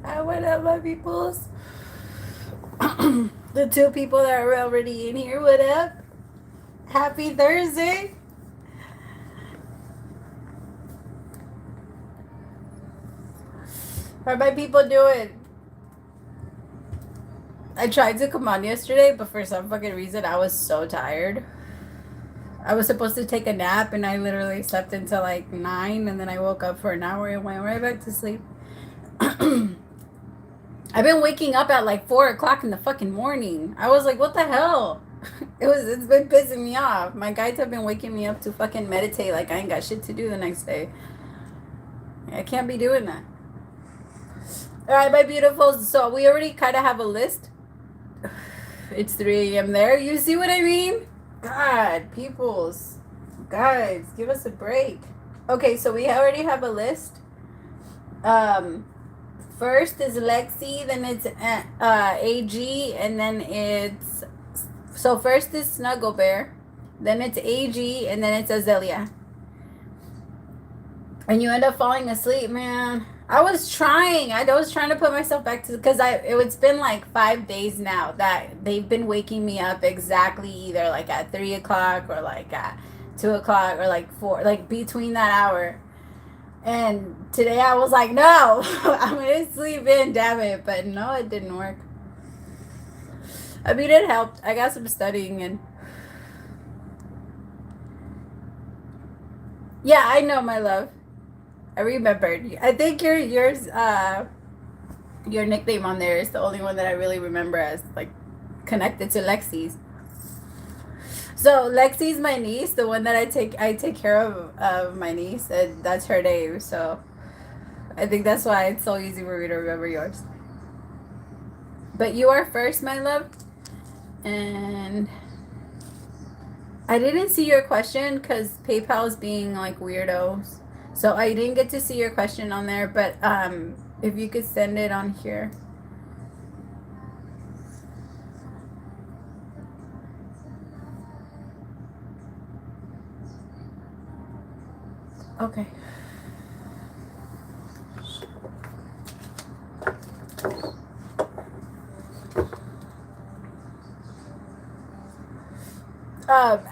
What up, my peoples? The two people that are already in here, what up? Happy Thursday. How are my people doing? I tried to come on yesterday, but for some fucking reason, I was so tired. I was supposed to take a nap, and I literally slept until like 9, and then I woke up for an hour and went right back to sleep. I've been waking up at like 4 o'clock in the fucking morning. I was like, what the hell? It's been pissing me off. My guides have been waking me up to fucking meditate like I ain't got shit to do the next day. I can't be doing that. Alright, my beautifuls. So we already kind of have a list. It's 3 a.m. there. You see what I mean? God, peoples. Guys, give us a break. Okay, so we already have a list. First is Lexi, then it's AG, and then it's... So first is Snuggle Bear, then it's AG, and then it's Azalea. And you end up falling asleep, man. I was trying to put myself back to, because it's been like 5 days now that they've been waking me up exactly either like at 3 o'clock or like at 2 o'clock or like 4, like between that hour. And today I was like, no, I'm gonna sleep in, damn it. But no, it didn't work. I mean, it helped. I got some studying in. Yeah, I know, my love. I remembered. I think your nickname on there is the only one that I really remember as like connected to Lexi's. So Lexi's my niece, the one that I take care of my niece, and that's her name. So I think that's why it's so easy for me to remember yours. But you are first, my love. And I didn't see your question because PayPal is being like weirdos. So I didn't get to see your question on there, but if you could send it on here. Okay.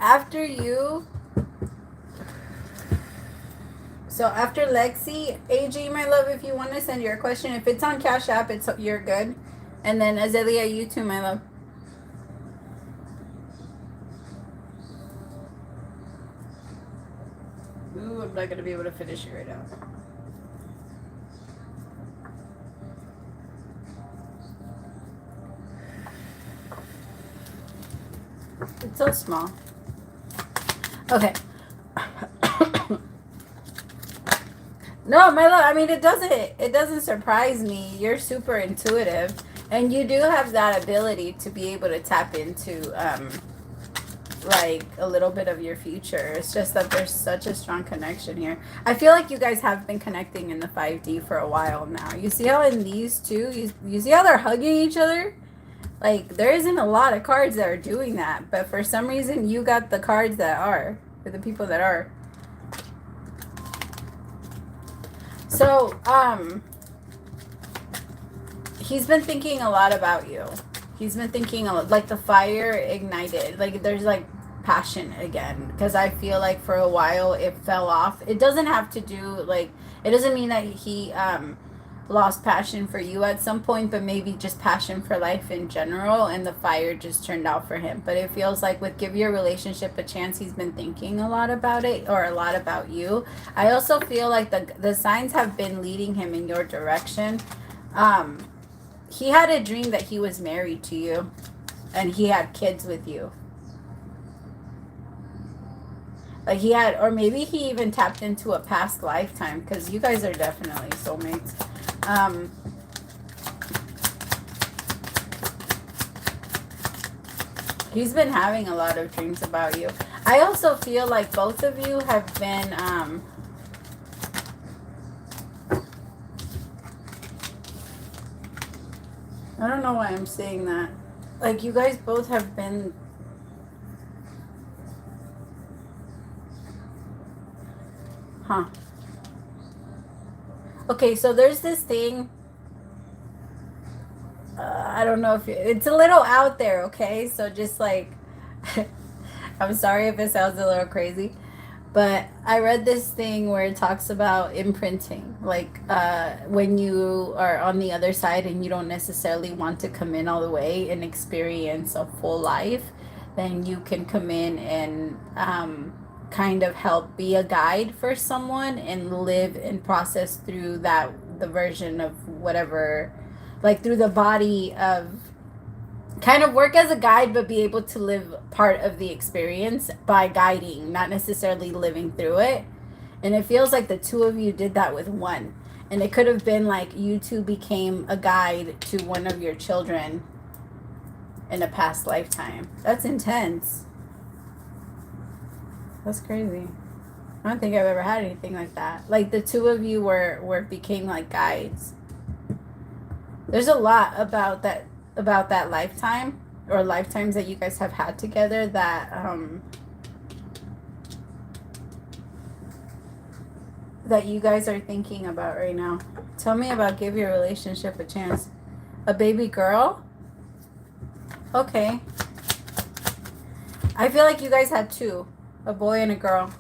After you, so after Lexi, AG, my love, if you want to send your question, if it's on Cash App, you're good. And then Azalea, you too, my love. Ooh, I'm not gonna be able to finish it right now. It's so small. Okay. No, my love, I mean, it doesn't surprise me. You're super intuitive, and you do have that ability to be able to tap into like a little bit of your future. It's just that there's such a strong connection here. I feel like you guys have been connecting in the 5D for a while now. You see how in these two, you see how they're hugging each other? Like, there isn't a lot of cards that are doing that, but for some reason you got the cards that are, for the people that are. So, he's been thinking a lot about you. He's been thinking a lot, like the fire ignited. Like, there's like passion again. Because I feel like for a while it fell off. It doesn't have to do, like, it doesn't mean that he lost passion for you at some point, but maybe just passion for life in general, and the fire just turned out for him. But it feels like with Give Your Relationship a Chance, he's been thinking a lot about it, or a lot about you. I also feel like the signs have been leading him in your direction. He had a dream that he was married to you and he had kids with you. Like he had, or maybe he even tapped into a past lifetime, because you guys are definitely soulmates. He's been having a lot of dreams about you. I also feel like both of you have been I don't know why I'm saying that. Like, you guys both have been... Huh. Okay, so there's this thing I don't know if it's a little out there, okay? So just like, I'm sorry if it sounds a little crazy, but I read this thing where it talks about imprinting, like when you are on the other side and you don't necessarily want to come in all the way and experience a full life, then you can come in and kind of help be a guide for someone and live and process through the version of whatever, like through the body of, kind of work as a guide but be able to live part of the experience by guiding, not necessarily living through it. And it feels like the two of you did that with one, and it could have been like you two became a guide to one of your children in a past lifetime. That's intense. That's crazy. I don't think I've ever had anything like that. Like the two of you became like guides. There's a lot about that lifetime or lifetimes that you guys have had together that that you guys are thinking about right now. Tell me about give your relationship a chance. A baby girl? Okay. I feel like you guys had two. A boy and a girl.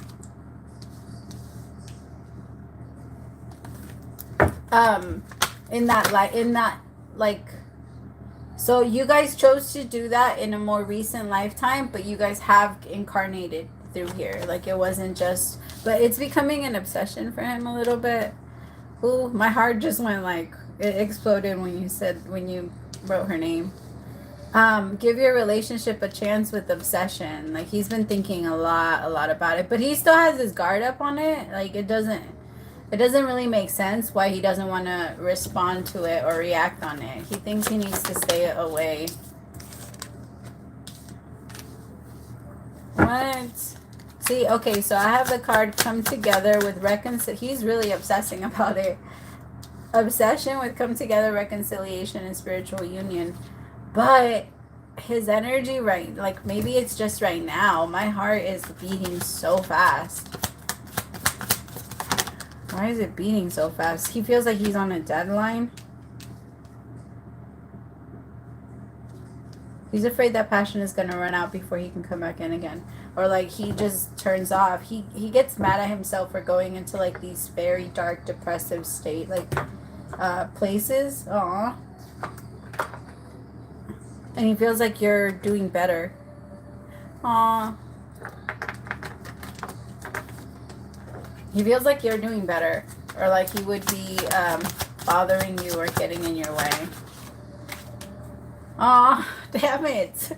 In that so you guys chose to do that in a more recent lifetime, but you guys have incarnated through here. Like it wasn't just, but it's becoming an obsession for him a little bit. Ooh, my heart just went like, it exploded when you wrote her name. Give your relationship a chance with obsession. Like he's been thinking a lot about it, but he still has his guard up on it. Like it doesn't really make sense why he doesn't want to respond to it or react on it. He thinks he needs to stay away. What? See, okay, so I have the card come together with he's really obsessing about it. Obsession with come together, reconciliation, and spiritual union. But his energy like maybe it's just right now. My heart is beating so fast. Why is it beating so fast? He feels like he's on a deadline. He's afraid that passion is going to run out before he can come back in again. Or like he just turns off. He gets mad at himself for going into like these very dark, depressive state, like places. Aww. And he feels like you're doing better. Aww. He feels like you're doing better. Or like he would be bothering you or getting in your way. Aw, damn it.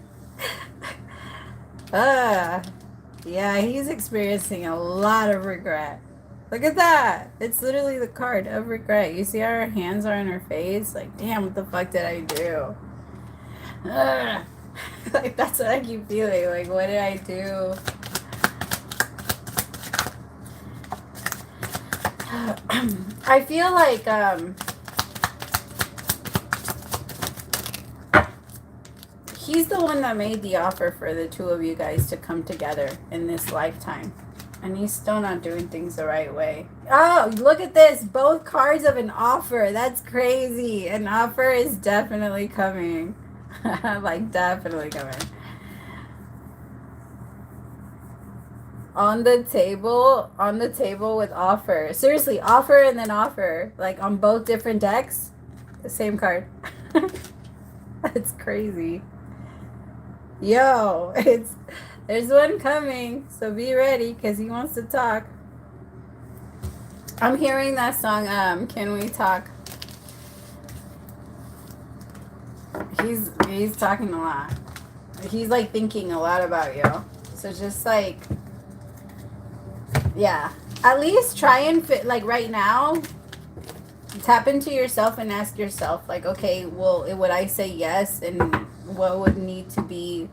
Yeah, he's experiencing a lot of regret. Look at that. It's literally the card of regret. You see how her hands are in her face? Like, damn, what the fuck did I do? Like, that's what I keep feeling. Like, what did I do? I feel like he's the one that made the offer for the two of you guys to come together in this lifetime. And he's still not doing things the right way. Oh, look at this. Both cards of an offer. That's crazy. An offer is definitely coming. Like, definitely coming. On the table with offer. Seriously, offer and then offer. Like, on both different decks. The same card. That's crazy. Yo, there's one coming, so be ready because he wants to talk. I'm hearing that song, Can We Talk? He's talking a lot. He's like thinking a lot about you. So just like, yeah. At least try and fit, like right now, tap into yourself and ask yourself, like, okay, well, would I say yes? And what would need to be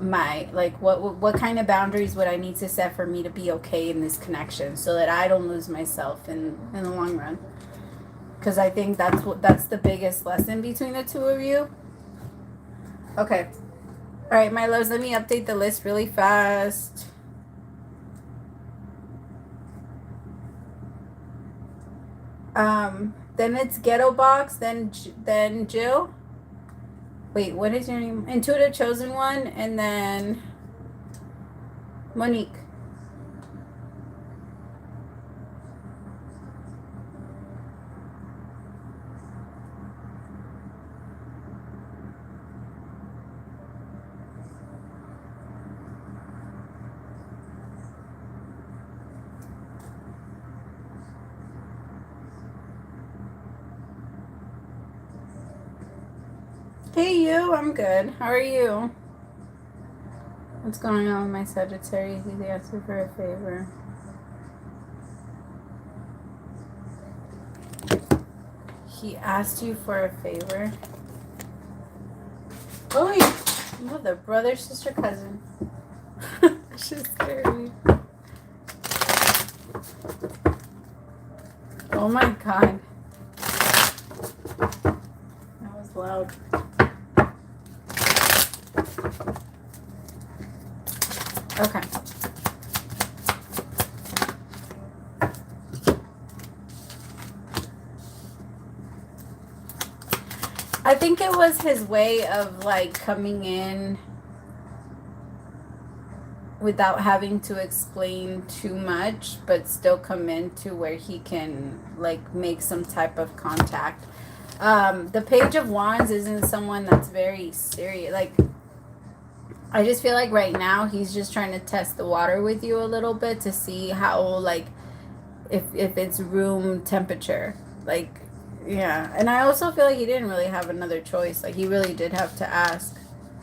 what kind of boundaries would I need to set for me to be okay in this connection so that I don't lose myself in the long run? Because I think that's the biggest lesson between the two of you. Okay. All right, my loves, let me update the list really fast. Then it's Ghetto Box, then Jill. Wait, what is your name? Intuitive Chosen One, and then Monique. Hey you, I'm good. How are you? What's going on with my Sagittarius? He's asking for a favor. He asked you for a favor? Oh, mother, brother, sister, cousin. She's scared me. Oh my god. That was loud. Okay. I think it was his way of like coming in without having to explain too much, but still come in to where he can like make some type of contact. The Page of Wands isn't someone that's very serious. Like, I just feel like right now he's just trying to test the water with you a little bit to see how, like, if it's room temperature. Like, yeah. And I also feel like he didn't really have another choice. Like, he really did have to ask.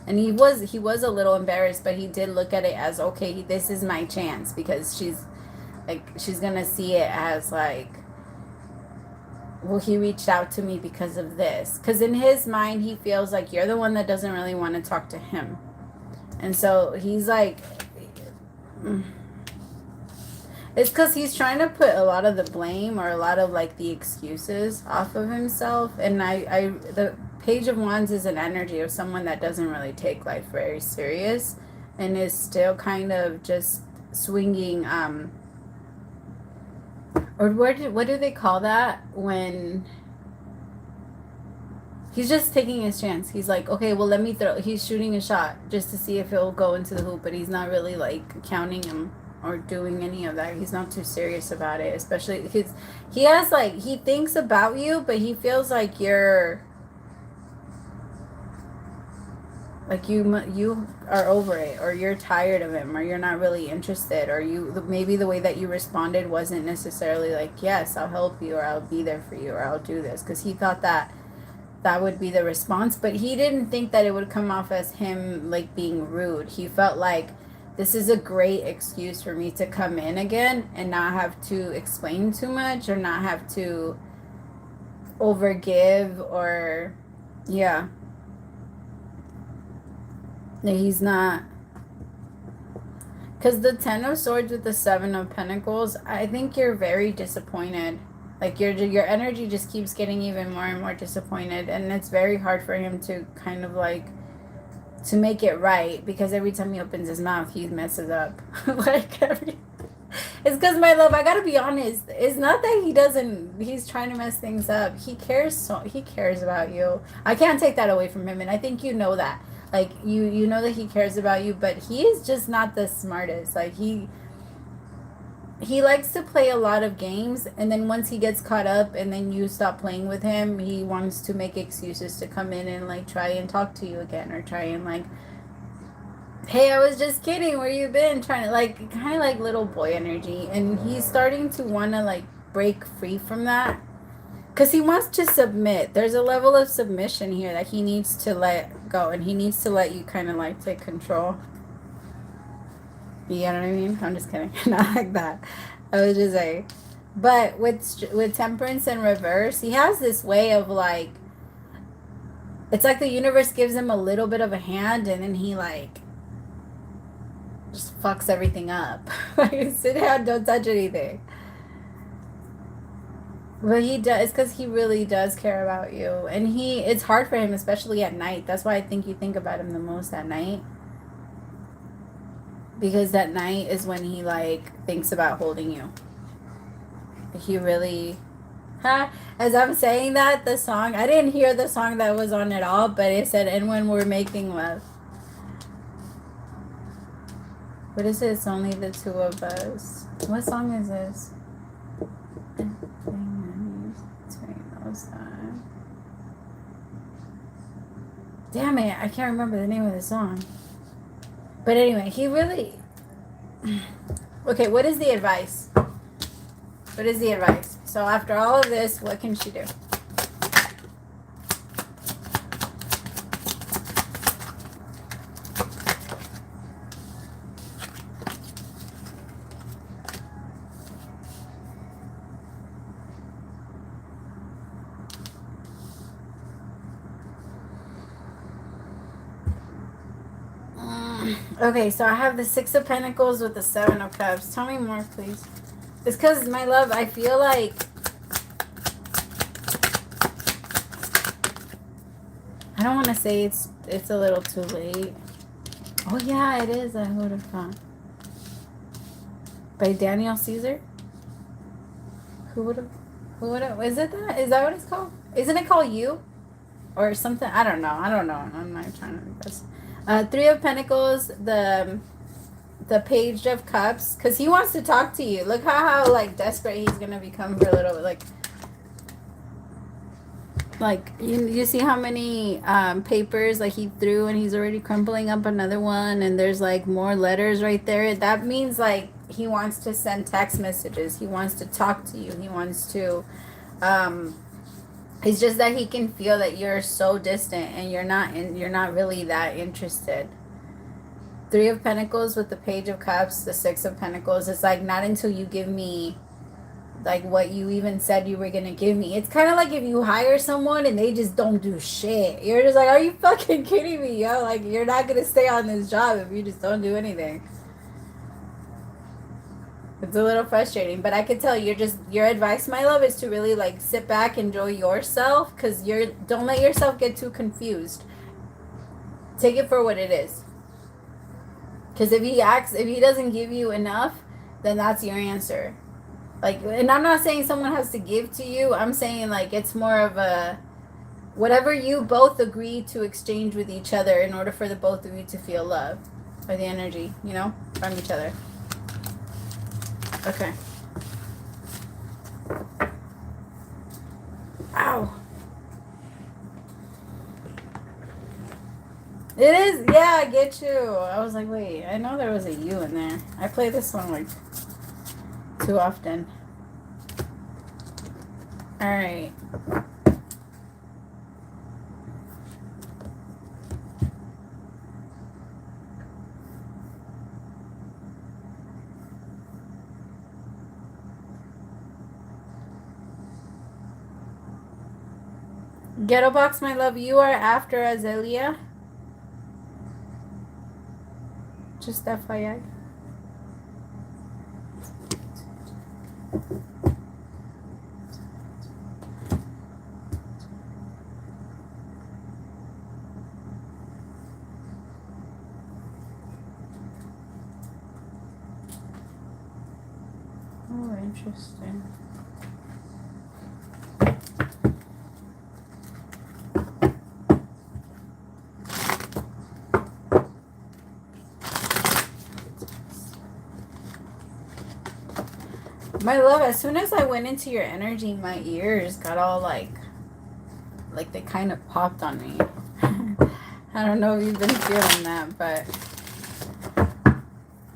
And he was a little embarrassed, but he did look at it as, okay, this is my chance, because she's going to see it as, like, well, he reached out to me because of this. Because in his mind, he feels like you're the one that doesn't really want to talk to him. And so he's like, it's because he's trying to put a lot of the blame or a lot of like the excuses off of himself. And the Page of Wands is an energy of someone that doesn't really take life very serious and is still kind of just swinging, or what do they call that when he's just taking his chance? He's like, okay, well, let me throw. He's shooting a shot just to see if it'll go into the hoop, but he's not really like counting him or doing any of that. He's not too serious about it, especially because he has like, he thinks about you, but he feels like you're like you are over it, or you're tired of him, or you're not really interested, or maybe the way that you responded wasn't necessarily like, yes, I'll help you, or I'll be there for you, or I'll do this, because he thought that would be the response, but he didn't think that it would come off as him like being rude. He felt like, this is a great excuse for me to come in again and not have to explain too much, or not have to overgive, or yeah. He's not, because the 10 of Swords with the 7 of Pentacles, I think you're very disappointed. Like, your energy just keeps getting even more and more disappointed, and it's very hard for him to kind of like to make it right, because every time he opens his mouth he messes up. Like, it's because, my love, I gotta be honest, it's not that he's trying to mess things up. He cares about you. I can't take that away from him, and I think you know that. Like, you know that he cares about you, but he is just not the smartest. Like, he likes to play a lot of games, and then once he gets caught up and then you stop playing with him, he wants to make excuses to come in and like try and talk to you again, or try and like, hey, I was just kidding, where you been, trying to like, kind of like little boy energy. And he's starting to want to like break free from that, because he wants to submit. There's a level of submission here that he needs to let go, and he needs to let you kind of like take control. You know what I mean? I'm just kidding. Not like that. I was just saying. But with Temperance in reverse, he has this way of like, it's like the universe gives him a little bit of a hand, and then he like just fucks everything up. Like, sit down, don't touch anything. But he does, because he really does care about you. And it's hard for him, especially at night. That's why I think you think about him the most at night. Because that night is when he like thinks about holding you. He really, Huh? As I'm saying that, the song, I didn't hear the song that was on at all, but it said, and when we're making love. What is it? It's only the two of us. What song is this? Damn it, I can't remember the name of the song. But anyway, he really... Okay, what is the advice? What is the advice? So after all of this, what can she do? Okay, so I have the Six of Pentacles with the Seven of Cups. Tell me more, please. It's because, my love, I feel like... I don't want to say it's a little too late. Oh, yeah, it is. I would have thought. By Daniel Caesar? Who would have... Is it that? Is that what it's called? Isn't it called You? Or something? I don't know. I'm not trying to guess. Three of Pentacles, the Page of Cups, because he wants to talk to you. Look how like desperate he's gonna become for a little, like you see how many papers like he threw, and he's already crumpling up another one, and there's like more letters right there. That means like he wants to send text messages. He wants to talk to you. He wants to it's just that he can feel that you're so distant and you're not really that interested. Three of Pentacles with the Page of Cups, the Six of Pentacles. It's like not until you give me like what you even said you were gonna give me. It's kind of like if you hire someone and they just don't do shit. You're just like, are you fucking kidding me, yo? Like, you're not gonna stay on this job if you just don't do anything. It's a little frustrating, but I could tell your advice, my love, is to really like sit back, enjoy yourself, because don't let yourself get too confused. Take it for what it is. Because if he doesn't give you enough, then that's your answer. Like, and I'm not saying someone has to give to you. I'm saying like it's more of a whatever you both agree to exchange with each other in order for the both of you to feel love or the energy, from each other. Okay. Ow. It is, yeah, I get you. I was like, wait, I know there was a U in there. I play this song like too often. All right. Ghetto Box, my love, you are after Azalea. Just FYI. Oh, interesting. My love, as soon as I went into your energy, my ears got all like they kind of popped on me. I don't know if you've been feeling that, but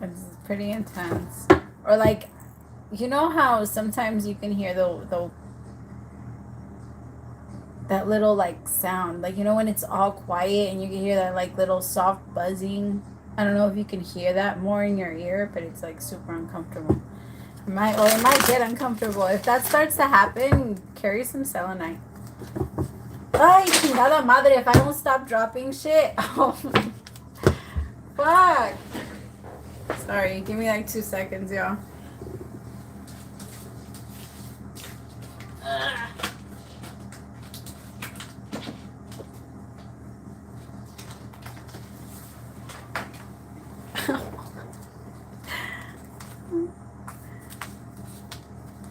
it's pretty intense. Or like, you know how sometimes you can hear that little like sound, like when it's all quiet and you can hear that like little soft buzzing. I don't know if you can hear that more in your ear, but it's like super uncomfortable. It might get uncomfortable. If that starts to happen, carry some selenite. Ay, chingada madre, if I don't stop dropping shit. Oh, fuck. Sorry, give me like 2 seconds, y'all.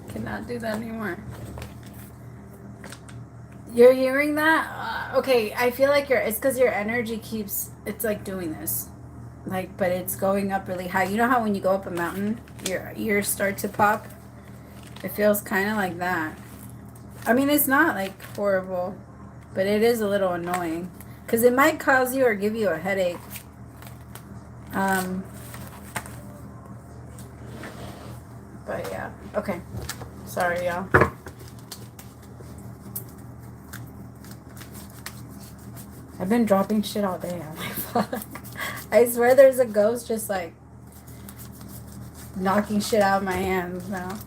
Cannot do that anymore. You're hearing that? Okay, I feel like it's because your energy keeps, it's like doing this. Like, but it's going up really high. You know how when you go up a mountain, your ears start to pop? It feels kind of like that. I mean, it's not like horrible, but it is a little annoying. Because it might cause you or give you a headache. But yeah. Okay. Sorry, y'all. I've been dropping shit all day. I'm like, fuck. I swear there's a ghost just like knocking shit out of my hands now.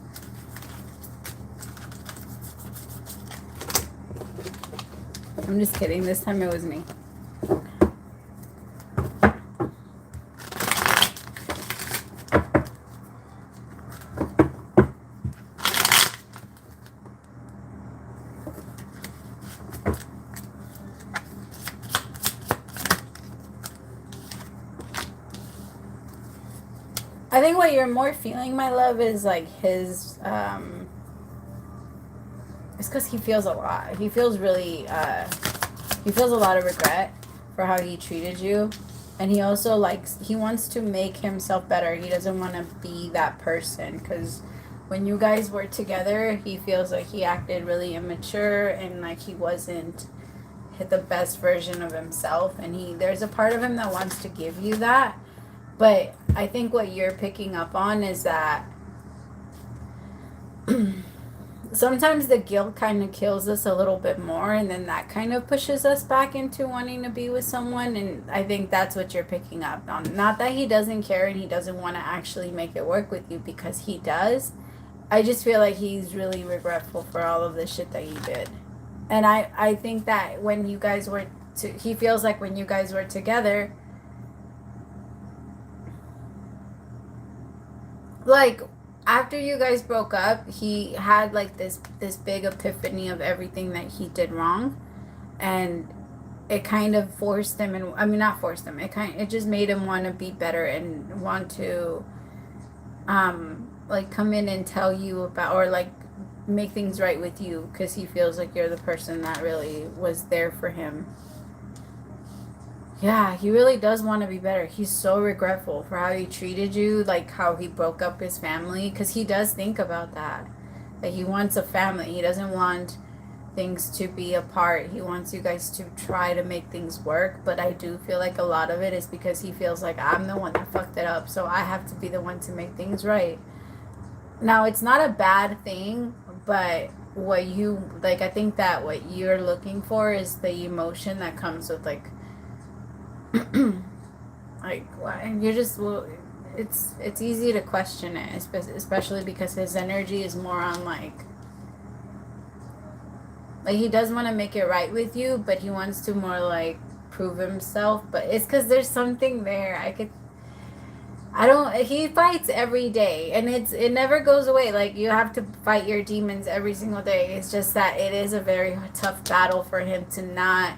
I'm just kidding. This time it was me. I think what you're more feeling, my love, is like his, it's because he feels a lot. He feels really, he feels a lot of regret for how he treated you. And he also likes, he wants to make himself better. He doesn't want to be that person. Because when you guys were together, he feels like he acted really immature and like he wasn't the best version of himself. And there's a part of him that wants to give you that. But I think what you're picking up on is that sometimes the guilt kind of kills us a little bit more, and then that kind of pushes us back into wanting to be with someone. And I think that's what you're picking up on. Not that he doesn't care and he doesn't want to actually make it work with you, because he does. I just feel like he's really regretful for all of the shit that you did. And I think that when you guys were he feels like when you guys were together, like after you guys broke up, he had like this big epiphany of everything that he did wrong, and it kind of forced him, and I mean not forced him, it just made him want to be better and want to like come in and tell you about, or like make things right with you, because he feels like you're the person that really was there for him. Yeah, he really does want to be better. He's so regretful for how he treated you, like how he broke up his family, because he does think about that. That he wants a family. He doesn't want things to be apart. He wants you guys to try to make things work, but I do feel like a lot of it is because he feels like I'm the one that fucked it up, so I have to be the one to make things right. Now, it's not a bad thing, but what you, like, I think that what you're looking for is the emotion that comes with, like, like, why you're just, well, it's easy to question it, especially because his energy is more on like he does want to make it right with you, but he wants to more like prove himself. But it's because there's something there. He fights every day, and it never goes away. Like, you have to fight your demons every single day. It's just that it is a very tough battle for him to not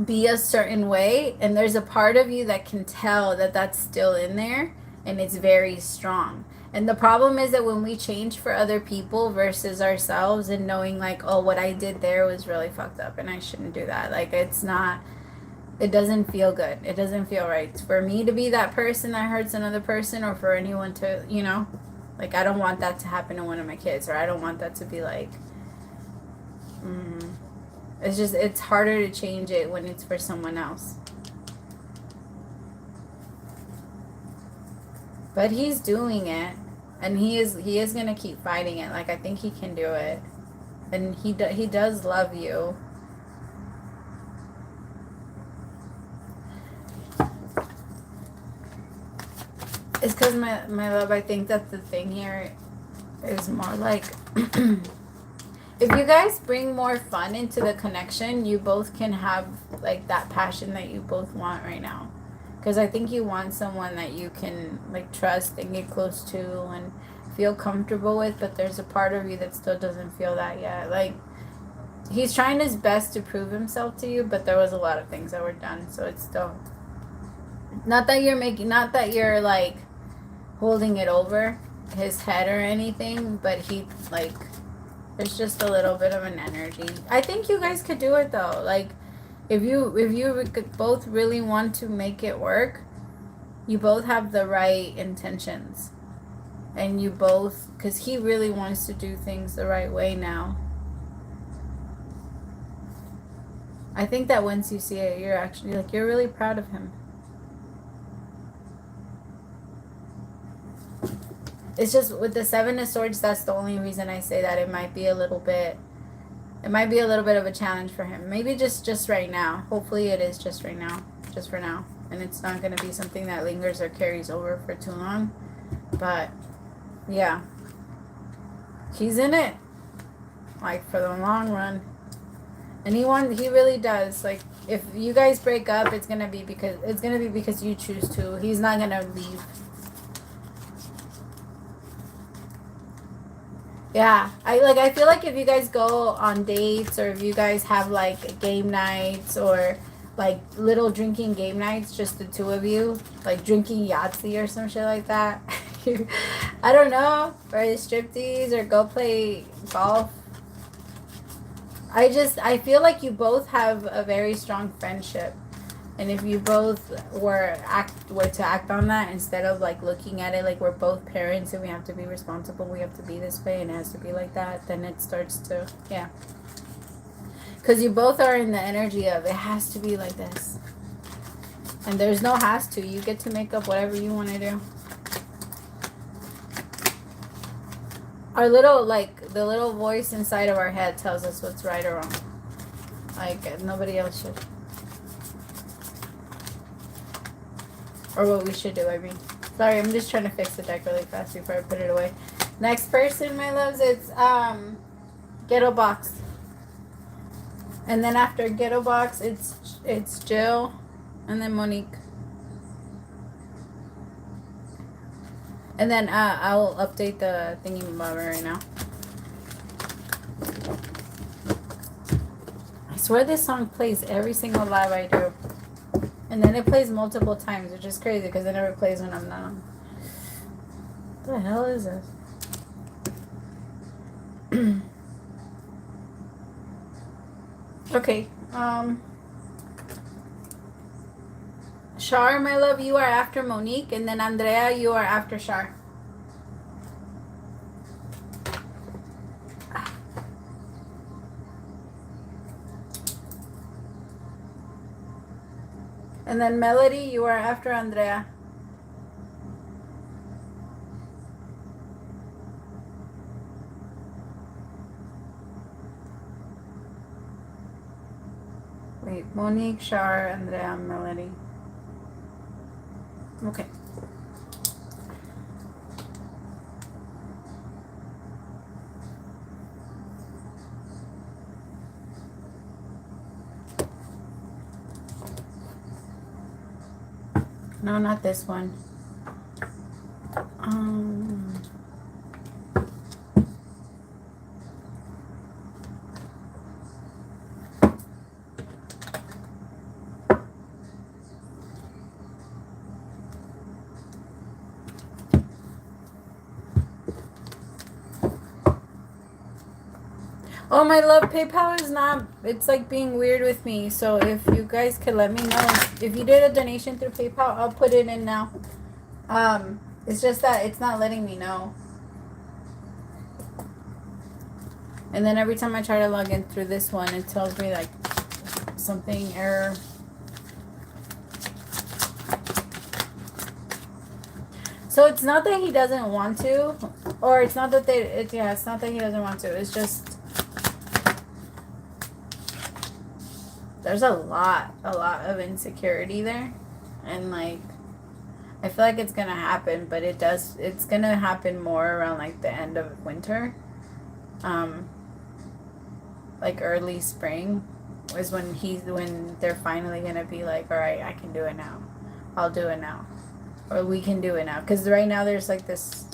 be a certain way, and there's a part of you that can tell that that's still in there, and it's very strong. And the problem is that when we change for other people versus ourselves, and knowing like, oh, what I did there was really fucked up and I shouldn't do that, like, it doesn't feel good. It doesn't feel right for me to be that person that hurts another person, or for anyone to, like, I don't want that to happen to one of my kids, or I don't want that to be like, it's harder to change it when it's for someone else. But he's doing it, and he is going to keep fighting it. Like, I think he can do it. And he does love you. It's because, my love, I think that the thing here is more like, if you guys bring more fun into the connection, you both can have like that passion that you both want right now. Because I think you want someone that you can like trust and get close to and feel comfortable with, but there's a part of you that still doesn't feel that yet. Like, he's trying his best to prove himself to you, but there was a lot of things that were done, so it's still not that you're like holding it over his head or anything, but he, like, There's just a little bit of an energy. I think you guys could do it though. Like, if you could both really want to make it work, you both have the right intentions, and you both, because he really wants to do things the right way now. I think that once you see it, you're actually like, you're really proud of him. It's just with the Seven of Swords, that's the only reason I say that it might be a little bit of a challenge for him. Maybe just right now. Hopefully it is just right now. Just for now. And it's not going to be something that lingers or carries over for too long. But, yeah. He's in it. Like, for the long run. And he really does. Like, if you guys break up, it's going to be because you choose to. He's not going to leave. Yeah, I feel like if you guys go on dates, or if you guys have like game nights, or like little drinking game nights, just the two of you, like drinking Yahtzee or some shit like that. I don't know, or striptease, or go play golf. I feel like you both have a very strong friendship. And if you both were to act on that, instead of like looking at it like we're both parents and we have to be responsible, we have to be this way and it has to be like that, then it starts to, yeah. Because you both are in the energy of it has to be like this. And there's no has to. You get to make up whatever you want to do. Our little, like, the little voice inside of our head tells us what's right or wrong. Like, nobody else should. Or what we should do, I mean. Sorry, I'm just trying to fix the deck really fast before I put it away. Next person, my loves, it's Ghetto Box. And then after Ghetto Box, it's Jill, and then Monique. And then I'll update the thingy-mabobber right now. I swear this song plays every single live I do. And then it plays multiple times, which is crazy because it never plays when I'm not on. What the hell is this? Okay. Shar, my love, you are after Monique. And then Andrea, you are after Shar. And then Melody, you are after Andrea. Wait, Monique, Shar, Andrea, Melody. Okay. No, not this one. Oh, my love, PayPal is not, it's like being weird with me. So if you guys could let me know. If you did a donation through PayPal, I'll put it in now. It's just that it's not letting me know. And then every time I try to log in through this one, it tells me like something error. So it's not that he doesn't want to, or it's not that it's not that he doesn't want to. It's just there's a lot of insecurity there, and like I feel like it's gonna happen, but it's gonna happen more around like the end of winter, like early spring is when they're finally gonna be like, all right, I can do it now, I'll do it now, or we can do it now, because right now there's like there's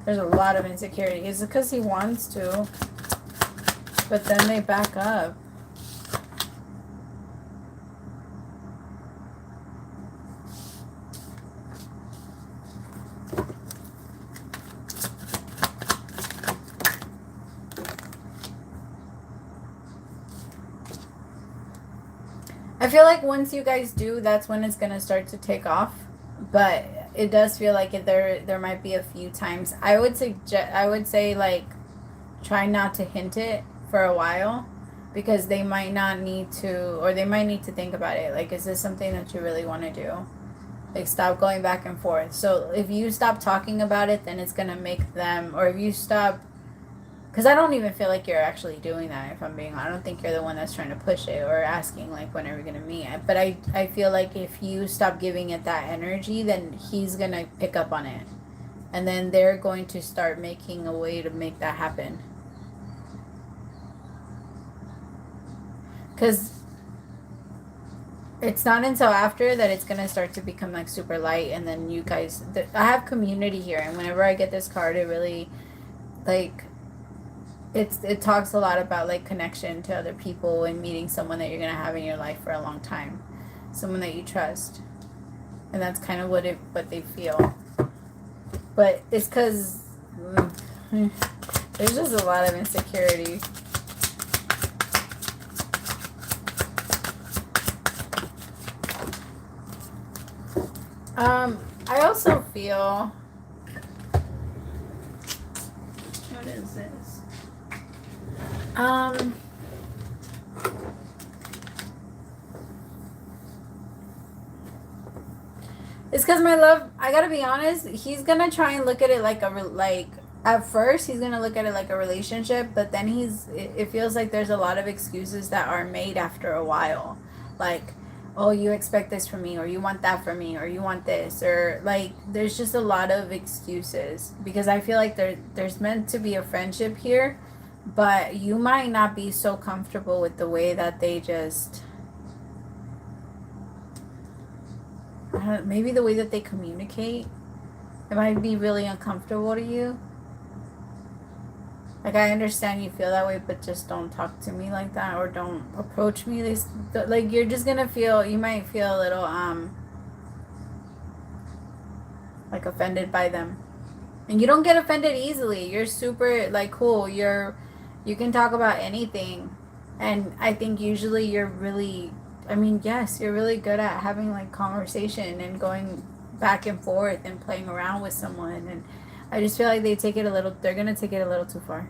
a lot of insecurity. It's because he wants to, but then they back up. I feel like once you guys do, that's when it's gonna start to take off. But it does feel like there might be a few times. I would say like try not to hint it for a while, because they might not need to, or they might need to think about it. Like, is this something that you really want to do? Like, stop going back and forth. So if you stop talking about it, then it's gonna make them, or if you stop, because I don't even feel like you're actually doing that, if I'm being honest. I don't think you're the one that's trying to push it or asking, like, when are we going to meet? But I feel like if you stop giving it that energy, then he's going to pick up on it. And then they're going to start making a way to make that happen. Because it's not until after that it's going to start to become, like, super light. And then you guys... I have community here. And whenever I get this card, it really, like... It talks a lot about like connection to other people and meeting someone that you're gonna have in your life for a long time, someone that you trust, and that's kind of what they feel. But it's because there's just a lot of insecurity. I also feel, what is this? It's because my love, I gotta be honest, he's gonna try and look at it like at first he's gonna look at it like a relationship, but then it feels like there's a lot of excuses that are made after a while. Like, oh, you expect this from me, or you want that from me, or you want this, or like there's just a lot of excuses, because I feel like there's meant to be a friendship here. But you might not be so comfortable with the way that they just... maybe the way that they communicate. It might be really uncomfortable to you. Like, I understand you feel that way, but just don't talk to me like that, or don't approach me. Like, you're just gonna feel... You might feel a little, like, offended by them. And you don't get offended easily. You're super, like, cool. You can talk about anything. And I think usually you're really, yes, you're really good at having like conversation and going back and forth and playing around with someone. And I just feel like they're going to take it a little too far.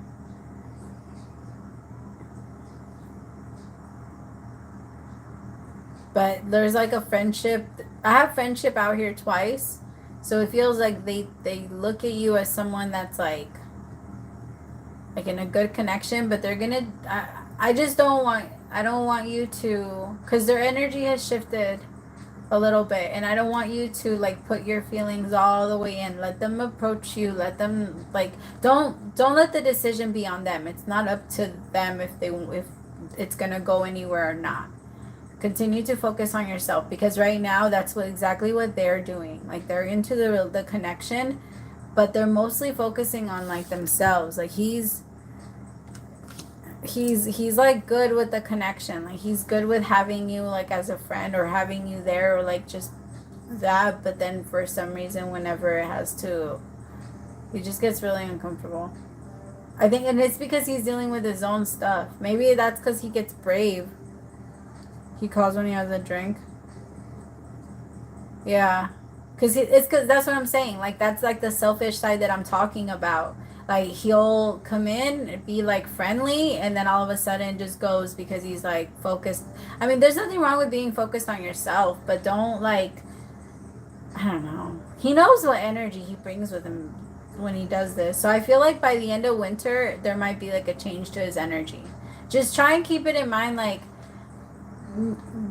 But there's like a friendship. I have friendship out here twice. So it feels like they look at you as someone that's like in a good connection, but they're gonna, I don't want you to, because their energy has shifted a little bit, and I don't want you to like put your feelings all the way in. Let them approach you, let them, like, don't let the decision be on them. It's not up to them if it's gonna go anywhere or not. Continue to focus on yourself, because right now that's exactly what they're doing. Like, they're into the connection, but they're mostly focusing on like themselves. Like, he's like good with the connection. Like, he's good with having you like as a friend, or having you there, or like just that. But then for some reason, whenever it has to, he just gets really uncomfortable. I think, and it's because he's dealing with his own stuff. Maybe that's because he gets brave. He calls when he has a drink. Yeah. Because that's what I'm saying. Like, that's like the selfish side that I'm talking about. Like, he'll come in and be like friendly, and then all of a sudden just goes because he's like focused. There's nothing wrong with being focused on yourself, but don't, like, I don't know. He knows what energy he brings with him when he does this. So I feel like by the end of winter, there might be like a change to his energy. Just try and keep it in mind, like,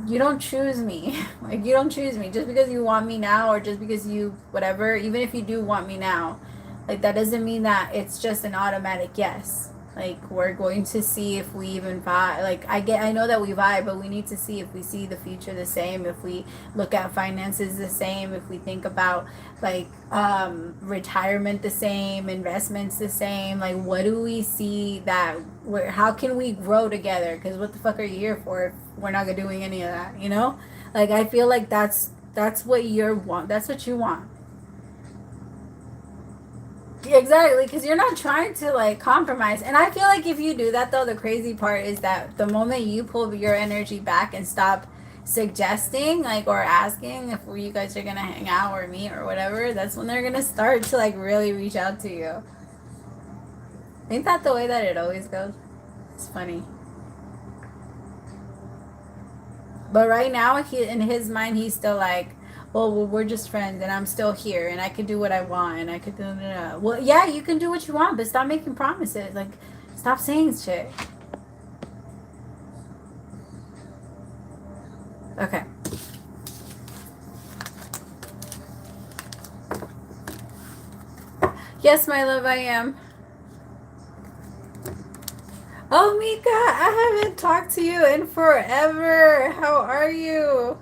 you don't choose me. Like, you don't choose me just because you want me now, or just because you whatever. Even if you do want me now, like, that doesn't mean that it's just an automatic yes. Like, we're going to see if we even vibe. Like, I know that we vibe, but we need to see if we see the future the same, if we look at finances the same, if we think about like retirement the same, investments the same. Like, what do we see that how can we grow together? Because what the fuck are you here for if we're not doing any of that, you know? Like, I feel like that's what you want. That's what you want. Exactly, because you're not trying to like compromise. And I feel like if you do that, though, the crazy part is that the moment you pull your energy back and stop suggesting like or asking if you guys are gonna hang out or meet or whatever, that's when they're gonna start to like really reach out to you. Ain't that the way that it always goes? It's funny. But right now, he in his mind, he's still like, well, we're just friends, and I'm still here, and I can do what I want, and I could do. Well, yeah, you can do what you want, but stop making promises. Like, stop saying shit. Okay. Yes, my love, I am. Oh, Mika, I haven't talked to you in forever. How are you?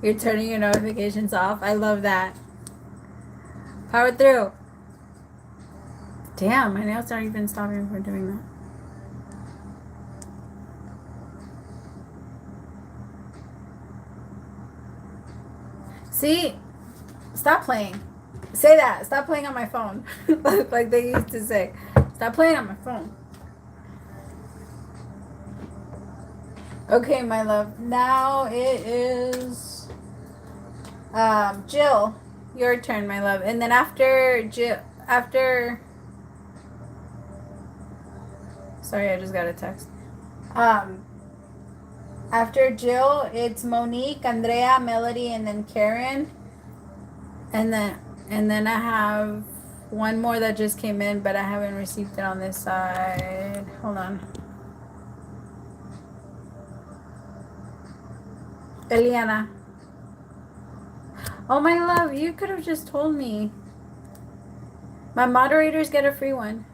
You're turning your notifications off. I love that. Power through. Damn, my nails aren't even stopping from doing that. See? Stop playing. Say that. Stop playing on my phone. Like they used to say. Stop playing on my phone. Okay, my love. Now it is Jill. Your turn, my love. And then after Jill, sorry, I just got a text. After Jill, it's Monique, Andrea, Melody, and then Karen. And then I have one more that just came in, but I haven't received it on this side. Hold on. Eliana. Oh, my love, you could have just told me. My moderators get a free one.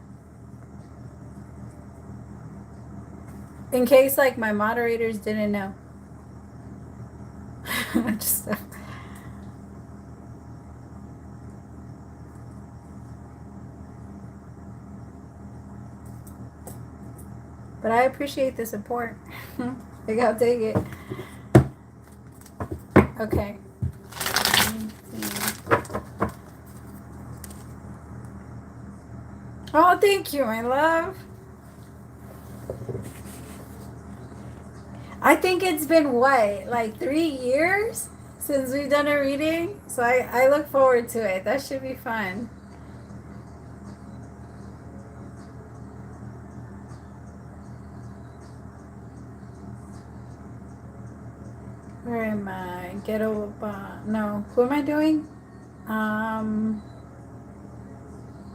In case, like, my moderators didn't know. Just... But I appreciate the support. Like, I'll take it. Okay. Oh, thank you, my love. I think it's been, what, like 3 years since we've done a reading? So I look forward to it. That should be fun. Where am I? No. Who am I doing?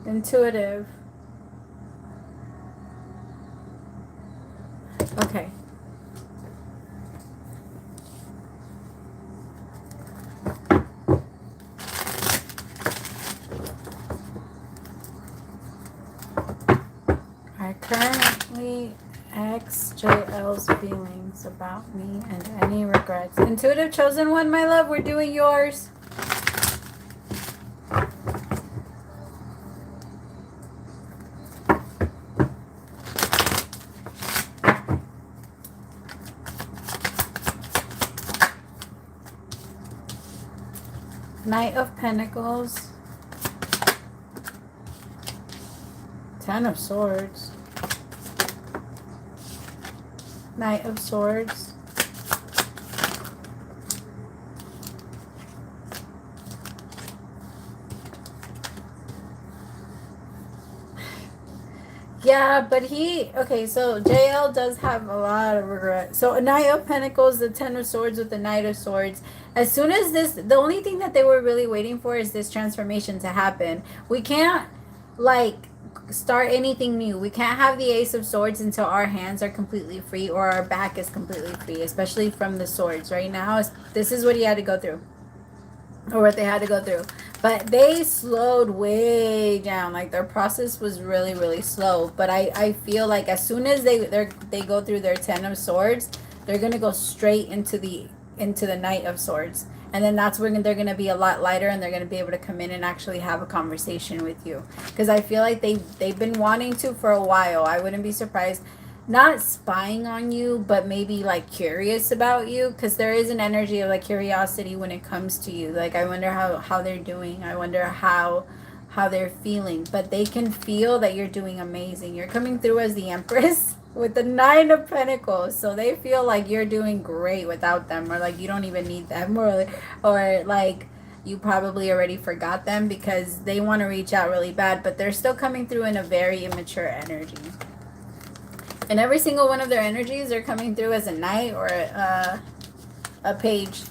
Intuitive. Okay. I currently XJL's feelings about me and any regrets. Intuitive chosen one, my love. We're doing yours. Knight of Pentacles. Ten of Swords. Knight of Swords. Yeah, but okay, so JL does have a lot of regret. So a Knight of Pentacles, the Ten of Swords with the Knight of Swords. As soon as the only thing that they were really waiting for is this transformation to happen. We can't, like, start anything new. We can't have the Ace of Swords until our hands are completely free or our back is completely free, especially from the swords. Right now, this is what he had to go through. Or what they had to go through. But they slowed way down. Like, their process was really, really slow. But I feel like as soon as they go through their Ten of Swords, they're going to go straight into the Knight of Swords. And then that's when they're going to be a lot lighter and they're going to be able to come in and actually have a conversation with you. Because I feel like they've been wanting to for a while. I wouldn't be surprised. Not spying on you, but maybe like curious about you, because there is an energy of like curiosity when it comes to you. Like, I wonder how they're doing. I wonder how how they're feeling, but they can feel that you're doing amazing. You're coming through as the Empress with the 9 of Pentacles, so they feel like you're doing great without them, or like you don't even need them, or like you probably already forgot them, because they want to reach out really bad, but they're still coming through in a very immature energy. And every single one of their energies are coming through as a knight or a page.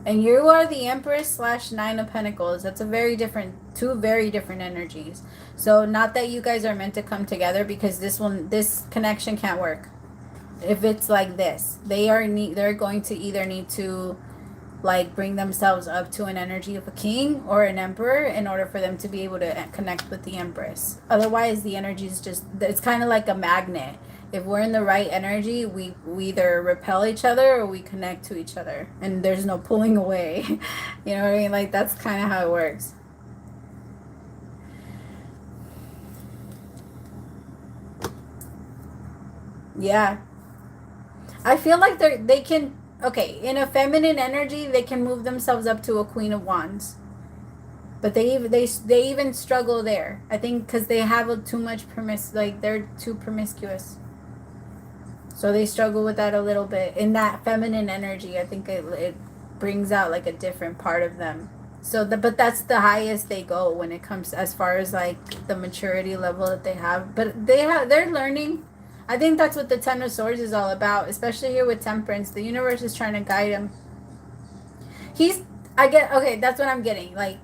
And you are the Empress / 9 of Pentacles. That's a very different, 2 very different energies. So not that you guys are meant to come together, because this connection can't work if it's like this. They're going to either need to like bring themselves up to an energy of a king or an emperor in order for them to be able to connect with the Empress. Otherwise, the energy is just, it's kind of like a magnet. If we're in the right energy, we either repel each other or we connect to each other, and there's no pulling away. You know what I mean? Like, that's kind of how it works. Yeah. I feel like they can, okay, in a feminine energy, they can move themselves up to a Queen of Wands. But they even struggle there. I think because they have too much they're too promiscuous. So they struggle with that a little bit. In that feminine energy, I think it brings out like a different part of them. So but that's the highest they go when it comes as far as like the maturity level that they have. But they're learning. I think that's what the 10 of Swords is all about, especially here with Temperance. The universe is trying to guide him. Okay, that's what I'm getting. Like,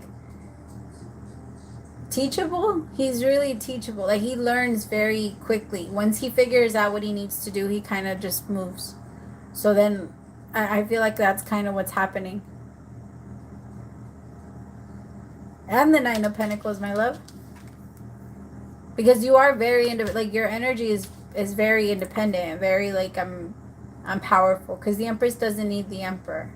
teachable. He's really teachable. Like, he learns very quickly. Once he figures out what he needs to do, he kind of just moves. So then I feel like that's kind of what's happening. And the 9 of Pentacles, my love. Because you are very like, your energy is very independent, very like I'm powerful, because the Empress doesn't need the Emperor.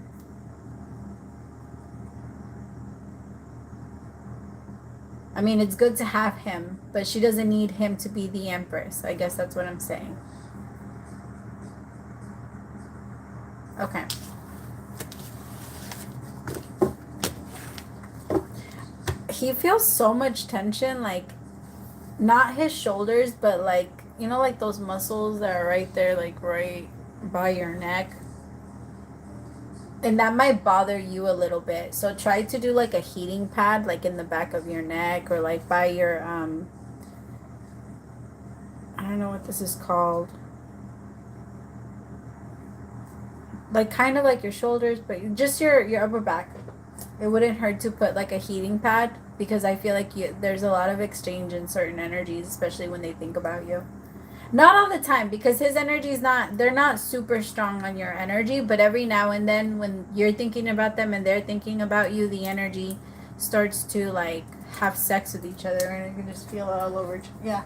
I mean, it's good to have him, but she doesn't need him to be the Empress. I guess that's what I'm saying. Okay. He feels so much tension, like, not his shoulders, but like, you know, like those muscles that are right there, like right by your neck. And that might bother you a little bit. So try to do like a heating pad, like in the back of your neck, or like by your, I don't know what this is called. Like kind of like your shoulders, but just your upper back. It wouldn't hurt to put like a heating pad, because I feel like there's a lot of exchange in certain energies, especially when they think about you. Not all the time, because his energy is they're not super strong on your energy, but every now and then when you're thinking about them and they're thinking about you, the energy starts to like have sex with each other, and you can just feel it all over. Yeah.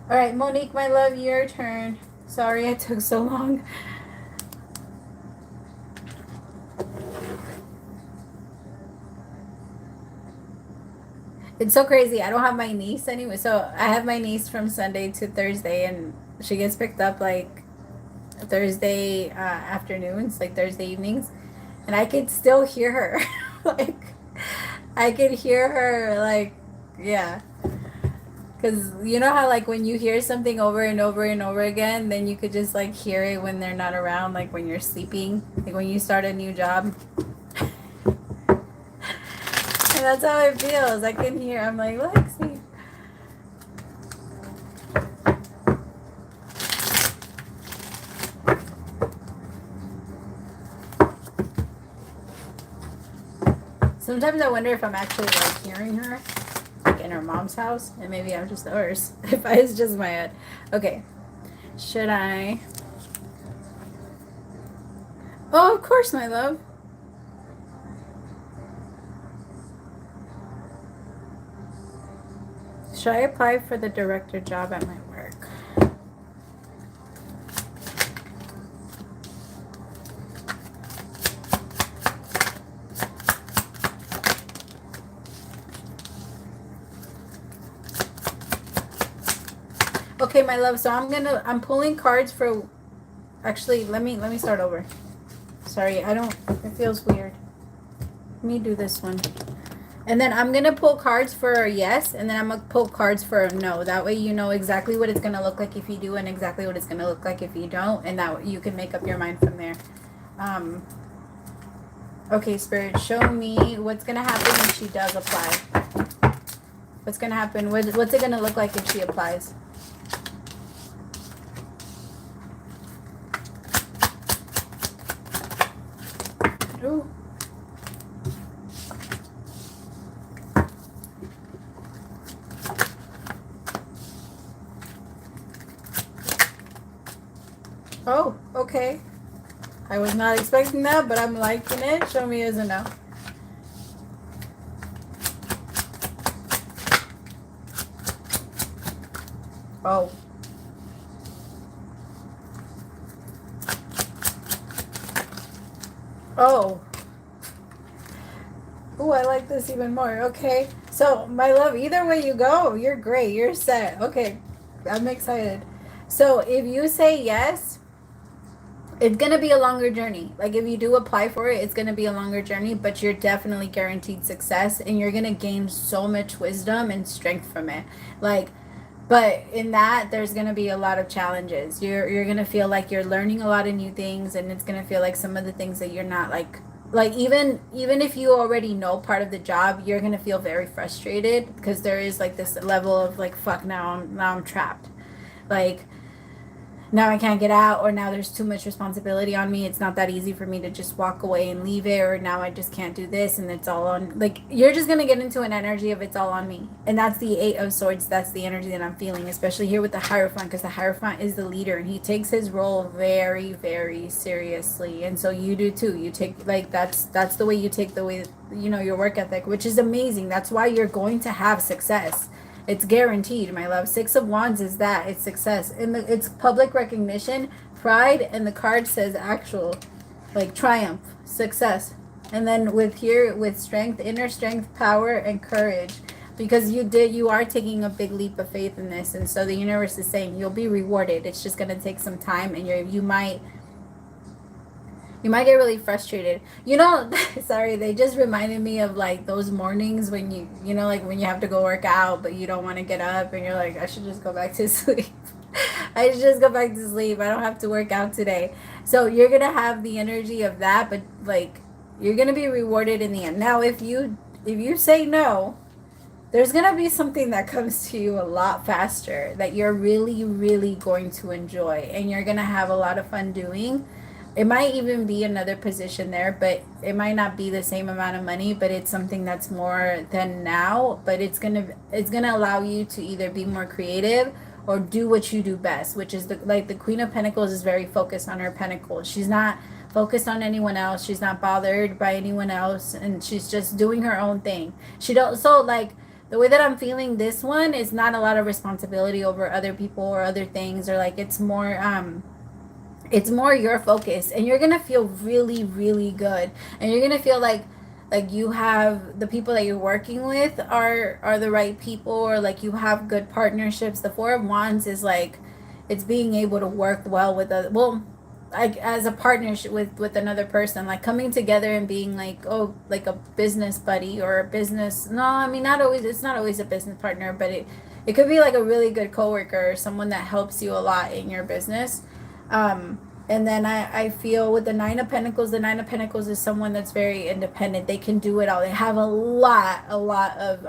All right, Monique, my love, your turn. Sorry I took so long. It's so crazy. I don't have my niece anyway. So I have my niece from Sunday to Thursday, and she gets picked up like Thursday afternoons, like Thursday evenings, and I could still hear her. Like, I could hear her, like, yeah. Because you know how, like, when you hear something over and over and over again, then you could just, like, hear it when they're not around, like when you're sleeping, like when you start a new job. And that's how it feels. I can hear. I'm like, Lexi. Sometimes I wonder if I'm actually like hearing her, like in her mom's house, and maybe I'm just hers. If it's just my head. Okay. Should I? Oh, of course, my love. Should I apply for the director job at my work? Okay, my love, so I'm pulling cards for, actually, let me start over. Sorry, it feels weird. Let me do this one. And then I'm going to pull cards for a yes, and then I'm going to pull cards for a no. That way you know exactly what it's going to look like if you do and exactly what it's going to look like if you don't, and that you can make up your mind from there. Okay, Spirit, show me what's going to happen if she does apply. What's going to happen? What's it going to look like if she applies? Ooh. Oh, okay. I was not expecting that, but I'm liking it. Show me as a no. Oh. Oh. Ooh, I like this even more. Okay. So, my love, either way you go, you're great. You're set. Okay. I'm excited. So, if you say yes, it's going to be a longer journey. Like, if you do apply for it, it's going to be a longer journey, but you're definitely guaranteed success, and you're going to gain so much wisdom and strength from it. Like, but in that, there's going to be a lot of challenges. You're going to feel like you're learning a lot of new things, and it's going to feel like some of the things that you're not like even if you already know part of the job, you're going to feel very frustrated because there is like this level of like, fuck, now I'm trapped. Like, now I can't get out, or now there's too much responsibility on me. It's not that easy for me to just walk away and leave it, or now I just can't do this, and it's all on, like, you're just going to get into an energy of it's all on me. And that's the Eight of Swords. That's the energy that I'm feeling, especially here with the Hierophant, because the Hierophant is the leader, and he takes his role very, very seriously. And so you do too. You take, like, that's the way you take the way, you know, your work ethic, which is amazing. That's why you're going to have success. It's guaranteed, my love. Six of Wands is that. It's success. And it's public recognition, pride, and the card says actual, like, triumph, success. And then with here, with strength, inner strength, power, and courage. Because you are taking a big leap of faith in this. And so the universe is saying you'll be rewarded. It's just going to take some time, and you might get really frustrated. You know, sorry, they just reminded me of like those mornings when you know, like when you have to go work out, but you don't want to get up, and you're like, I should just go back to sleep. I should just go back to sleep. I don't have to work out today. So you're going to have the energy of that, but like you're going to be rewarded in the end. Now, if you say no, there's going to be something that comes to you a lot faster that you're really, really going to enjoy, and you're going to have a lot of fun doing. It might even be another position there, but it might not be the same amount of money, but it's something that's more than now, but it's going to allow you to either be more creative or do what you do best, which is the Queen of Pentacles is very focused on her pentacles. She's not focused on anyone else. She's not bothered by anyone else, and she's just doing her own thing. She don't, so like the way that I'm feeling this one is not a lot of responsibility over other people or other things, or like it's more your focus, and you're gonna feel really, really good, and you're gonna feel like you have the people that you're working with are the right people, or like you have good partnerships. The Four of Wands is like it's being able to work well with like as a partnership with another person, like coming together and being like, oh, like a business buddy or a business, no, I mean, not always, it's not always a business partner, but it could be like a really good coworker or someone that helps you a lot in your business. And then I feel with the Nine of Pentacles is someone that's very independent. They can do it all. They have a lot of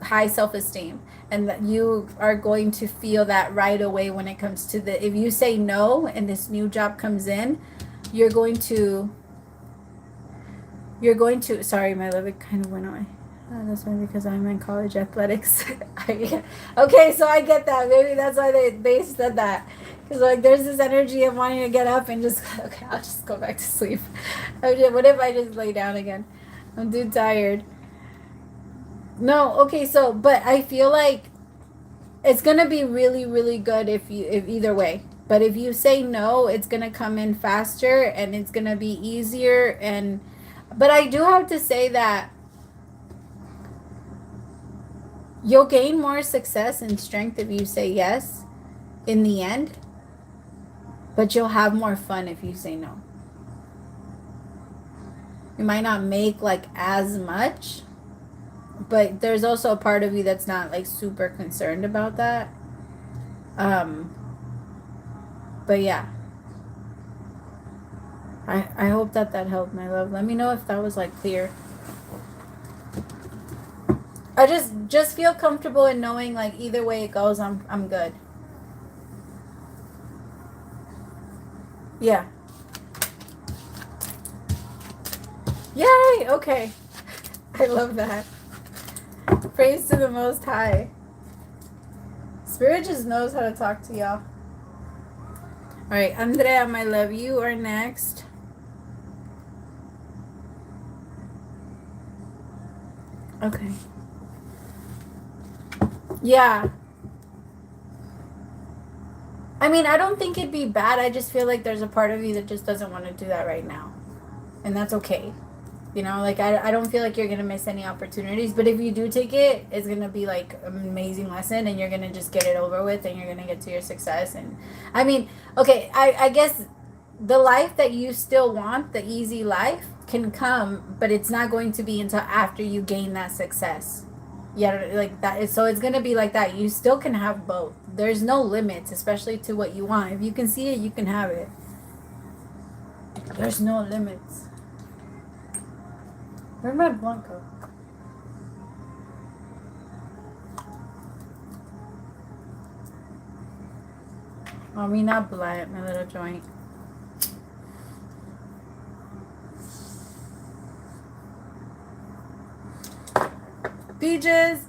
high self-esteem, and that you are going to feel that right away when it comes to if you say no and this new job comes in, you're going to sorry, my love, it kind of went away. That's maybe because I'm in college athletics. Okay, so I get that. Maybe that's why they said that. Because like there's this energy of wanting to get up and just, okay, I'll just go back to sleep. What if I just lay down again? I'm too tired. No, okay, so, but I feel like it's going to be really, really good if either way. But if you say no, it's going to come in faster and it's going to be easier. But I do have to say that you'll gain more success and strength if you say yes in the end, but you'll have more fun if you say no. You might not make like as much, but there's also a part of you that's not like super concerned about that. But yeah, I hope that helped, my love. Let me know if that was like clear. I just feel comfortable in knowing like either way it goes, I'm good. Yeah. Yay! Okay. I love that. Praise to the Most High. Spirit just knows how to talk to y'all. Alright, Andrea, my love, you are next. Okay. Yeah. I mean, I don't think it'd be bad. I just feel like there's a part of you that just doesn't want to do that right now. And that's okay. You know, like I don't feel like you're gonna miss any opportunities, but if you do take it, it's gonna be like an amazing lesson, and you're gonna just get it over with, and you're gonna get to your success. And I mean, okay, I guess the life that you still want, the easy life, can come, but it's not going to be until after you gain that success. Yeah, like that. So it's gonna be like that. You still can have both. There's no limits, especially to what you want. If you can see it, you can have it. There's no limits. Where'd my blunt go? Oh, me not blunt, my little joint. Beaches.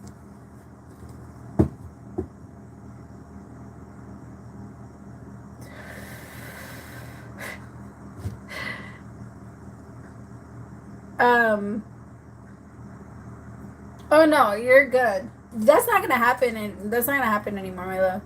Oh no, you're good. That's not gonna happen, and that's not gonna happen anymore, my love.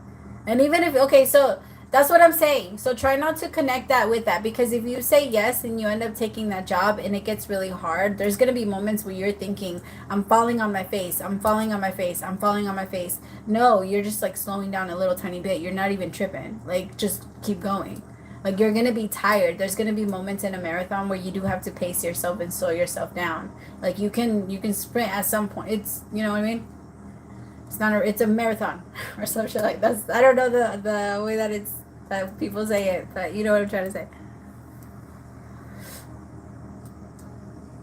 And even if okay, so that's what I'm saying. So try not to connect that with that, because if you say yes and you end up taking that job and it gets really hard, there's gonna be moments where you're thinking, I'm falling on my face, I'm falling on my face, I'm falling on my face. No, you're just like slowing down a little tiny bit. You're not even tripping. Like just keep going. Like you're gonna be tired. There's gonna be moments in a marathon where you do have to pace yourself and slow yourself down. Like you can sprint at some point. It's, you know what I mean? It's not a, it's a marathon or some shit like that's, I don't know the way that it's that people say it, but you know what I'm trying to say.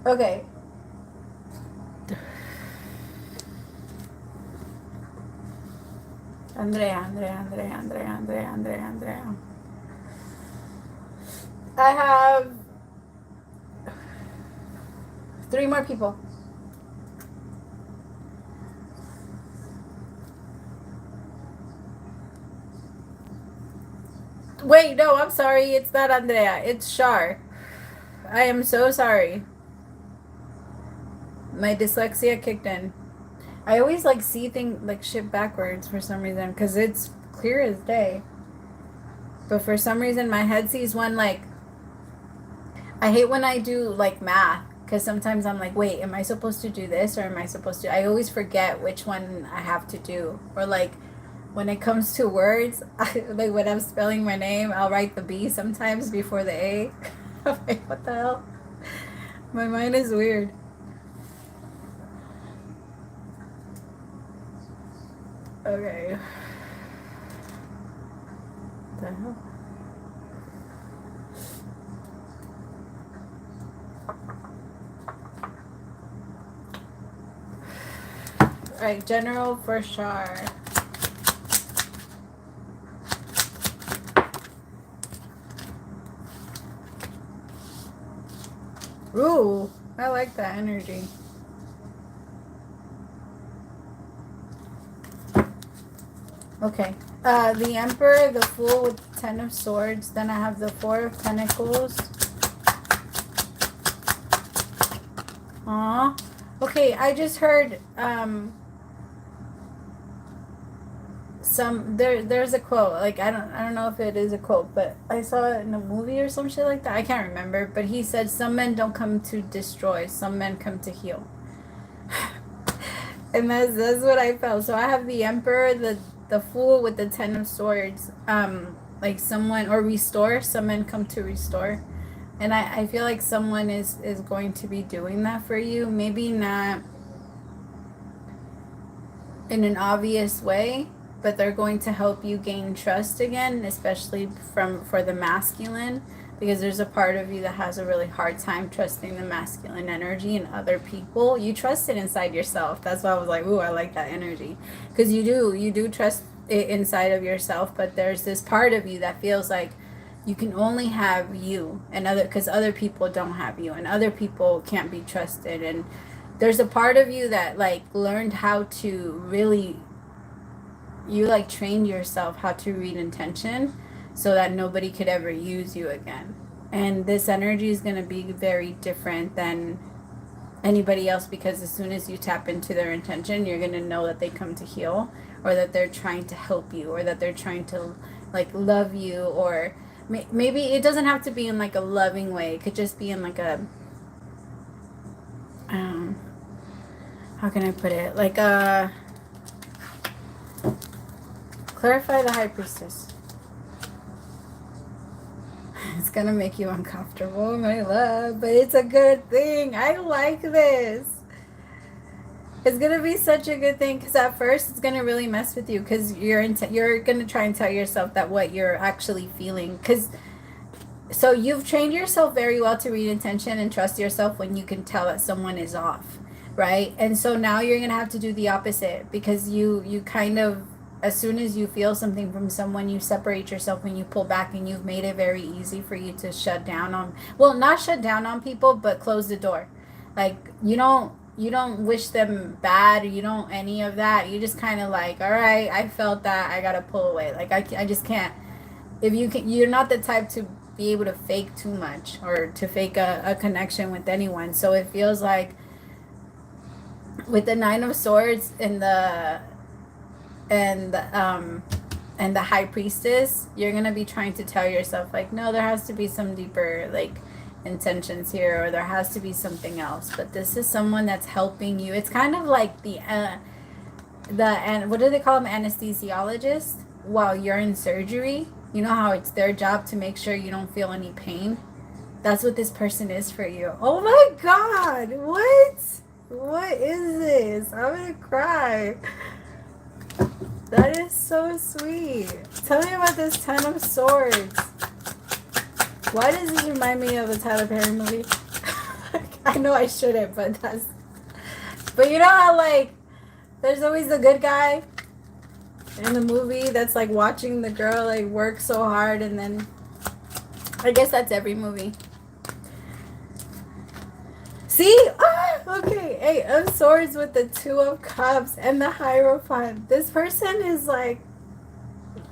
Okay. Andrea. I have 3 more people. Wait, no, I'm sorry. It's not Andrea. It's Shar. I am so sorry. My dyslexia kicked in. I always like see things like shit backwards for some reason, because it's clear as day. But for some reason my head sees one like, I hate when I do like math, because sometimes I'm like, wait, am I supposed to do this or am I supposed to? I always forget which one I have to do. Or like when it comes to words, like when I'm spelling my name, I'll write the B sometimes before the A. I'm like, what the hell? My mind is weird. Okay. What the hell? Alright, general for Shar. Ooh, I like that energy. Okay. The Emperor, the Fool with the 10 of Swords. Then I have the 4 of Pentacles. Aw. Okay, I just heard there's a quote, like I don't know if it is a quote, but I saw it in a movie or some shit like that. I can't remember, but he said some men don't come to destroy, some men come to heal. And that's what I felt. So I have the Emperor, the Fool with the 10 of Swords, like someone, or restore, some men come to restore. And I feel like someone is going to be doing that for you. Maybe not in an obvious way, but they're going to help you gain trust again, especially for the masculine, because there's a part of you that has a really hard time trusting the masculine energy in other people. You trust it inside yourself. That's why I was like, ooh, I like that energy, because you do trust it inside of yourself, but there's this part of you that feels like you can only have you, and because other people don't have you, and other people can't be trusted. And there's a part of you that like learned how to really, you like trained yourself how to read intention so that nobody could ever use you again. And this energy is going to be very different than anybody else, because as soon as you tap into their intention, you're going to know that they come to heal, or that they're trying to help you, or that they're trying to like love you, or maybe it doesn't have to be in like a loving way. It could just be in like a how can I put it, like clarify the High Priestess. It's gonna make you uncomfortable, my love, but it's a good thing. I like this. It's gonna be such a good thing, because at first it's gonna really mess with you, because you're gonna try and tell yourself that what you're actually feeling, because so you've trained yourself very well to read intention and trust yourself when you can tell that someone is off, right? And so now you're gonna have to do the opposite, because you kind of, as soon as you feel something from someone, you separate yourself and you pull back, and you've made it very easy for you to shut down on, well, not shut down on people, but close the door. Like you don't wish them bad, or you don't any of that. You just kind of like, all right, I felt that, I gotta pull away. Like I just can't. If you can, you're not the type to be able to fake too much, or to fake a connection with anyone. So it feels like with the Nine of Swords and the High Priestess, you're gonna be trying to tell yourself like, no, there has to be some deeper like intentions here, or there has to be something else. But this is someone that's helping you. It's kind of like and what do they call them, anesthesiologist, while you're in surgery. You know how it's their job to make sure you don't feel any pain? That's what this person is for you. Oh my god, what is this? I'm gonna cry. That is so sweet. Tell me about this Ten of Swords. Why does this remind me of a Tyler Perry movie? I know I shouldn't, but but you know how like there's always the good guy in the movie that's like watching the girl like work so hard, and then I guess that's every movie. See? Okay. Eight of Swords with the Two of Cups and the Hierophant. This person is like,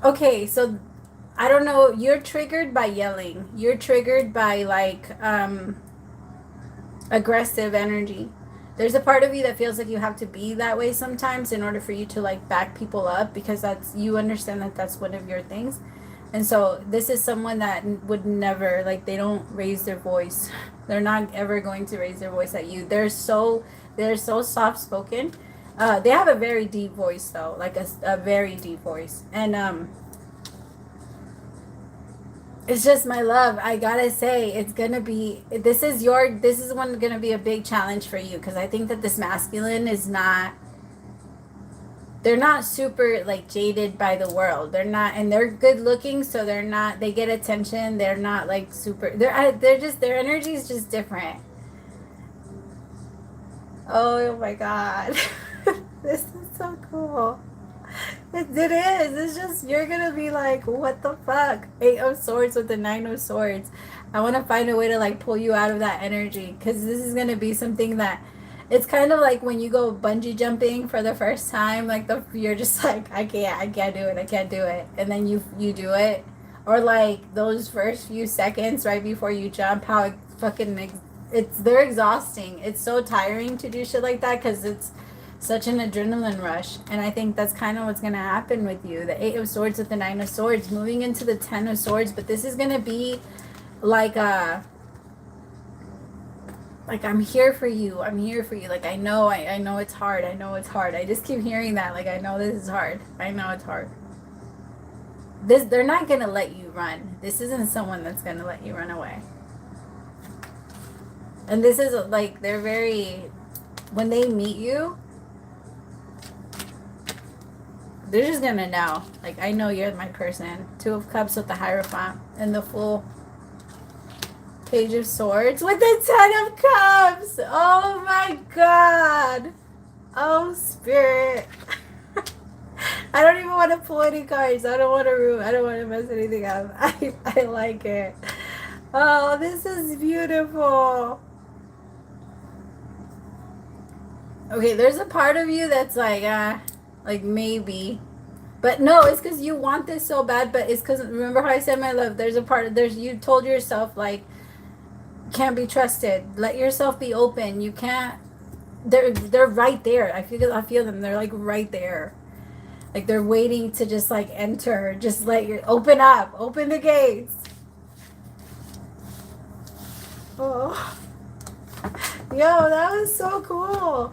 okay, so I don't know, you're triggered by yelling. You're triggered by like aggressive energy. There's a part of you that feels like you have to be that way sometimes in order for you to like back people up, because you understand that that's one of your things. And so this is someone that would never, like, they don't raise their voice. They're not ever going to raise their voice at you. They're so soft spoken. They have a very deep voice though, like a very deep voice. And it's just, my love, I gotta say, it's gonna be, this is gonna be a big challenge for you, because I think that this masculine is not, they're not super like jaded by the world. They're not, and they're good looking, so they're not, they get attention. They're not like super, they're just, their energy is just different. Oh my god. This is so cool. It is. It's just, you're gonna be like, what the fuck? Eight of Swords with the Nine of Swords. I want to find a way to like pull you out of that energy, because this is gonna be something that, it's kind of like when you go bungee jumping for the first time, like you're just like, I can't do it, and then you do it, or like those first few seconds right before you jump, how it fucking they're exhausting. It's so tiring to do shit like that, because it's such an adrenaline rush. And I think that's kind of what's going to happen with you. The Eight of Swords with the Nine of Swords, moving into the Ten of Swords. But this is going to be like I'm here for you. Like, I know it's hard. I just keep hearing that. Like, I know this is hard. I know it's hard. They're not going to let you run. This isn't someone that's going to let you run away. And this is like, they're very, when they meet you, they're just gonna know. Like, I know you're my person. Two of Cups with the Hierophant and the full Page of Swords with the Ten of Cups. Oh my God. Oh, Spirit. I don't even want to pull any cards. I don't want to mess anything up. I like it. Oh, this is beautiful. Okay, there's a part of you that's like maybe. But no, it's because you want this so bad, but it's because, remember how I said, my love, there's a part, you told yourself, like, can't be trusted. Let yourself be open. You can't, they're right there. I feel them. They're like right there. Like they're waiting to just like enter. Just let your, open up. Open the gates. Oh. Yo, that was so cool.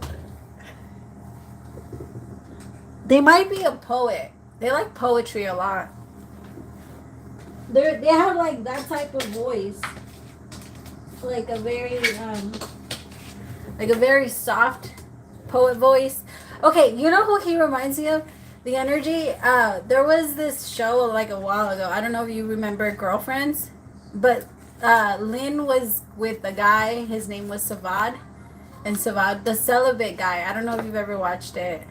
They might be a poet. They like poetry a lot. They have like that type of voice. Like a very soft poet voice. Okay, you know who he reminds me of? The energy. There was this show like a while ago. I don't know if you remember Girlfriends, but Lynn was with a guy. His name was Savad, and Savad, the celibate guy. I don't know if you've ever watched it,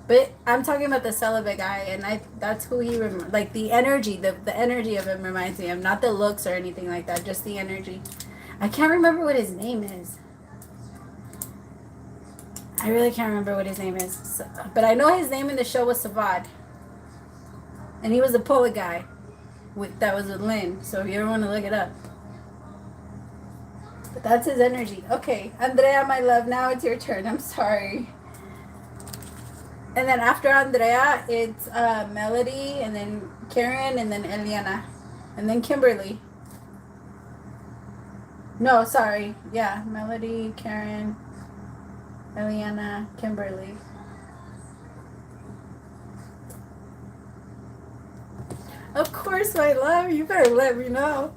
but I'm talking about the celibate guy, and that's who he like the energy. The energy of him reminds me of, not the looks or anything like that, just the energy. I can't remember what his name is. I really can't remember what his name is. So, but I know his name in the show was Savad. And he was the poet guy. That was with Lynn. So if you ever want to look it up. But that's his energy. Okay, Andrea, my love, now it's your turn. I'm sorry. And then after Andrea, it's Melody, and then Karen, and then Eliana. And then Kimberly. No, sorry. Yeah, Melody, Karen, Eliana, Kimberly. Of course, my love. You better let me know.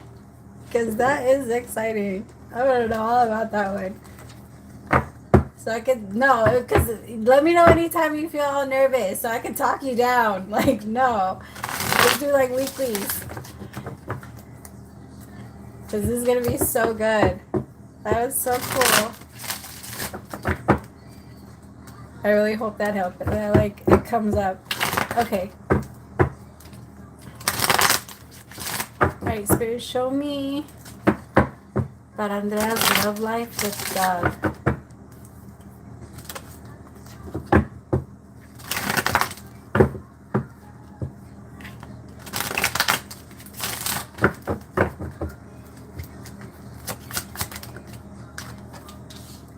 Because that is exciting. I want to know all about that one. So I could, no, because let me know anytime you feel all nervous so I can talk you down. Like, no. Let's do like weeklies. Because this is going to be so good. That was so cool. I really hope that helped. Like, it comes up. Okay. Alright, Spirit, show me about Andrea's love life with Doug.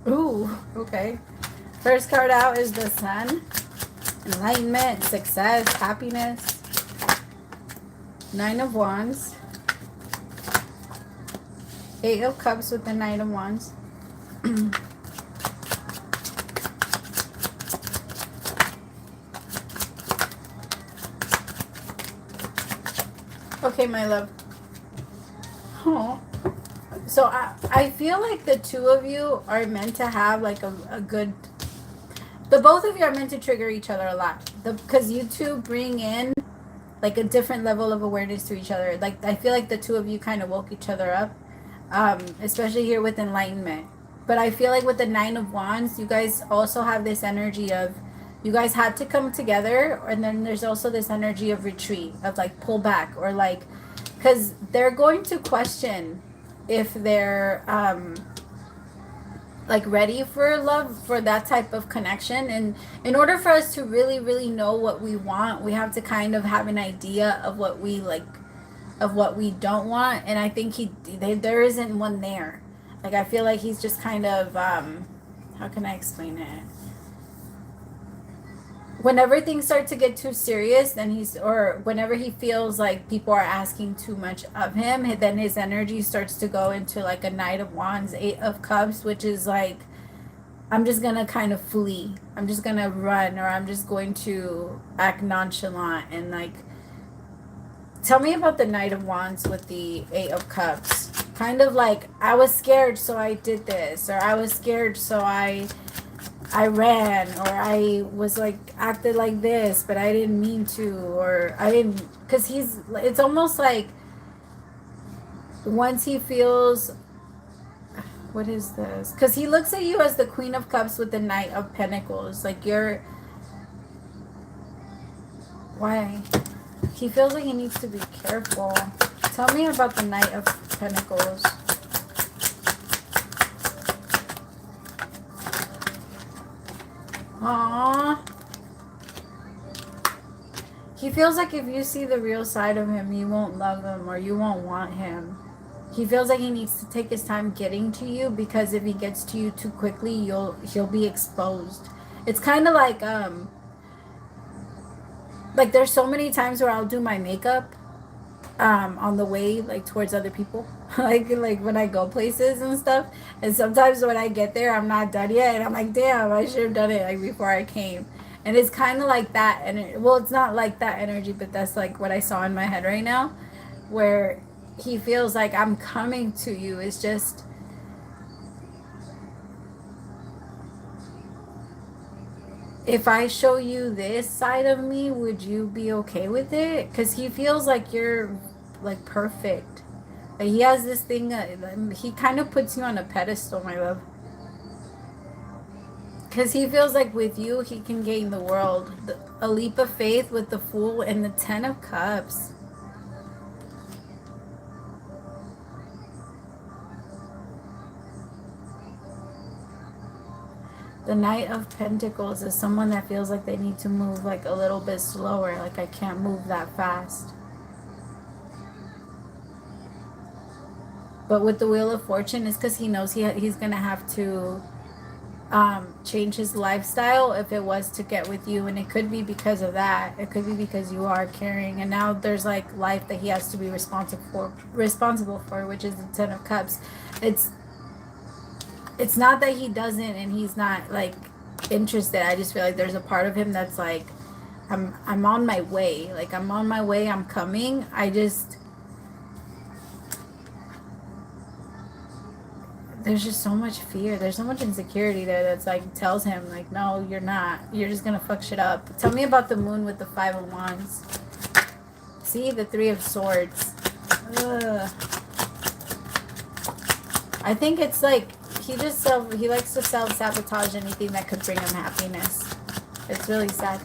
Ooh, okay. First card out is the Sun. Enlightenment, success, happiness. 9 of Wands. 8 of Cups with the Knight of Wands. Okay, my love. Oh. So I feel like the two of you are meant to have like a good... The both of you are meant to trigger each other a lot. Because you two bring in like a different level of awareness to each other. Like, I feel like the two of you kind of woke each other up. Especially here with Enlightenment. But I feel like with the 9 of Wands, you guys also have this energy of, you guys had to come together, and then there's also this energy of retreat, of like pull back, or like, because they're going to question if they're like ready for love, for that type of connection. And in order for us to really, really know what we want, we have to kind of have an idea of what we like, of what we don't want. And I think there isn't one there. Like, I feel like he's just kind of how can I explain it? Whenever things start to get too serious, then or whenever he feels like people are asking too much of him, then his energy starts to go into like a Knight of Wands, 8 of Cups, which is like, I'm just gonna kind of flee. I'm just gonna run, or I'm just going to act nonchalant. And like, tell me about the Knight of Wands with the 8 of Cups. kind of like, I was scared so I did this, or I was scared so I ran, or I was like acted like this but I didn't mean to, or I didn't, because it's almost like once he feels, what is this, because he looks at you as the Queen of Cups with the Knight of Pentacles, like you're, why he feels like he needs to be careful. Tell me about the Knight of Pentacles. Aww. He feels like if you see the real side of him, you won't love him or you won't want him. He feels like he needs to take his time getting to you, because if he gets to you too quickly, he'll be exposed. It's kind of like there's so many times where I'll do my makeup on the way, like towards other people, like when I go places and stuff, and sometimes when I get there I'm not done yet and I'm like, damn, I should have done it like before I came. And it's kind of like that, and well, it's not like that energy, but that's like what I saw in my head right now, where he feels like I'm coming to you. It's just, if I show you this side of me, would you be okay with it? Because he feels like you're like perfect. Like he has this thing, he kind of puts you on a pedestal, my love. Because he feels like with you, he can gain the world. A leap of faith with the Fool and the Ten of Cups. The Knight of Pentacles is someone that feels like they need to move like a little bit slower. Like, I can't move that fast. But with the Wheel of Fortune, it's because he knows he's going to have to change his lifestyle if it was to get with you. And it could be because of that. It could be because you are caring. And now there's like life that he has to be responsible for, which is the Ten of Cups. It's not that he doesn't and he's not like interested. I just feel like there's a part of him that's like, I'm on my way. Like, I'm on my way. I'm coming. There's just so much fear. There's so much insecurity there that's like tells him like, no, you're not. You're just gonna fuck shit up. Tell me about the Moon with the Five of Wands. See, the Three of Swords. Ugh. I think it's like he likes to self-sabotage anything that could bring him happiness. It's really sad.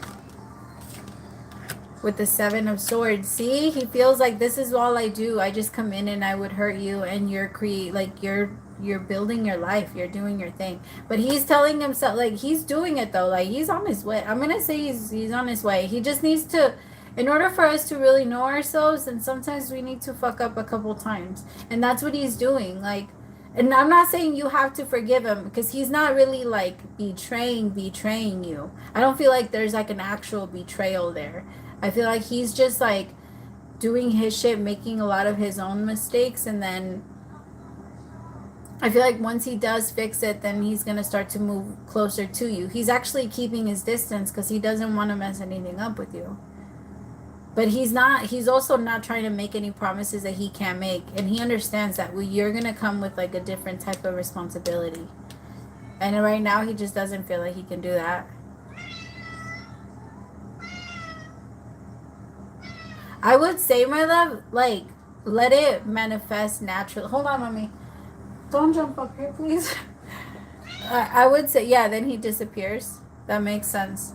With the Seven of Swords, see, he feels like this is all I do. I just come in and I would hurt you, and you're building your life, you're doing your thing. But he's telling himself, like, he's doing it though, like he's on his way. I'm gonna say he's on his way. He just needs to, in order for us to really know ourselves, and sometimes we need to fuck up a couple times, and that's what he's doing. Like, and I'm not saying you have to forgive him, because he's not really like betraying you. I don't feel like there's like an actual betrayal there. I feel like he's just like doing his shit, making a lot of his own mistakes, and then I feel like once he does fix it, then he's going to start to move closer to you. He's actually keeping his distance because he doesn't want to mess anything up with you. But he's also not trying to make any promises that he can't make. And he understands that you're going to come with like a different type of responsibility. And right now he just doesn't feel like he can do that. I would say, my love, like, let it manifest naturally. Hold on, mommy. Don't jump up here, please. I would say, yeah, then he disappears. That makes sense.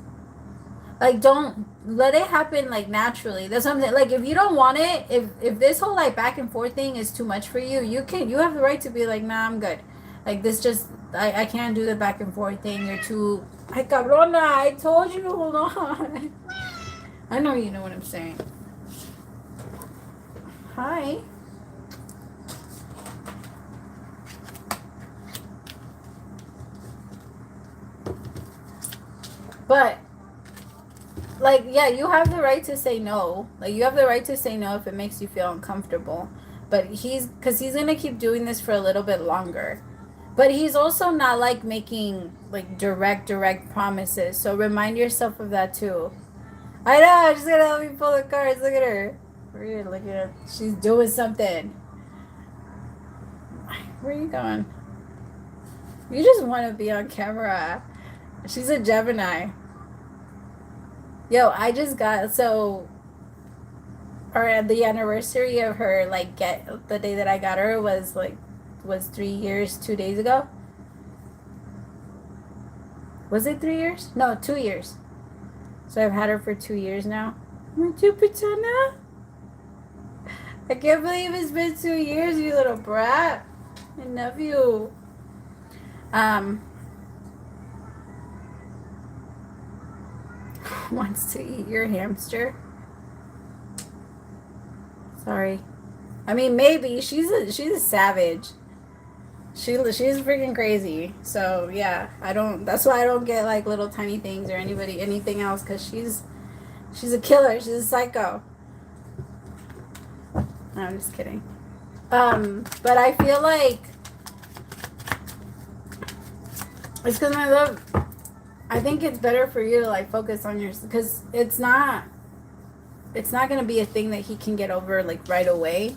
Like, don't let it happen like naturally. That's what I'm saying. Like, if you don't want it, if this whole like back and forth thing is too much for you, you have the right to be like, nah, I'm good. Like, this just, I can't do the back and forth thing. You're too, ay, cabrona, I told you, hold on. I know you know what I'm saying. Hi. But, like, yeah, you have the right to say no. Like, you have the right to say no if it makes you feel uncomfortable. But because he's going to keep doing this for a little bit longer. But he's also not, like, making, like, direct promises. So remind yourself of that, too. I know, she's going to help me pull the cards. Look at her. Weird, look at her. She's doing something. Where are you going? You just want to be on camera. She's a Gemini. Yo, I just got, so, or the anniversary of her, like, the day that I got her was 3 years, 2 days ago. Was it 3 years? No, 2 years. So I've had her for 2 years now. Aren't you, Pachana? I can't believe it's been 2 years, you little brat. I love you. Wants to eat your hamster. Sorry. I mean, maybe she's a savage. She's freaking crazy. So yeah, that's why I don't get like little tiny things or anything else, because she's a killer. She's a psycho. No, I'm just kidding. But I feel like it's because my love, I think it's better for you to like focus on yours, because it's not going to be a thing that he can get over like right away.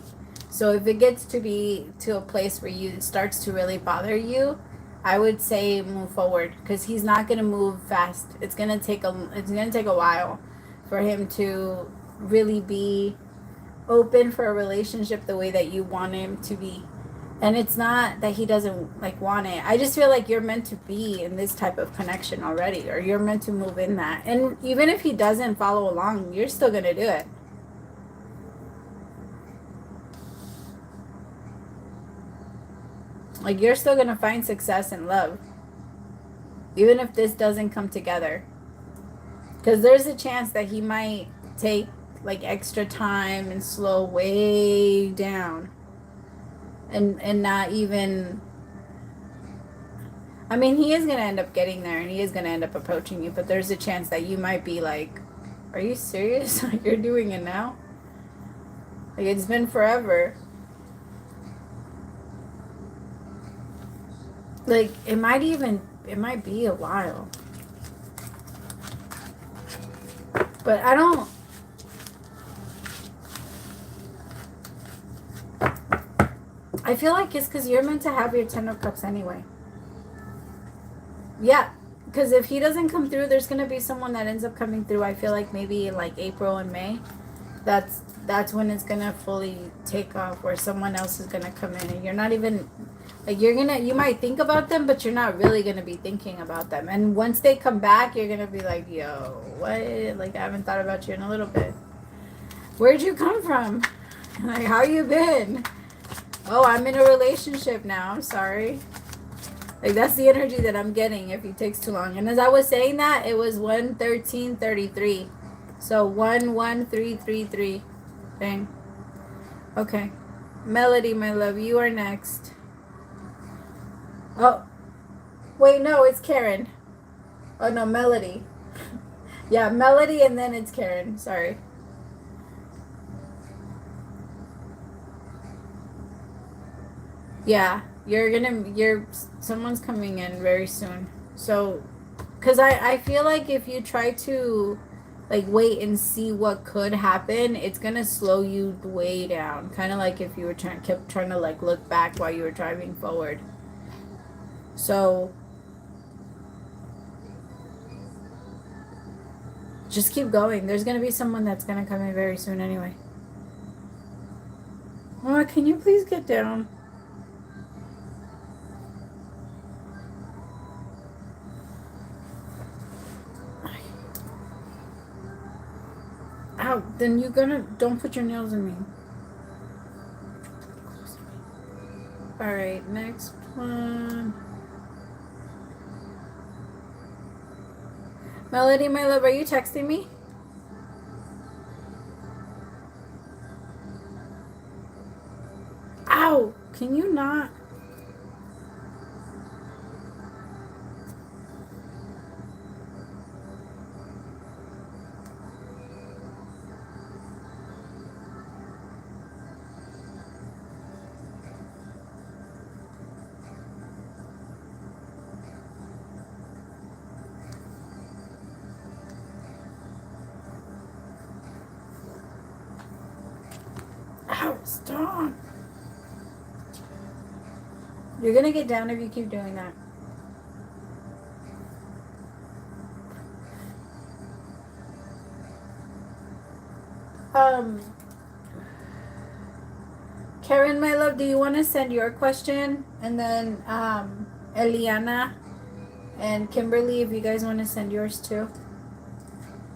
So if it gets to be to a place where it starts to really bother you, I would say move forward, because he's not going to move fast. It's going to take a while for him to really be open for a relationship the way that you want him to be. And it's not that he doesn't like want it. I just feel like you're meant to be in this type of connection already, or you're meant to move in that. And even if he doesn't follow along, you're still going to do it. Like, you're still going to find success in love, even if this doesn't come together. Because there's a chance that he might take like extra time and slow way down. And not even, I mean, he is going to end up getting there, and he is going to end up approaching you, but there's a chance that you might be like, are you serious? Like, you're doing it now? Like, it's been forever. Like, it might be a while. But I feel like it's because you're meant to have your 10 of Cups anyway. Yeah, because if he doesn't come through, there's going to be someone that ends up coming through. I feel like maybe in like April and May. That's when it's going to fully take off, where someone else is going to come in, and you're not even, like, you might think about them, but you're not really going to be thinking about them. And once they come back, you're going to be like, yo, what? Like, I haven't thought about you in a little bit. Where'd you come from? Like, how you been? Oh, I'm in a relationship now. I'm sorry. Like, that's the energy that I'm getting if he takes too long. And as I was saying that, it was 11333. So 11333. Dang. Okay. Melody, my love, you are next. Oh. Wait, no, it's Karen. Oh, no, Melody. Yeah, Melody, and then it's Karen. Sorry. Yeah, someone's coming in very soon. So, because I feel like if you try to, like, wait and see what could happen, it's going to slow you way down. Kind of like if you were kept trying to, like, look back while you were driving forward. So, just keep going. There's going to be someone that's going to come in very soon anyway. Oh, can you please get down? Ow, then don't put your nails in me. Alright, next one. Melody, my love, are you texting me? Ow, can you not? Ow, stop. You're gonna get down if you keep doing that. Karen, my love, do you want to send your question? And then Eliana and Kimberly, if you guys want to send yours too.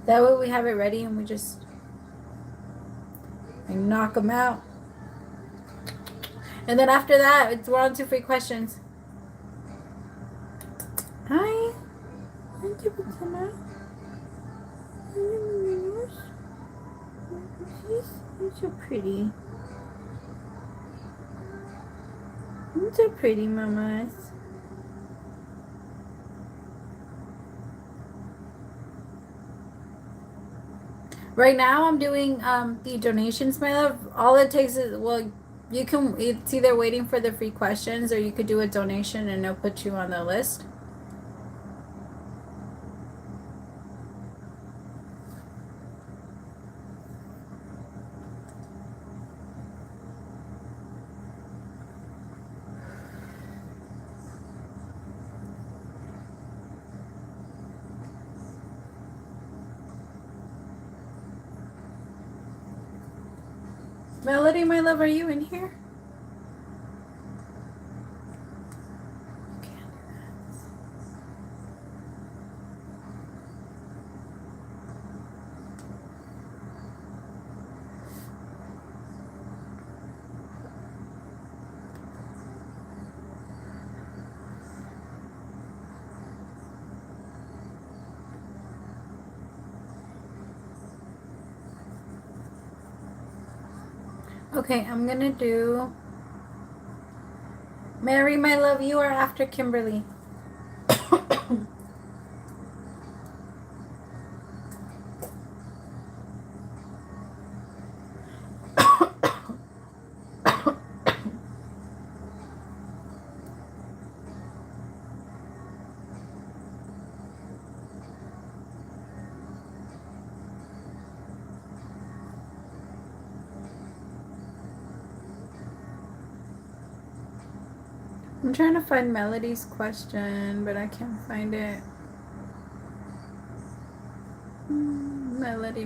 That way we have it ready and we just knock them out. And then after that, we're on to free questions. Hi. Thank you, Patina. You're so pretty. You're so pretty, mamas. Right now, I'm doing the donations, my love. All it takes is, well, you can, it's either waiting for the free questions or you could do a donation and it'll put you on the list. Melody, my love, are you in here? Okay, I'm gonna do Mary, my love, you are after Kimberly. I'm trying to find Melody's question, but I can't find it. Melody.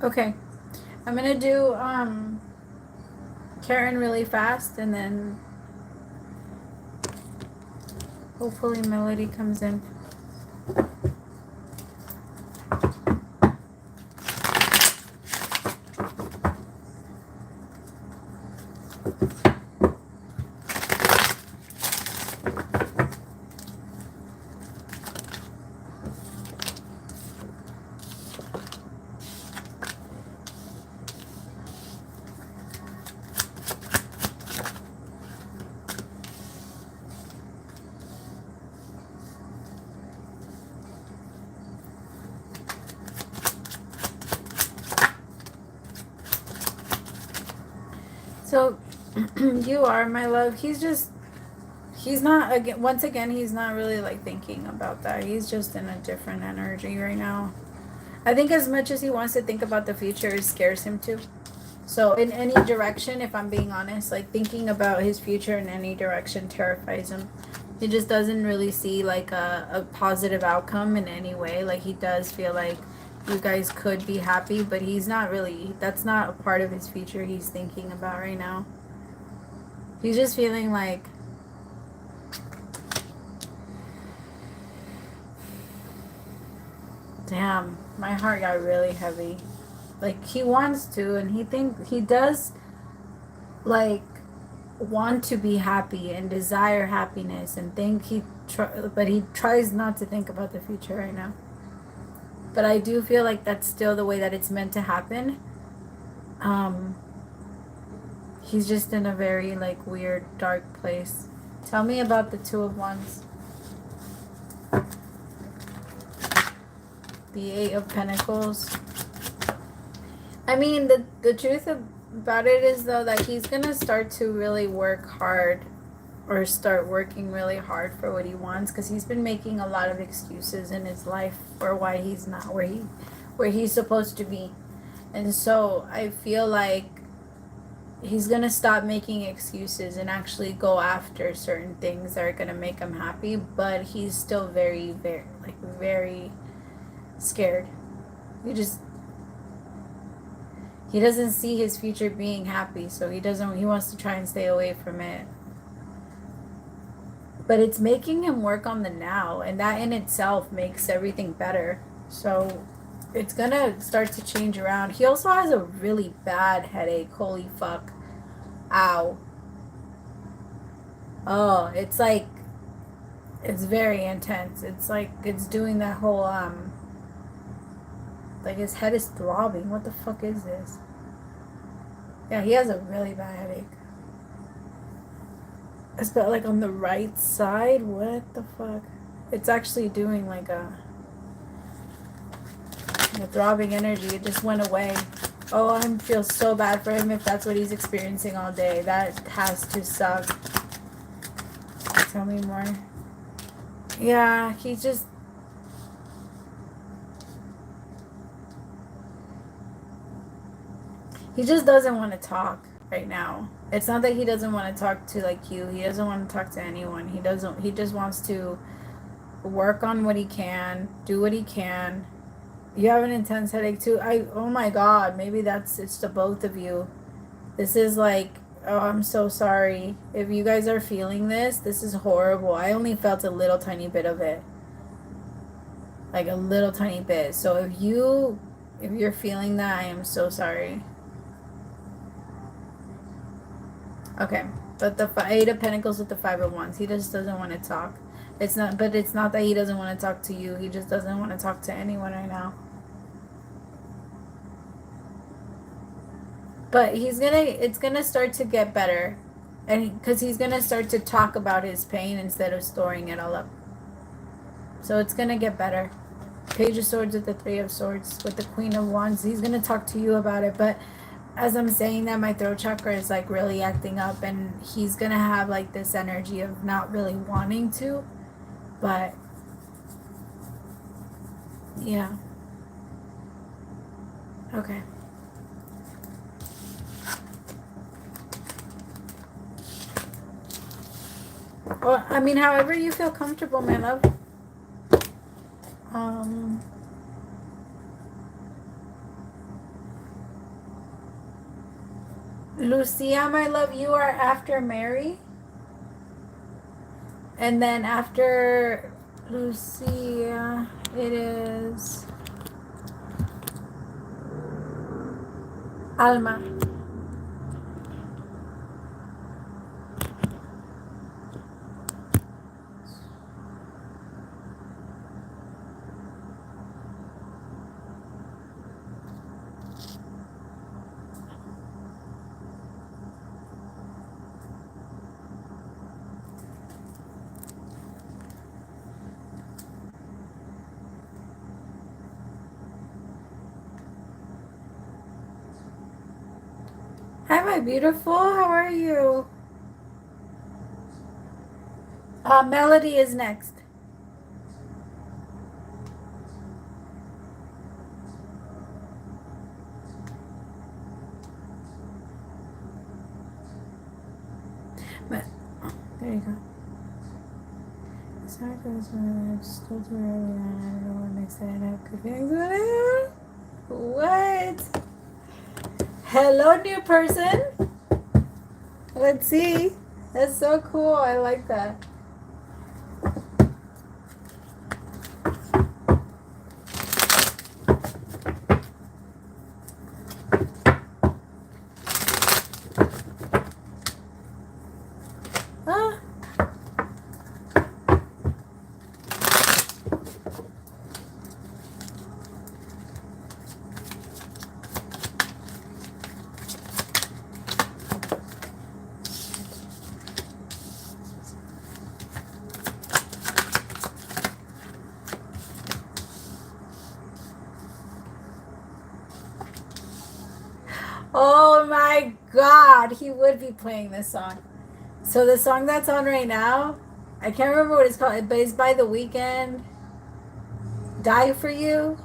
Okay, I'm gonna do Karen really fast, and then hopefully Melody comes in. So you are, my love. He's not, again, once again, he's not really like thinking about that. He's just in a different energy right now. I think as much as he wants to think about the future, it scares him too. So in any direction, if I'm being honest, like thinking about his future in any direction terrifies him. He just doesn't really see like a positive outcome in any way. Like he does feel like you guys could be happy, but he's not really, that's not a part of his future he's thinking about right now. He's just feeling like, damn, my heart got really heavy. Like he wants to, and he does like want to be happy and desire happiness and but he tries not to think about the future right now. But I do feel like that's still the way that it's meant to happen. He's just in a very like weird, dark place. Tell me about the Two of Wands. The Eight of Pentacles. I mean, the truth about it is though that he's gonna start to really work hard, or start working really hard for what he wants, because he's been making a lot of excuses in his life for why he's not where he's supposed to be. And so I feel like he's gonna stop making excuses and actually go after certain things that are gonna make him happy, but he's still very, very, like, very scared. He just, he doesn't see his future being happy, so he wants to try and stay away from it. But it's making him work on the now, and that in itself makes everything better. So it's gonna start to change around. He also has a really bad headache. Holy fuck. Ow. Oh, it's like, it's very intense. It's like, it's doing that whole, like his head is throbbing. What the fuck is this? Yeah, he has a really bad headache. It's about like on the right side. What the fuck? It's actually doing like a throbbing energy. It just went away. Oh, I feel so bad for him if that's what he's experiencing all day. That has to suck. Tell me more. Yeah, he just... he just doesn't want to talk right now. It's not that he doesn't want to talk to like you. He doesn't want to talk to anyone. He doesn't. He just wants to work on what he can, do what he can. You have an intense headache too. Oh my god, maybe it's the both of you. This is like, oh, I'm so sorry. If you guys are feeling this is horrible. I only felt a little tiny bit of it. Like a little tiny bit. So if you're feeling that, I am so sorry. Okay, but the Eight of Pentacles with the Five of Wands. He just doesn't want to talk. It's not that he doesn't want to talk to you. He just doesn't want to talk to anyone right now. But it's gonna start to get better, and because he's gonna start to talk about his pain instead of storing it all up. So it's gonna get better. Page of Swords with the Three of Swords with the Queen of Wands. He's gonna talk to you about it, but as I'm saying that, my throat chakra is like really acting up, and he's gonna have like this energy of not really wanting to, but yeah. Okay. Well, I mean, however you feel comfortable, my love. Lucia, my love, you are after Mary. And then after Lucia, it is Alma. Hi, my beautiful. How are you? Melody is next. There you go. Sorry for this one. It's still too early. I don't know what makes that up. Good things. What? Hello, new person. Let's see. That's so cool. I like that. Oh my god, he would be playing this song. So the song that's on right now, I can't remember what it's called, but it's by The Weeknd. Die For You.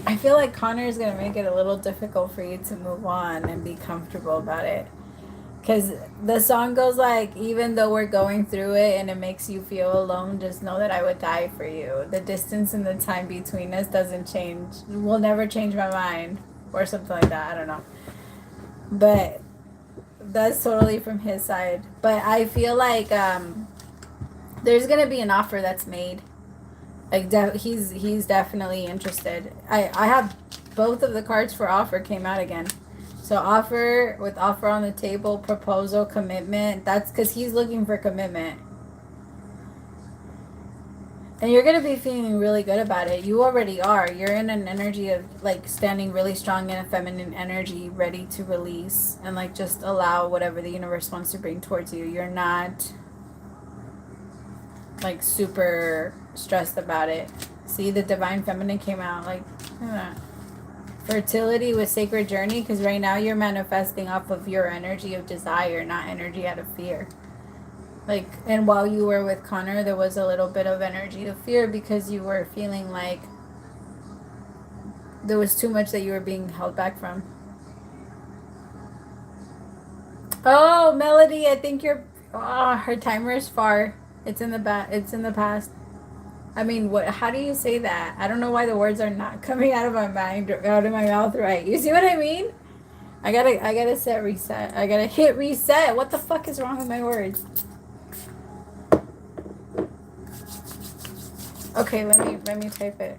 I feel like Connor is going to make it a little difficult for you to move on and be comfortable about it. Because the song goes like, even though we're going through it and it makes you feel alone, just know that I would die for you. The distance and the time between us doesn't change. Will never change my mind. Or something like that. I don't know. But that's totally from his side. But I feel like there's going to be an offer that's made. Like he's definitely interested. I have both of the cards for offer came out again. So offer with offer on the table, proposal, commitment. That's because he's looking for commitment. And you're going to be feeling really good about it. You already are. You're in an energy of like standing really strong in a feminine energy, ready to release and like just allow whatever the universe wants to bring towards you. You're not like super stressed about it. See, the divine feminine came out. Like, look at that. Fertility with sacred journey, because right now you're manifesting off of your energy of desire, not energy out of fear. Like, and while you were with Connor, there was a little bit of energy of fear because you were feeling like there was too much that you were being held back from. Oh, Melody, I think you're. Oh, her timer is far. It's in the It's in the past. I mean, what? How do you say that? I don't know why the words are not coming out of my mind, out of my mouth right. You see what I mean? I gotta set reset. I gotta hit reset. What the fuck is wrong with my words? Okay, let me type it.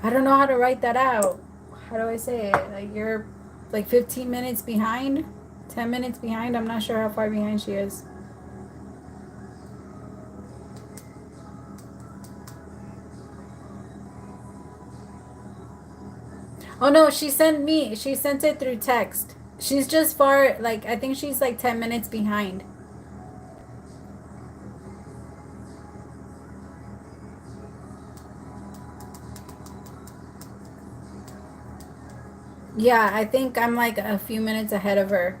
I don't know how to write that out. How do I say it? Like you're like 15 minutes behind, 10 minutes behind. I'm not sure how far behind she is. Oh no, she sent it through text. She's just far, like, I think she's like 10 minutes behind. Yeah, I think I'm like a few minutes ahead of her.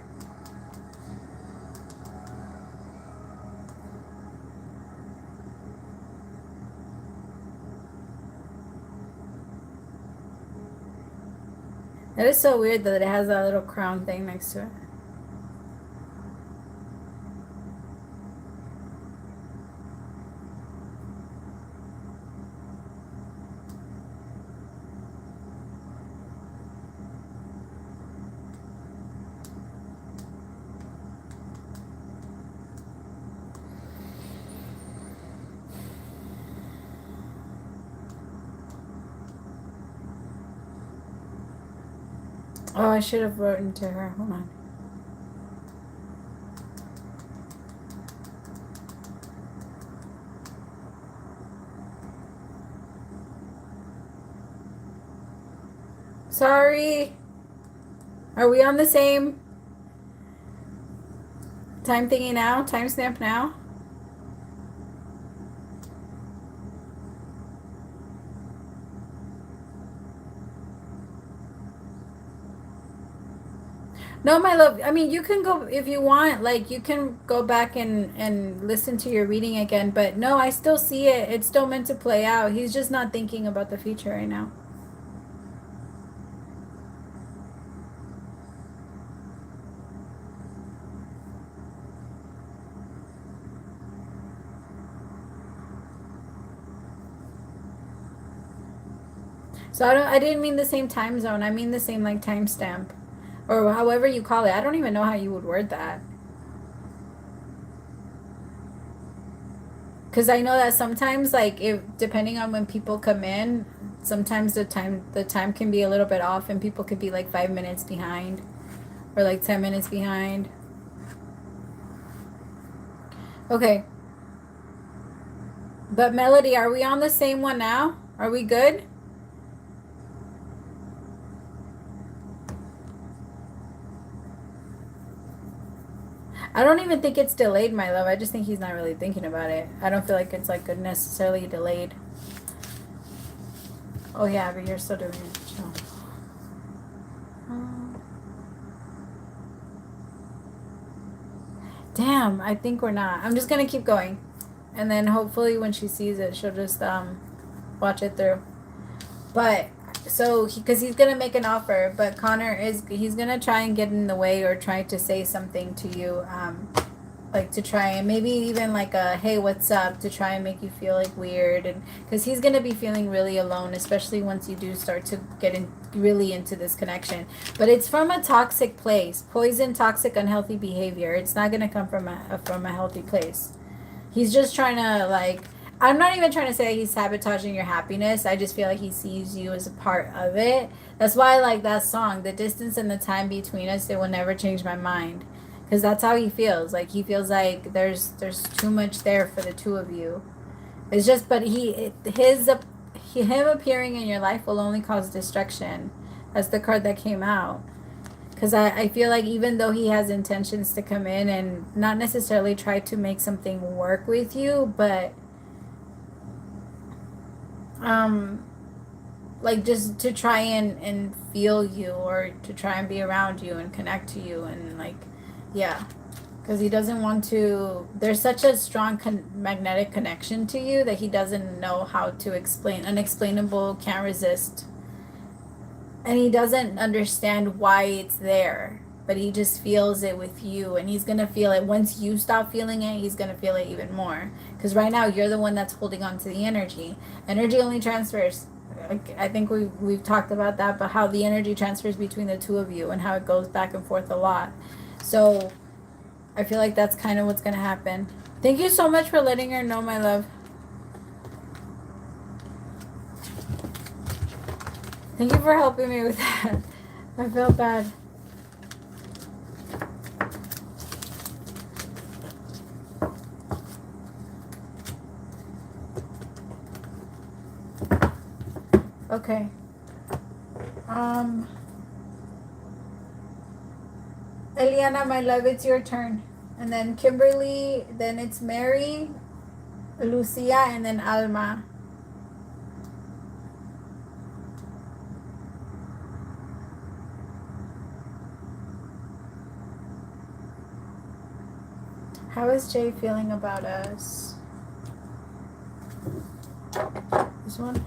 That is so weird that it has that little crown thing next to it. Oh, I should have written to her. Hold on. Sorry. Are we on the same time thingy now? Timestamp now? No, my love. I mean, you can go if you want. Like, you can go back and listen to your reading again. But no, I still see it. It's still meant to play out. He's just not thinking about the future right now. So I didn't mean the same time zone. I mean the same like timestamp, or however you call it. I don't even know how you would word that. Because I know that sometimes, like, if depending on when people come in, sometimes the time can be a little bit off, and people could be like 5 minutes behind, or like 10 minutes behind. Okay. But Melody, are we on the same one now? Are we good? I don't even think it's delayed, my love. I just think he's not really thinking about it. I don't feel like it's like necessarily delayed. Oh yeah, but you're still doing it. Chill. Damn, I think we're not. I'm just gonna keep going, and then hopefully when she sees it, she'll just watch it through. But so because he's gonna make an offer, but Connor he's gonna try and get in the way or try to say something to you, like to try and maybe even like a hey what's up, to try and make you feel like weird, and because he's gonna be feeling really alone, especially once you do start to get in really into this connection. But it's from a toxic place, poison, toxic, unhealthy behavior. It's not gonna come from a healthy place. He's just trying to like, I'm not even trying to say he's sabotaging your happiness. I just feel like he sees you as a part of it. That's why I like that song, the distance and the time between us, it will never change my mind. Because that's how he feels. Like he feels like there's too much there for the two of you. It's just, but him appearing in your life will only cause destruction. That's the card that came out. Because I feel like even though he has intentions to come in and not necessarily try to make something work with you, but like just to try and feel you, or to try and be around you and connect to you, and like, yeah, because he doesn't want to, there's such a strong magnetic connection to you that he doesn't know how to explain. Unexplainable, can't resist, and he doesn't understand why it's there, but he just feels it with you, and he's gonna feel it once you stop feeling it. He's gonna feel it even more, because right now you're the one that's holding on to the energy. Energy only transfers. I think we've talked about that, but how the energy transfers between the two of you and how it goes back and forth a lot. So I feel like that's kind of what's gonna happen. Thank you so much for letting her know, my love. Thank you for helping me with that. I felt bad. Okay. Eliana, my love, it's your turn. And then Kimberly, then it's Mary, Lucia, and then Alma. How is Jay feeling about us? This one?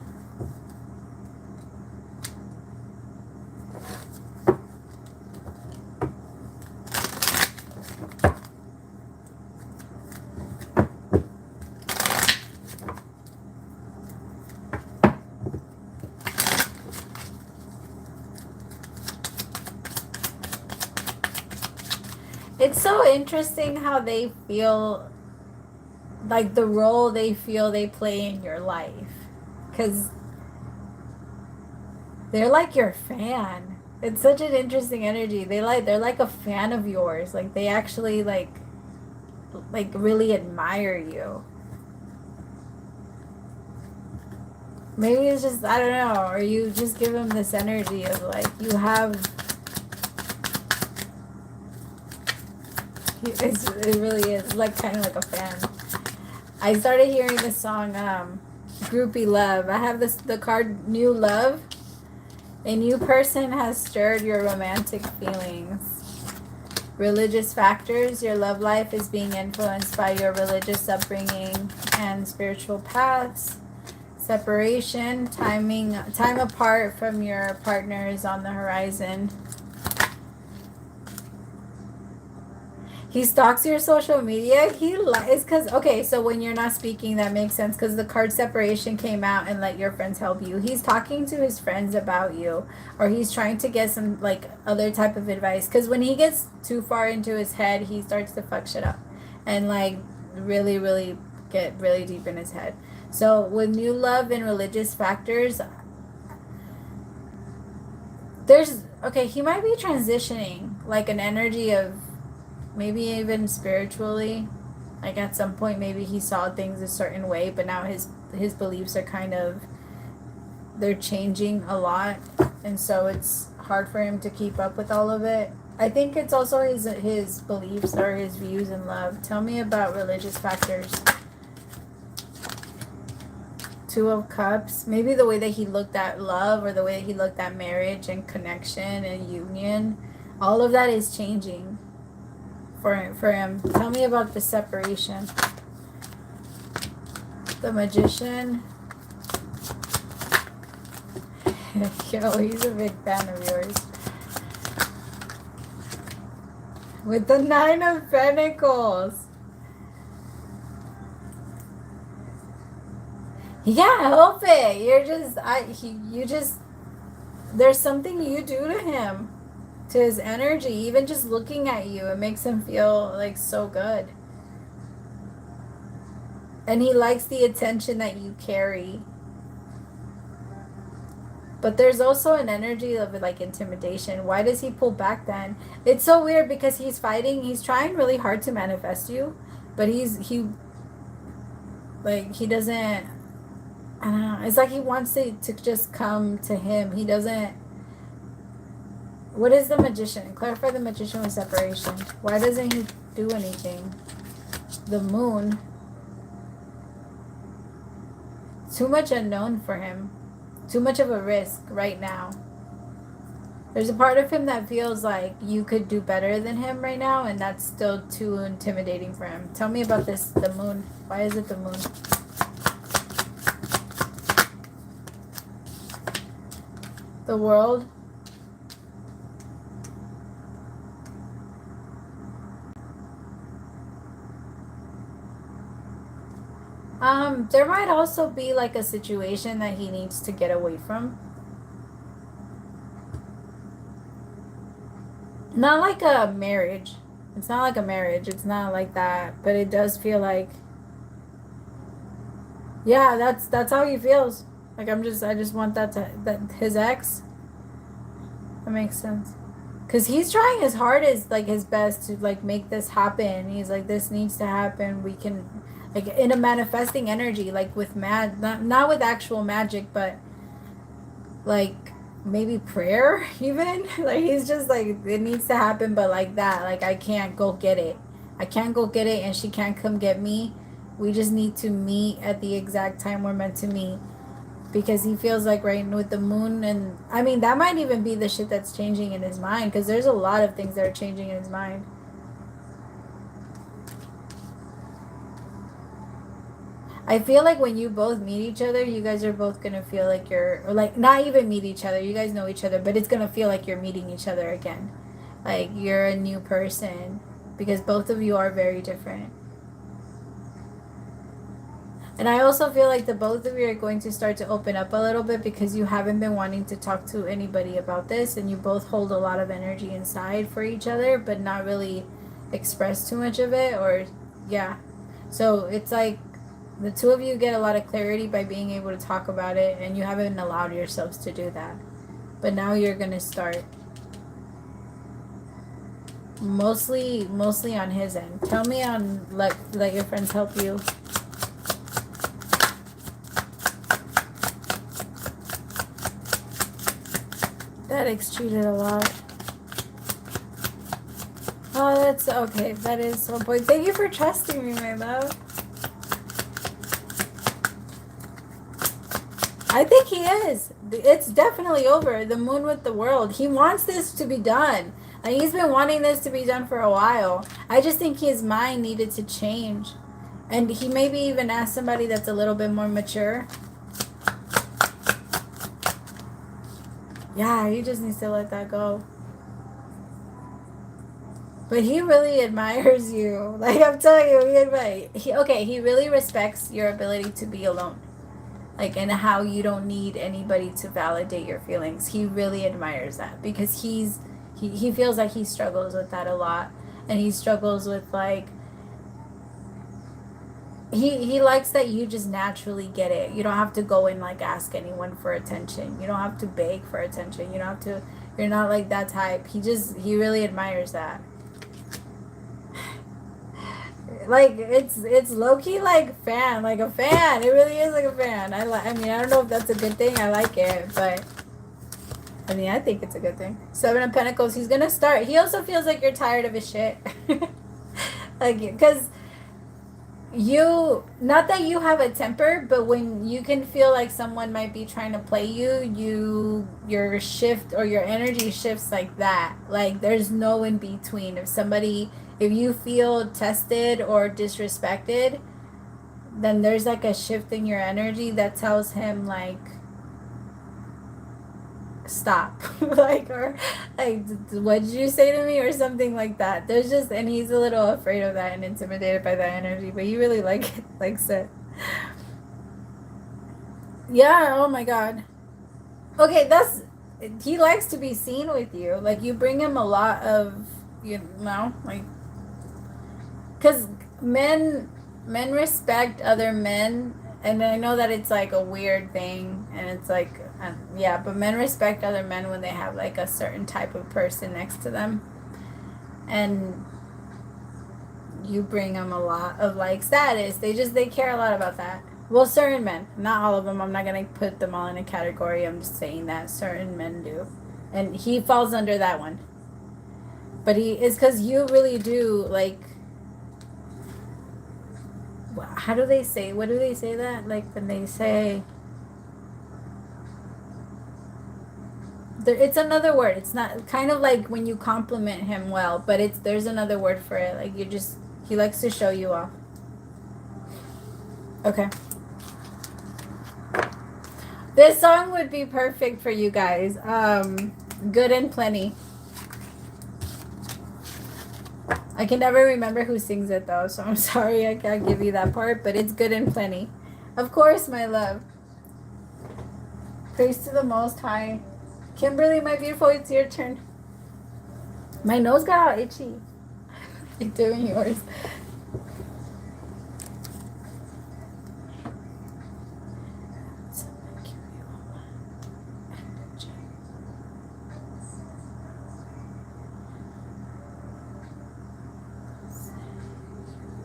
It's so interesting how they feel, like the role they feel they play in your life, because they're like your fan. It's such an interesting energy. They're like a fan of yours. Like they actually like really admire you. Maybe it's just, I don't know, or you just give them this energy of like you have. It really is like kind of like a fan. I started hearing the song Groupie Love. I have the card New Love. A new person has stirred your romantic feelings. Religious factors. Your love life is being influenced by your religious upbringing and spiritual paths. Separation. Time apart from your partner is on the horizon. He stalks your social media. It's because, okay, so when you're not speaking, that makes sense, because the card separation came out and let your friends help you. He's talking to his friends about you, or he's trying to get some like other type of advice, because when he gets too far into his head, he starts to fuck shit up and like really, really get really deep in his head. So with new love and religious factors, he might be transitioning like an energy of maybe even spiritually, like at some point maybe he saw things a certain way, but now his beliefs are they're changing a lot, and so it's hard for him to keep up with all of it. I think it's also his beliefs or his views in love. Tell me about religious factors. Two of Cups. Maybe the way that he looked at love, or the way that he looked at marriage and connection and union, all of that is changing. for him. Tell me about the separation. The Magician. Yo, he's a big fan of yours. With the Nine of Pentacles. Yeah, help it. You're just, you just, there's something you do to him, to his energy. Even just looking at you, it makes him feel like so good. And he likes the attention that you carry. But there's also an energy of like intimidation. Why does he pull back then? It's so weird because he's fighting. He's trying really hard to manifest you. But he doesn't, I don't know. It's like he wants it to just come to him. He doesn't. What is the Magician? Clarify the Magician with separation. Why doesn't he do anything? The Moon. Too much unknown for him. Too much of a risk right now. There's a part of him that feels like you could do better than him right now, and that's still too intimidating for him. Tell me about this, the Moon. Why is it the Moon? The World. There might also be like a situation that he needs to get away from. Not like a marriage. It's not like a marriage. It's not like that. But it does feel like, yeah, that's how he feels. Like I just want that his ex. That makes sense. Cause he's trying his hardest, like his best to like make this happen. He's like, this needs to happen. We can, like in a manifesting energy, like with not with actual magic, but like maybe prayer even. Like he's just like, it needs to happen, but like that. Like I can't go get it. I can't go get it, and she can't come get me. We just need to meet at the exact time we're meant to meet. Because he feels like right with the Moon, and I mean that might even be the shit that's changing in his mind, because there's a lot of things that are changing in his mind. I feel like when you both meet each other, you guys are both gonna feel like you're, or like not even meet each other, you guys know each other, but it's gonna feel like you're meeting each other again, like you're a new person, because both of you are very different. And I also feel like the both of you are going to start to open up a little bit, because you haven't been wanting to talk to anybody about this, and you both hold a lot of energy inside for each other, but not really express too much of it, or yeah. So it's like the two of you get a lot of clarity by being able to talk about it, and you haven't allowed yourselves to do that. But now you're going to start. Mostly on his end. Tell me on let your friends help you. That cheated a lot. Oh, that's okay. That is one point. Thank you for trusting me, my love. I think he is. It's definitely over. The Moon with the World. He wants this to be done. And he's been wanting this to be done for a while. I just think his mind needed to change. And he maybe even asked somebody that's a little bit more mature. Yeah, he just needs to let that go. But he really admires you. Like I'm telling you, he really respects your ability to be alone. Like, and how you don't need anybody to validate your feelings. He really admires that, because he feels like he struggles with that a lot. And he struggles with like, he likes that you just naturally get it. You don't have to go and like ask anyone for attention. You don't have to beg for attention. You don't have to, you're not like that type. He really admires that. Like it's low-key like a fan. It really is like a fan. I mean, I don't know if that's a good thing. I like it, but I mean, I think it's a good thing. Seven of Pentacles. He's gonna start. He also feels like you're tired of his shit. Like, because you, not that you have a temper, but when you can feel like someone might be trying to play you, your shift or your energy shifts like that. Like there's no in between. If you feel tested or disrespected, then there's like a shift in your energy that tells him like stop. Like, or like, what did you say to me, or something like that. There's just, and he's a little afraid of that and intimidated by that energy, but he really likes it. Yeah, oh my god. Okay, he likes to be seen with you. Like you bring him a lot of, you know, like, because men respect other men, and I know that it's like a weird thing, and it's like, yeah, but men respect other men when they have like a certain type of person next to them, and you bring them a lot of like status. They care a lot about that. Well, certain men, not all of them. I'm not gonna put them all in a category. I'm just saying that certain men do, and he falls under that one. But he is, because you really do like. How do they say? What do they say that? Like when they say. It's another word. It's not kind of like when you compliment him well, but there's another word for it. Like he likes to show you off. Okay. This song would be perfect for you guys. Good and Plenty. I can never remember who sings it though, so I'm sorry I can't give you that part, but it's Good and Plenty. Of course, my love. Praise to the Most High. Kimberly, my beautiful, it's your turn. My nose got all itchy. You're doing yours.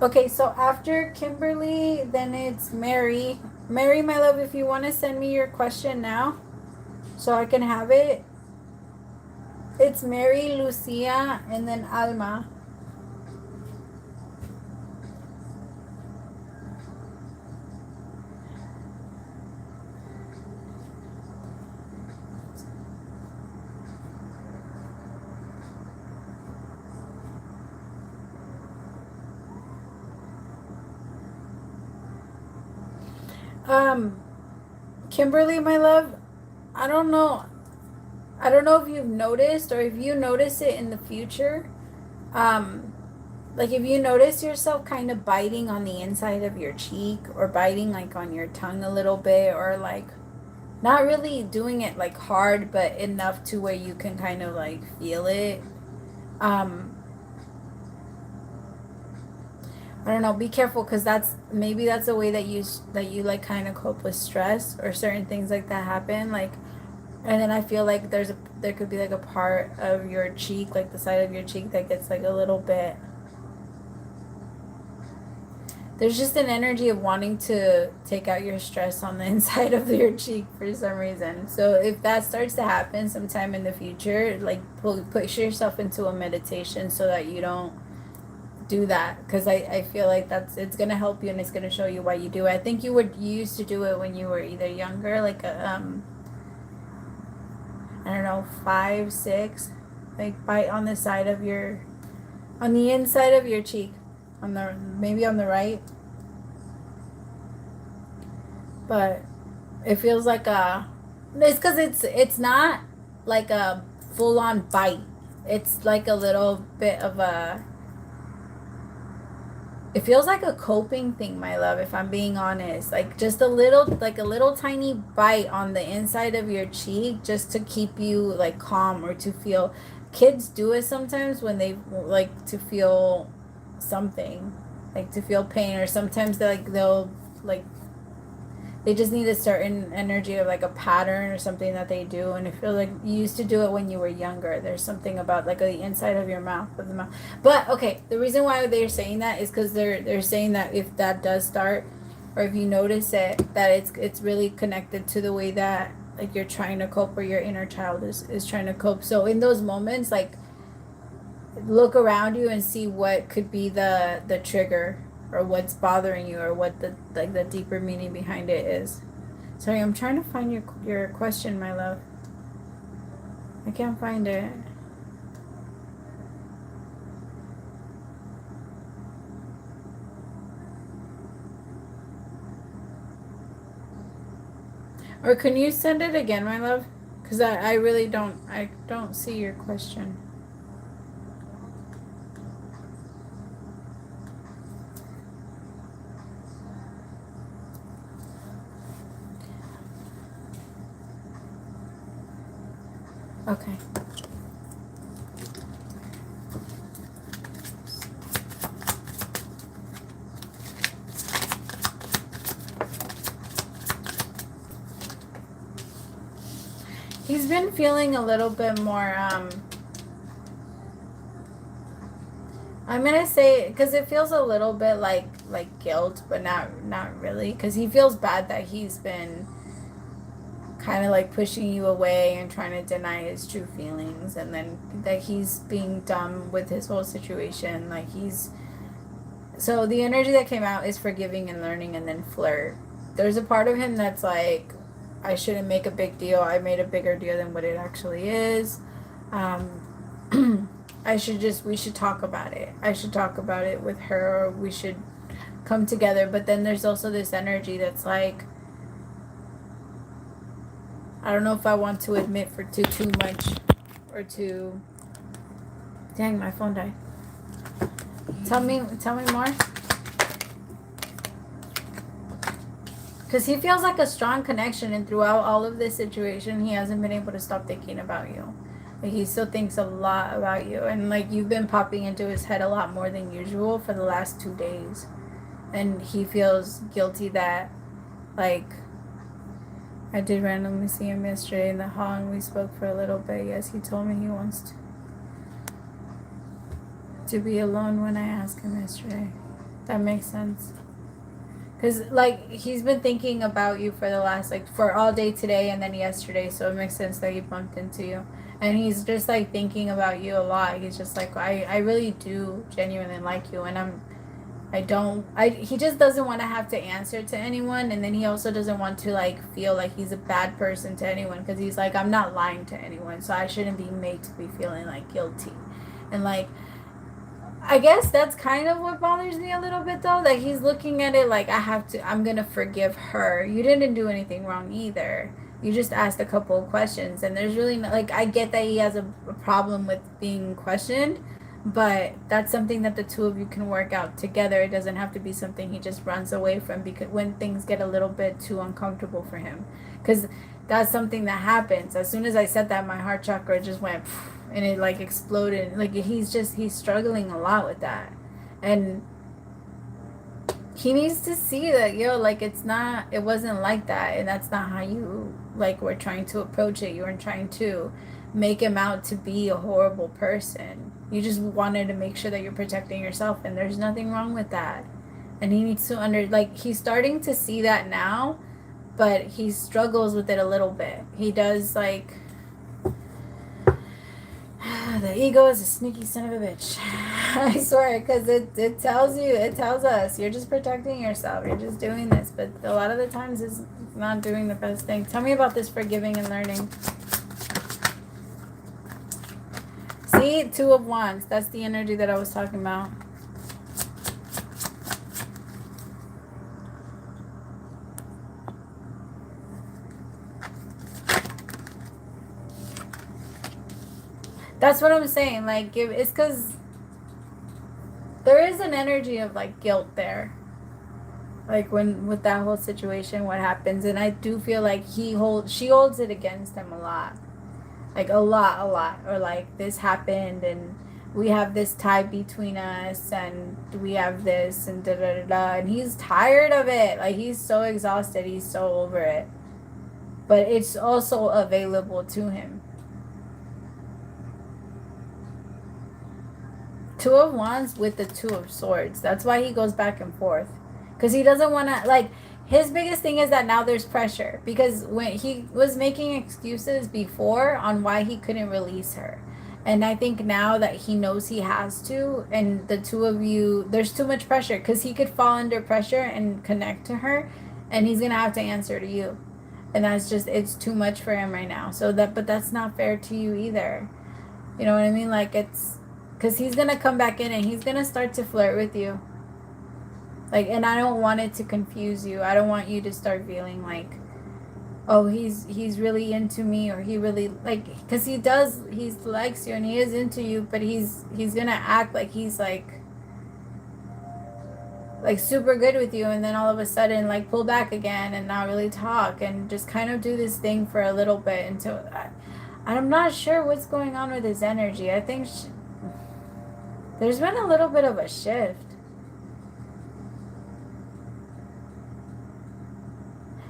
Okay, so after Kimberly, then it's Mary. Mary, my love, if you want to send me your question now so I can have it. It's Mary, Lucia, and then Alma. Kimberly, my love, I don't know if you've noticed, or if you notice it in the future, like if you notice yourself kind of biting on the inside of your cheek, or biting like on your tongue a little bit, or like not really doing it like hard, but enough to where you can kind of like feel it. I don't know, be careful, because that's a way that you like kind of cope with stress, or certain things like that happen, like, and then I feel like there could be like a part of your cheek, like the side of your cheek, that gets like a little bit, there's just an energy of wanting to take out your stress on the inside of your cheek for some reason. So if that starts to happen sometime in the future, like push yourself into a meditation so that you don't do that, because I feel like it's gonna help you, and it's gonna show you why you do it. I think you used to do it when you were either younger, like I don't know, 5, 6, like bite on the side of on the inside of your cheek, maybe on the right, but it feels like it's because it's not like a full on bite. It's like a little bit of it feels like a coping thing, my love, if I'm being honest. Like just a little tiny bite on the inside of your cheek, just to keep you like calm, or to feel. Kids do it sometimes when they like to feel something, like to feel pain, or sometimes they'll like they just need a certain energy of like a pattern or something that they do, and I feel like you used to do it when you were younger. There's something about like the inside of your mouth, But okay, the reason why they're saying that is because they're saying that if that does start, or if you notice it, that it's really connected to the way that like you're trying to cope, or your inner child is trying to cope. So in those moments, like look around you and see what could be the trigger. or what's bothering you, or what the deeper meaning behind it is. Sorry, I'm trying to find your question, my love. I can't find it. Or can you send it again, my love? Because I really don't see your question. Okay. He's been feeling a little bit more, I'm gonna say, because it feels a little bit like guilt, but not really, because he feels bad that he's been kind of like pushing you away and trying to deny his true feelings, and then that he's being dumb with his whole situation. Like so the energy that came out is forgiving and learning, and then flirt. There's a part of him that's like, I shouldn't make a big deal. I made a bigger deal than what it actually is. We should talk about it. I should talk about it with her, or we should come together. But then there's also this energy that's like, I don't know if I want to admit to too much or to... Dang, my phone died. Tell me more. Because he feels like a strong connection, and throughout all of this situation, he hasn't been able to stop thinking about you. Like, he still thinks a lot about you, and like, you've been popping into his head a lot more than usual for the last 2 days. And he feels guilty that, like, I did randomly see him yesterday in the hall, and we spoke for a little bit. Yes, he told me he wants to be alone when I asked him yesterday. That makes sense. Because, like, he's been thinking about you for the last, like, for all day today and then yesterday, so it makes sense that he bumped into you. And he's just, like, thinking about you a lot. He's just like, I really do genuinely like you, and he just doesn't want to have to answer to anyone, and then he also doesn't want to, like, feel like he's a bad person to anyone, because he's like, I'm not lying to anyone, so I shouldn't be made to be feeling, like, guilty. And, like, I guess that's kind of what bothers me a little bit, though, that he's looking at it like, I'm gonna forgive her. You didn't do anything wrong either. You just asked a couple of questions, and there's really not, like, I get that he has a problem with being questioned, but that's something that the two of you can work out together. It doesn't have to be something he just runs away from, because when things get a little bit too uncomfortable for him, because that's something that happens. As soon as I said that, my heart chakra just went and it, like, exploded. Like, he's struggling a lot with that, and he needs to see that, like, it wasn't like that, and that's not how you, like, were trying to approach it. You weren't trying to make him out to be a horrible person. You just wanted to make sure that you're protecting yourself, and there's nothing wrong with that. And he needs to he's starting to see that now, but he struggles with it a little bit. He does, like, the ego is a sneaky son of a bitch. I swear, because it tells us, you're just protecting yourself. You're just doing this, but a lot of the times it's not doing the best thing. Tell me about this forgiving and learning. See, 2 of Wands. That's the energy that I was talking about. That's what I'm saying. Like, it's because there is an energy of, like, guilt there. Like, with that whole situation, what happens, and I do feel like she holds it against him a lot. Like, a lot. Or, like, this happened, and we have this tie between us, and we have this, and da-da-da-da. And he's tired of it. Like, he's so exhausted. He's so over it. But it's also available to him. 2 of Wands with the 2 of Swords. That's why he goes back and forth. Because he doesn't want to, like, his biggest thing is that now there's pressure. Because when he was making excuses before on why he couldn't release her. And I think now that he knows he has to, and the two of you, there's too much pressure, because he could fall under pressure and connect to her, and he's gonna have to answer to you, and that's just, it's too much for him right now. So that, but that's not fair to you either. You know what I mean? Like, it's because he's gonna come back in and he's gonna start to flirt with you. Like, and I don't want it to confuse you. I don't want you to start feeling like, oh, he's really into me, or he really, like, because he likes you and he is into you, but he's gonna act like he's like super good with you, and then all of a sudden like pull back again and not really talk and just kind of do this thing for a little bit until I'm not sure what's going on with his energy. I think there's been a little bit of a shift.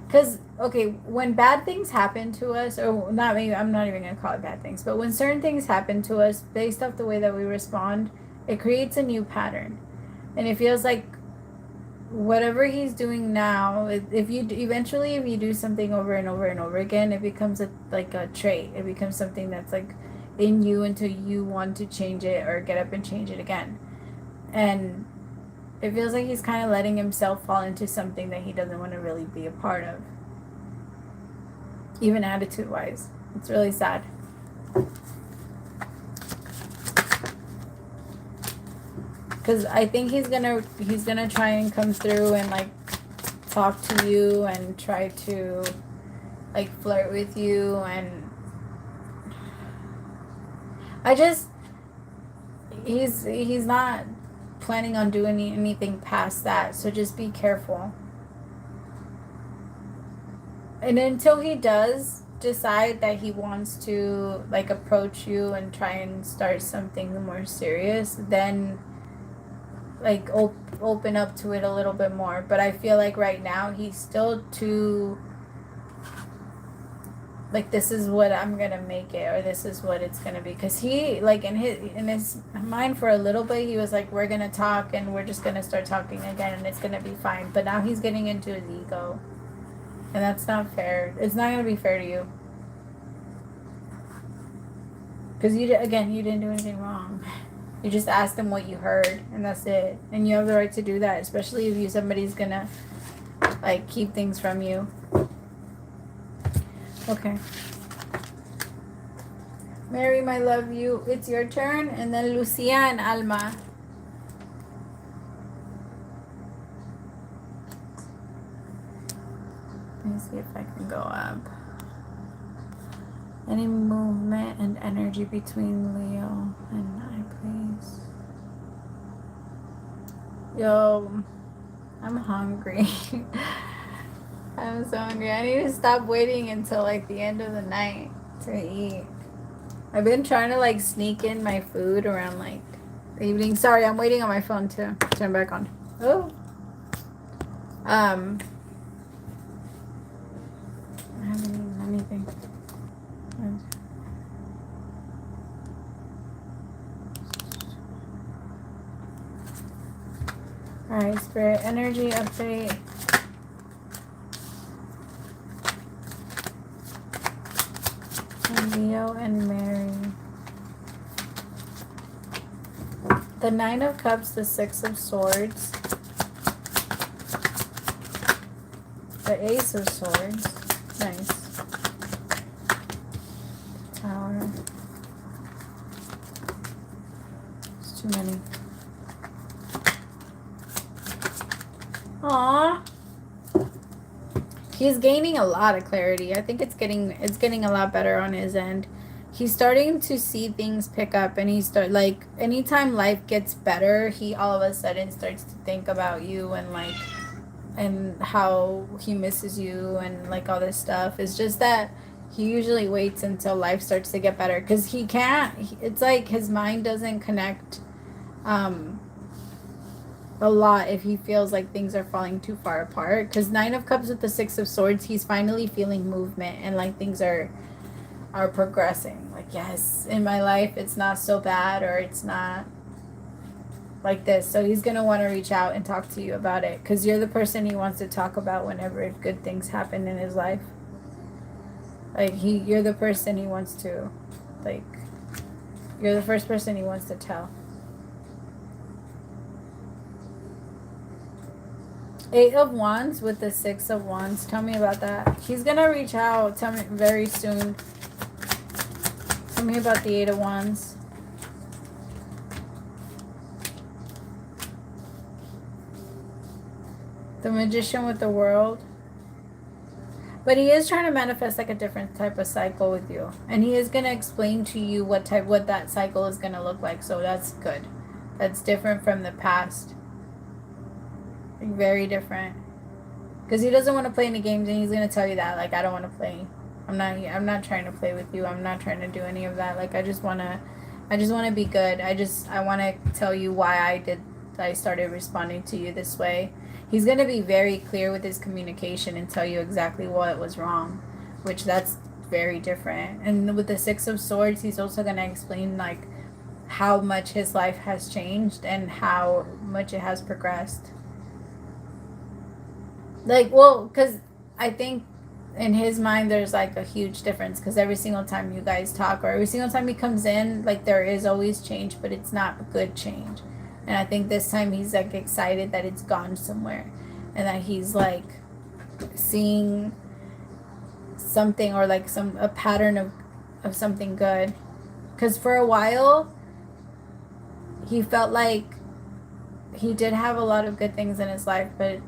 Because, okay, when bad things happen to us, or not, maybe I'm not even going to call it bad things, but when certain things happen to us based off the way that we respond, it creates a new pattern. And it feels like whatever he's doing now, if you do something over and over and over again, it becomes like a trait. It becomes something that's like in you until you want to change it or get up and change it again. And it feels like he's kind of letting himself fall into something that he doesn't want to really be a part of. Even attitude-wise. It's really sad. Because I think he's gonna try and come through and like talk to you and try to like flirt with you, and he's not planning on doing anything past that, so just be careful. And until he does decide that he wants to like approach you and try and start something more serious, then like open up to it a little bit more. But I feel like right now he's still too like, this is what I'm gonna make it, or this is what it's gonna be. Because he, like, in his mind for a little bit, he was like, we're gonna talk and we're just gonna start talking again and it's gonna be fine. But now he's getting into his ego, and that's not fair. It's not gonna be fair to you, because you didn't do anything wrong. You just asked him what you heard, and that's it. And you have the right to do that, especially if somebody's gonna like keep things from you. Okay. Mary, my love, it's your turn, and then Lucia and Alma. Let me see if I can go up. Any movement and energy between Leo and I, please. Yo, I'm hungry. I'm so hungry. I need to stop waiting until like the end of the night to eat. I've been trying to like sneak in my food around like the evening. Sorry, I'm waiting on my phone to turn back on. Oh. I haven't eaten anything. Alright, Spirit energy update. Leo and Mary. The Nine of Cups, the Six of Swords, the Ace of Swords. Nice. Tower. It's too many. Aww. He's gaining a lot of clarity. I think it's getting a lot better on his end. He's starting to see things pick up, and like anytime life gets better, he all of a sudden starts to think about you and how he misses you and like all this stuff. It's just that he usually waits until life starts to get better, because he can't. It's like his mind doesn't connect a lot if he feels like things are falling too far apart. Because Nine of Cups with the Six of Swords, he's finally feeling movement and like things are progressing. Like, yes, in my life it's not so bad, or it's not like this. So he's gonna want to reach out and talk to you about it, because you're the person he wants to talk about whenever good things happen in his life. Like you're the person he wants to, like, You're the first person he wants to tell. 8 of Wands with the 6 of Wands. Tell me about that. He's going to reach out. Tell me very soon. Tell me about the 8 of Wands. The Magician with the World. But he is trying to manifest like a different type of cycle with you. And he is going to explain to you what that cycle is going to look like. So that's good. That's different from the past. Very different. Because he doesn't want to play any games, and he's going to tell you that. Like, I don't want to play. I'm not trying to play with you. I'm not trying to do any of that. Like, I just want to be good. I want to tell you why I started responding to you this way. He's going to be very clear with his communication and tell you exactly what was wrong, which that's very different. And with the 6 of Swords, he's also going to explain like how much his life has changed and how much it has progressed. Like, well, because I think in his mind there's like a huge difference, because every single time you guys talk or every single time he comes in, like there is always change, but it's not a good change. And I think this time he's like excited that it's gone somewhere and that he's like seeing something or like a pattern of something good. Because for a while he felt like he did have a lot of good things in his life, but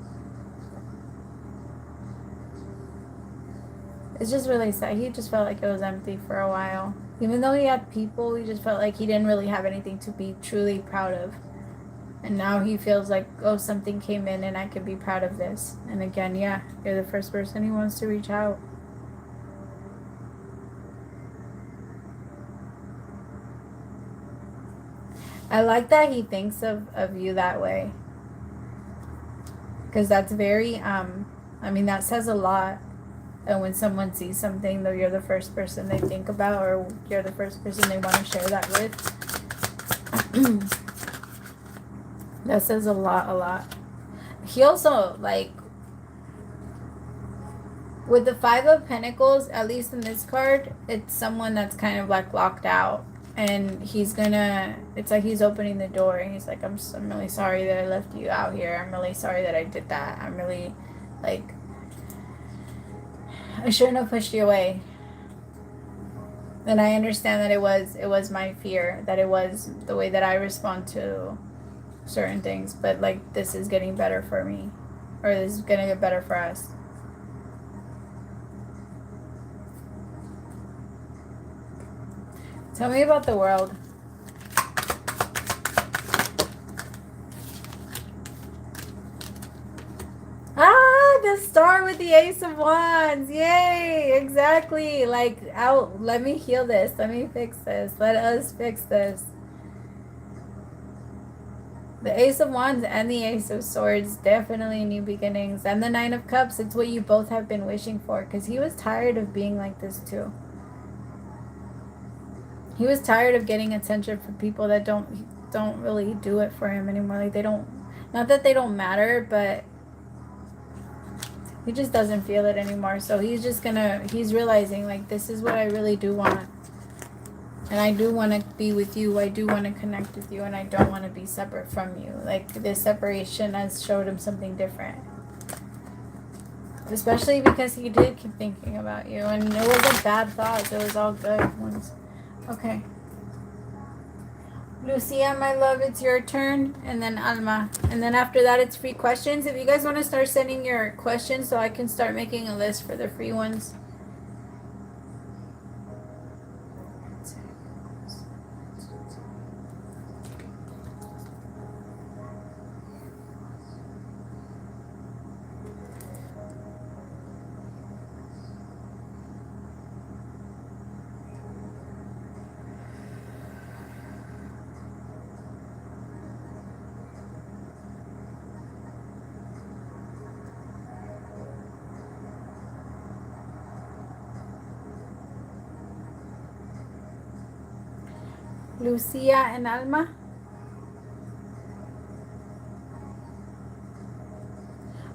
it's just really sad. He just felt like it was empty for a while. Even though he had people, he just felt like he didn't really have anything to be truly proud of. And now he feels like, oh, something came in and I could be proud of this. And again, yeah, you're the first person he wants to reach out. I like that he thinks of you that way. Because that's very, I mean, that says a lot. And when someone sees something, though, you're the first person they think about, or you're the first person they want to share that with. That says a lot. He also, like, with the 5 of Pentacles, at least in this card, it's someone that's kind of, like, locked out. And he's gonna, it's like he's opening the door, and he's like, I'm really sorry that I left you out here. I'm really sorry that I did that. I'm really, like, I shouldn't have pushed you away. And I understand that it was my fear, that it was the way that I respond to certain things, but like this is getting better for me, or this is gonna get better for us. Tell me about the world. The Star with the Ace of Wands. Yay! Exactly. Like, let me heal this. Let me fix this. Let us fix this. The Ace of Wands and the Ace of Swords, definitely new beginnings. And the 9 of Cups, it's what you both have been wishing for, because he was tired of being like this too. He was tired of getting attention from people that don't really do it for him anymore. Like, they don't, not that they don't matter, but he just doesn't feel it anymore. So he's realizing, like, this is what I really do want. And I do want to be with you. I do want to connect with you. And I don't want to be separate from you. Like, this separation has showed him something different. Especially because he did keep thinking about you. And it wasn't bad thoughts. It was all good ones. Okay. Lucia, my love, it's your turn. And then Alma. And then after that, it's free questions. If you guys want to start sending your questions so I can start making a list for the free ones. Lucia and Alma.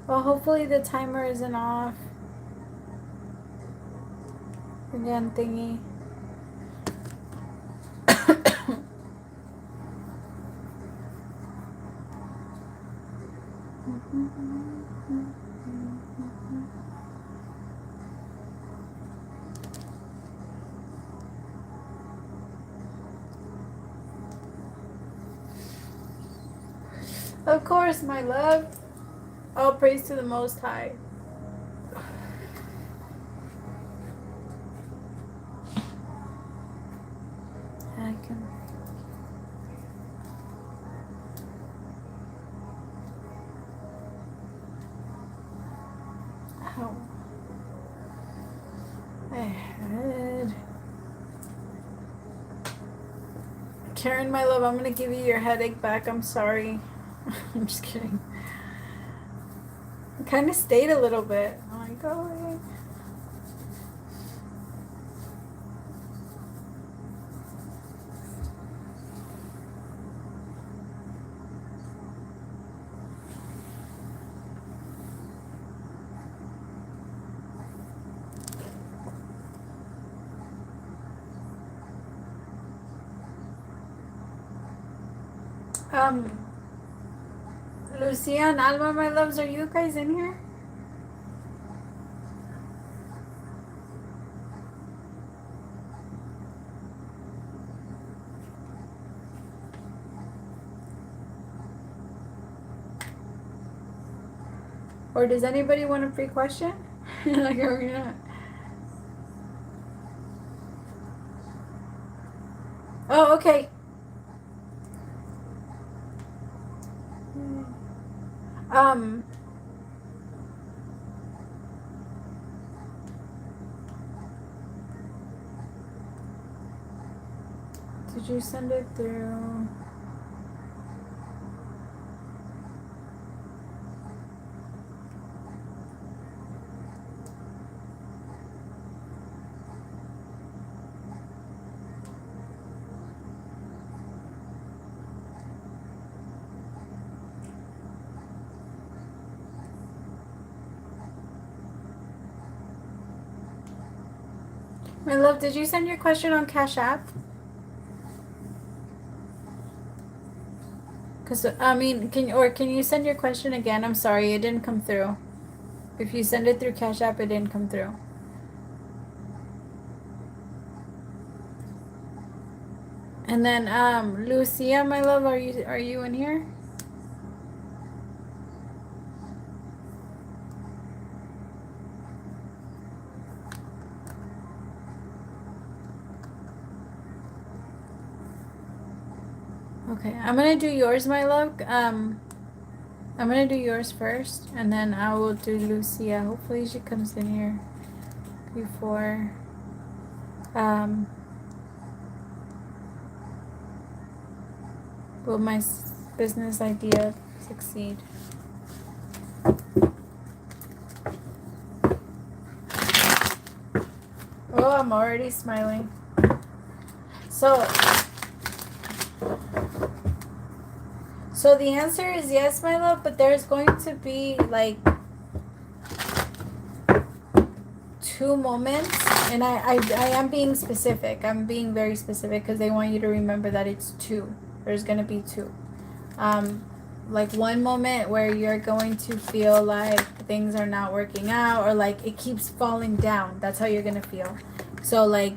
Well, hopefully the timer isn't off. Again, thingy. Of course, my love. All praise to the Most High. I can. Ow. My head. Karen, my love, I'm gonna give you your headache back. I'm sorry. I'm just kidding. I kind of stayed a little bit. I'm like, go away. Lucia and Alma, my loves, are you guys in here? Or does anybody want a free question? Like, are we not? Oh, okay. Did you send it through? My love, did you send your question on Cashapp? Cause I mean, can you send your question again? I'm sorry, it didn't come through. If you send it through Cashapp, it didn't come through. And then Lucia, my love, are you in here? Okay, I'm gonna do yours, my love. I'm gonna do yours first, and then I will do Lucia. Hopefully, she comes in here before. Will my business idea succeed? Oh, I'm already smiling. So the answer is yes, my love, but there's going to be like 2 moments, and I am being specific. I'm being very specific because they want you to remember that it's 2. There's going to be 2. Like 1 moment where you're going to feel like things are not working out, or like it keeps falling down. That's how you're going to feel. So like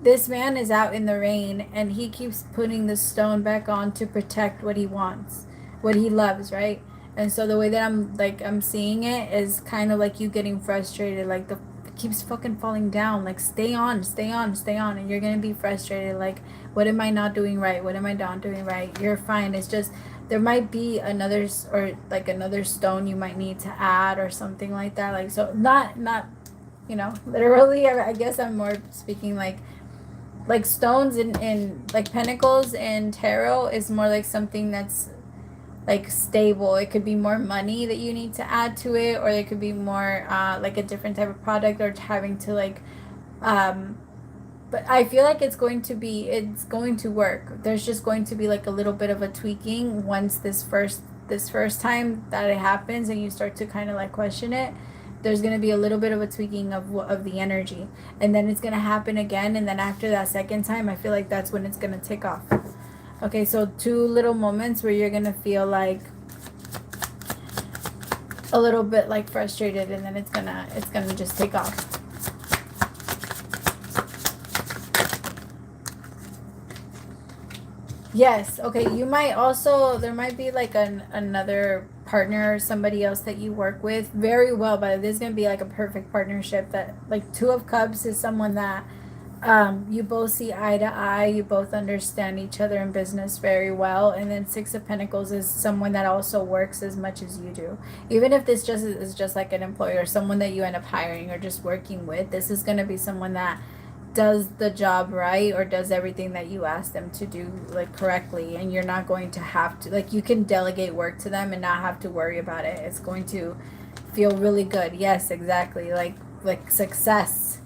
this man is out in the rain and he keeps putting the stone back on to protect what he wants, what he loves, right? And so the way that I'm seeing it is kind of like you getting frustrated, like it keeps fucking falling down, like stay on, and you're gonna be frustrated, like what am I not doing right? What am I not doing right? You're fine. It's just there might be another stone you might need to add or something like that. Like, so not literally. I guess I'm more speaking like stones in like pentacles in tarot is more like something that's like stable. It could be more money that you need to add to it, or it could be more like a different type of product, or having to like but I feel like it's going to work. There's just going to be like a little bit of a tweaking once this first time that it happens and you start to kind of like question it. There's going to be a little bit of a tweaking of the energy, and then it's going to happen again, and then after that second time I feel like that's when it's going to take off. Okay, so 2 little moments where you're going to feel like a little bit like frustrated, and then it's going to just take off. Yes. Okay. You might also, there might be like another partner or somebody else that you work with very well, but there's going to be like a perfect partnership that, like, Two of Cups is someone that you both see eye to eye, you both understand each other in business very well. And then Six of Pentacles is someone that also works as much as you do. Even if this just is just like an employer, someone that you end up hiring or just working with, this is going to be someone that does the job right or does everything that you ask them to do, like, correctly, and you're not going to have to, like, you can delegate work to them and not have to worry about it. It's going to feel really good. Yes, exactly. Like success.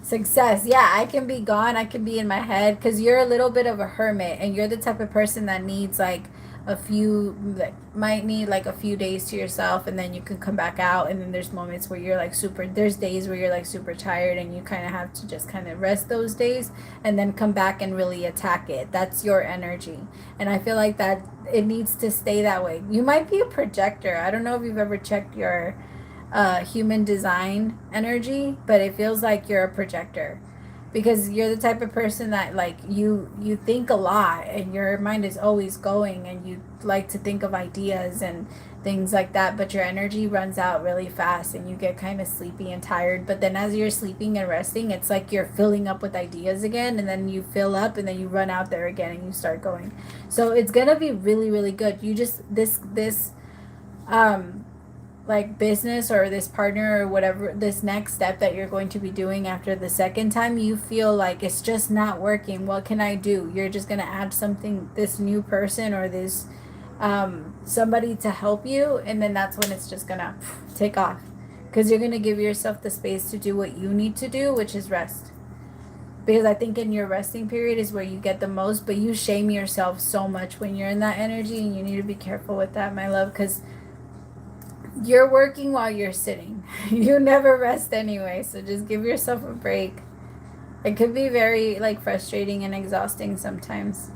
Success. Yeah, I can be gone. I can be in my head because you're a little bit of a hermit, and you're the type of person that needs like a few, like, might need like a few days to yourself, and then you can come back out. And then there's moments where you're like super, there's days where you're like super tired, and you kind of have to just kind of rest those days and then come back and really attack it. That's your energy. And I feel like that it needs to stay that way. You might be a projector. I don't know if you've ever checked your human design energy, but it feels like you're a projector because you're the type of person that, like, you think a lot and your mind is always going, and you like to think of ideas and things like that, but your energy runs out really fast and you get kind of sleepy and tired. But then as you're sleeping and resting, it's like you're filling up with ideas again, and then you fill up and then you run out there again and you start going. So it's gonna be really, really good. You just, this um like business or this partner or whatever, this next step that you're going to be doing after the second time you feel like it's just not working, what can I do? You're just going to add something, this new person or this somebody to help you, and then that's when it's just going to take off, because you're going to give yourself the space to do what you need to do, which is rest. Because I think in your resting period is where you get the most, but you shame yourself so much when you're in that energy, and you need to be careful with that, my love, because you're working while you're sitting. You never rest anyway, so just give yourself a break. It could be very, like, frustrating and exhausting sometimes.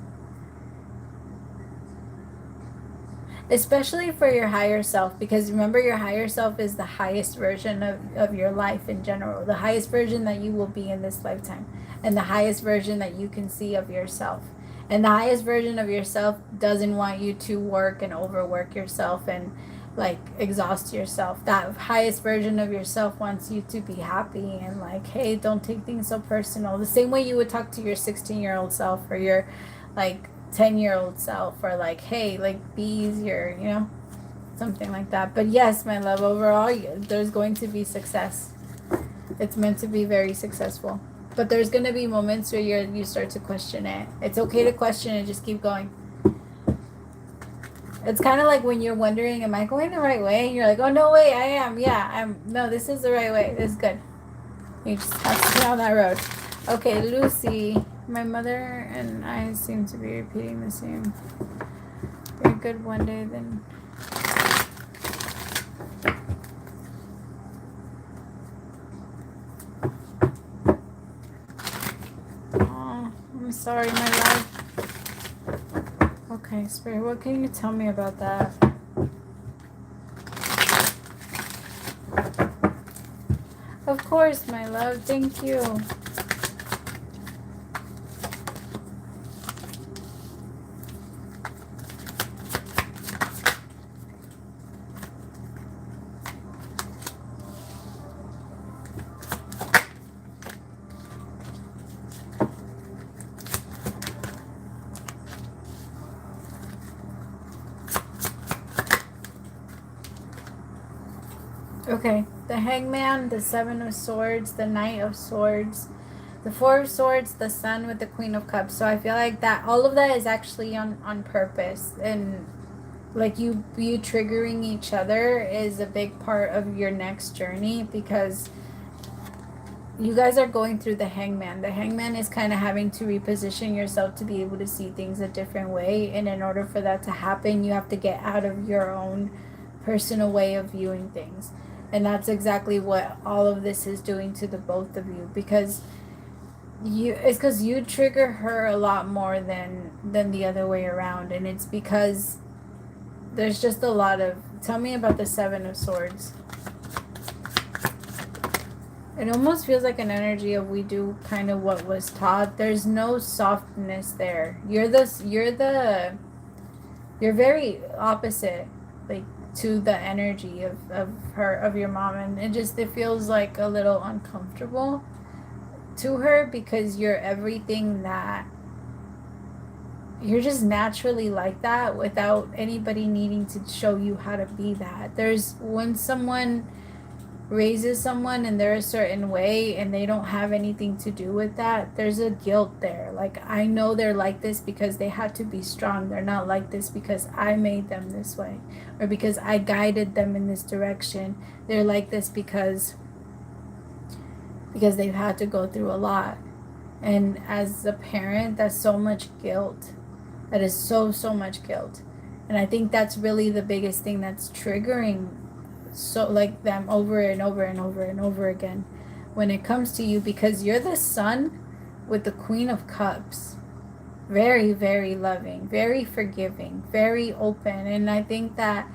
Especially for your higher self, because remember, your higher self is the highest version of your life in general. The highest version that you will be in this lifetime. And the highest version that you can see of yourself. And the highest version of yourself doesn't want you to work and overwork yourself and, like, exhaust yourself. That highest version of yourself wants you to be happy and, like, hey, don't take things so personal. The same way you would talk to your 16-year-old self or your, like, 10-year-old self, or like, hey, like, be easier, you know, something like that. But yes, my love, overall, there's going to be success. It's meant to be very successful. But there's going to be moments where you start to question it. It's okay to question it. Just keep going. It's kind of like when you're wondering, am I going the right way? And you're like, oh, no, wait, I am. Yeah, no, this is the right way. This is good. You just have to stay on that road. Okay, Lucy. My mother and I seem to be repeating the same. You're good one day, then. Oh, I'm sorry, my love. Okay, Spirit, what can you tell me about that? Of course, my love. Thank you. Okay, the Hangman, the Seven of Swords, the Knight of Swords, the Four of Swords, the Sun with the Queen of Cups. So I feel like that all of that is actually on purpose, and like you triggering each other is a big part of your next journey, because you guys are going through the Hangman. The Hangman is kind of having to reposition yourself to be able to see things a different way, and in order for that to happen, you have to get out of your own personal way of viewing things. And that's exactly what all of this is doing to the both of you, because it's because you trigger her a lot more than the other way around. And it's because there's just a lot of, tell me about the Seven of Swords. It almost feels like an energy of we do kind of what was taught. There's no softness there. You're very opposite, like, to the energy of her, of your mom, and it feels like a little uncomfortable to her because you're everything that you're just naturally like that without anybody needing to show you how to be that. There's when someone raises someone and they're a certain way and they don't have anything to do with that, there's a guilt there. Like, I know they're like this because they had to be strong. They're not like this because I made them this way or because I guided them in this direction. They're like this because they've had to go through a lot. And as a parent, that's so much guilt. That is so much guilt. And I think that's really the biggest thing that's triggering so like them over and over and over and over again when it comes to you, because you're the son with the Queen of Cups. Very, very loving, very forgiving, very open. And I think that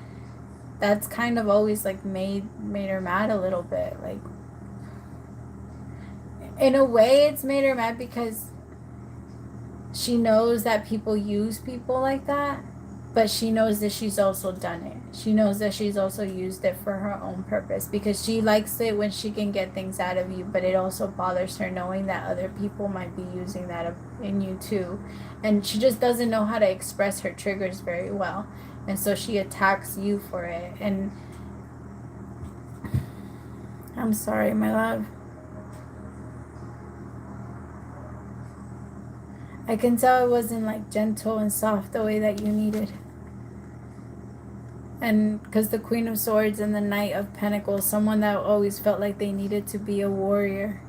that's kind of always like made her mad a little bit. Like, in a way it's made her mad because she knows that people use people like that, but she knows that she's also done it. She knows that she's also used it for her own purpose because she likes it when she can get things out of you, but it also bothers her knowing that other people might be using that in you too. And she just doesn't know how to express her triggers very well. And so she attacks you for it. And I'm sorry, my love. I can tell it wasn't like gentle and soft the way that you needed. And because the Queen of Swords and the Knight of Pentacles, someone that always felt like they needed to be a warrior,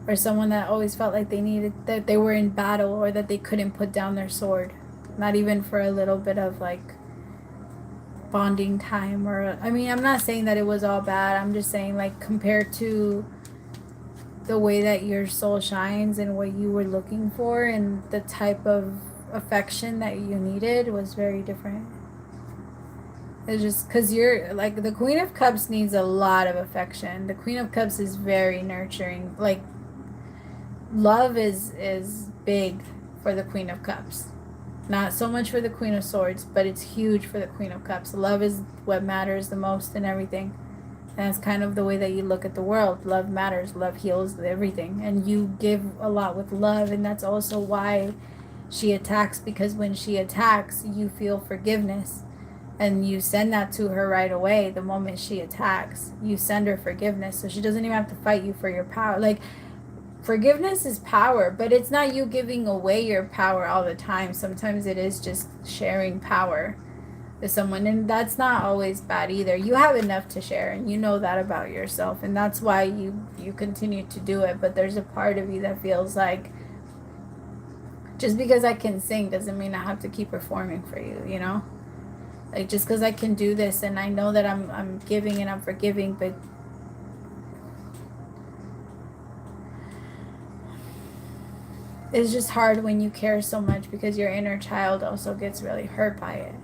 or someone that always felt like that they were in battle, or that they couldn't put down their sword, not even for a little bit of like bonding time. Or, I mean, I'm not saying that it was all bad. I'm just saying, like, compared to the way that your soul shines and what you were looking for and the type of affection that you needed was very different. It's just because you're like, the Queen of Cups needs a lot of affection. The Queen of Cups is very nurturing. Like, love is big for the Queen of Cups. Not so much for the Queen of Swords, but it's huge for the Queen of Cups. Love is what matters the most in everything. And it's kind of the way that you look at the world. Love matters. Love heals everything. And you give a lot with love. And that's also why she attacks, because when she attacks, you feel forgiveness. And you send that to her right away. The moment she attacks, you send her forgiveness. So she doesn't even have to fight you for your power. Like, forgiveness is power, but it's not you giving away your power all the time. Sometimes it is just sharing power with someone, and that's not always bad either. You have enough to share, and you know that about yourself, and that's why you continue to do it. But there's a part of you that feels like, just because I can sing doesn't mean I have to keep performing for you, you know? Like, just because I can do this and I know that I'm giving and I'm forgiving, but it's just hard when you care so much because your inner child also gets really hurt by it.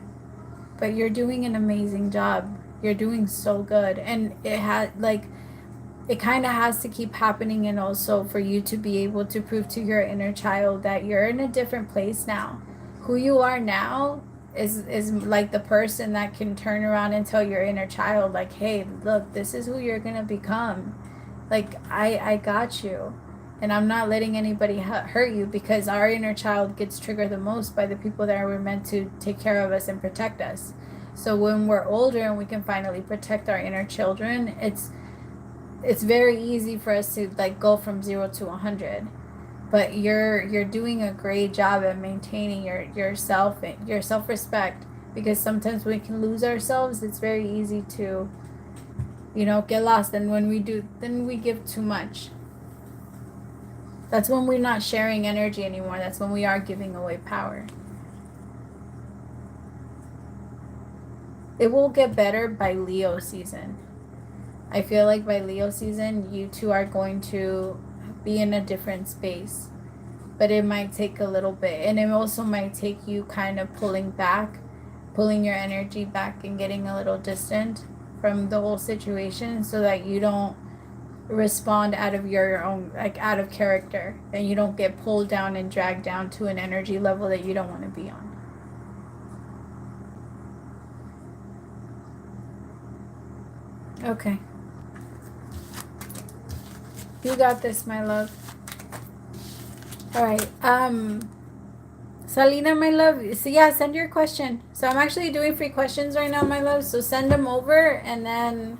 But you're doing an amazing job. You're doing so good. And it kind of has to keep happening, and also for you to be able to prove to your inner child that you're in a different place now. Who you are now is like the person that can turn around and tell your inner child, like, hey, look, this is who you're going to become. Like, I got you. And I'm not letting anybody hurt you, because our inner child gets triggered the most by the people that were meant to take care of us and protect us. So when we're older and we can finally protect our inner children, it's very easy for us to like go from 0 to 100. But you're doing a great job at maintaining your self-respect, because sometimes we can lose ourselves. It's very easy to, get lost. And when we do, then we give too much. That's when we're not sharing energy anymore. That's when we are giving away power. It will get better by Leo season. I feel like by Leo season, you two are going to be in a different space. But it might take a little bit. And it also might take you kind of pulling your energy back and getting a little distant from the whole situation, so that you don't respond out of your own, like out of character, and you don't get pulled down and dragged down to an energy level that you don't want to be on. Okay. You got this, my love. All right. Salina, my love. So yeah, send your question. So I'm actually doing free questions right now, my love. So send them over, and then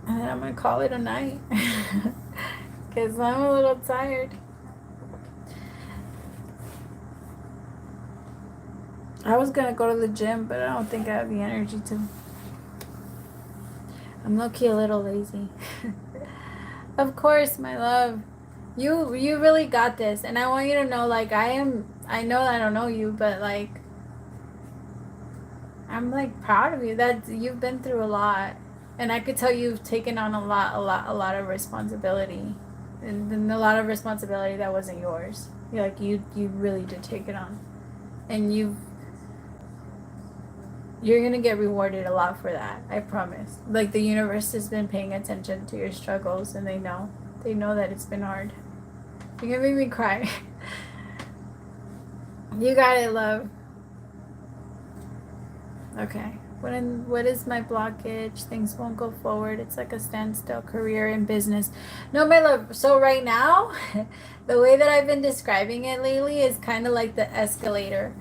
I'm gonna call it a night because I'm a little tired. I was gonna go to the gym, but I don't think I have the energy to. I'm low-key a little lazy. Of course, my love. You really got this, and I want you to know, like, I know I don't know you, but like I'm like proud of you that you've been through a lot, and I could tell you've taken on a lot of responsibility, and a lot of responsibility that wasn't yours. You really did take it on, and you're gonna get rewarded a lot for that. I promise. Like, the universe has been paying attention to your struggles, and they know that it's been hard. You're gonna make me cry. You got it, love. Okay. What is my blockage? Things won't go forward. It's like a standstill, career and business. No, my love. So right now, the way that I've been describing it lately is kind of like the escalator.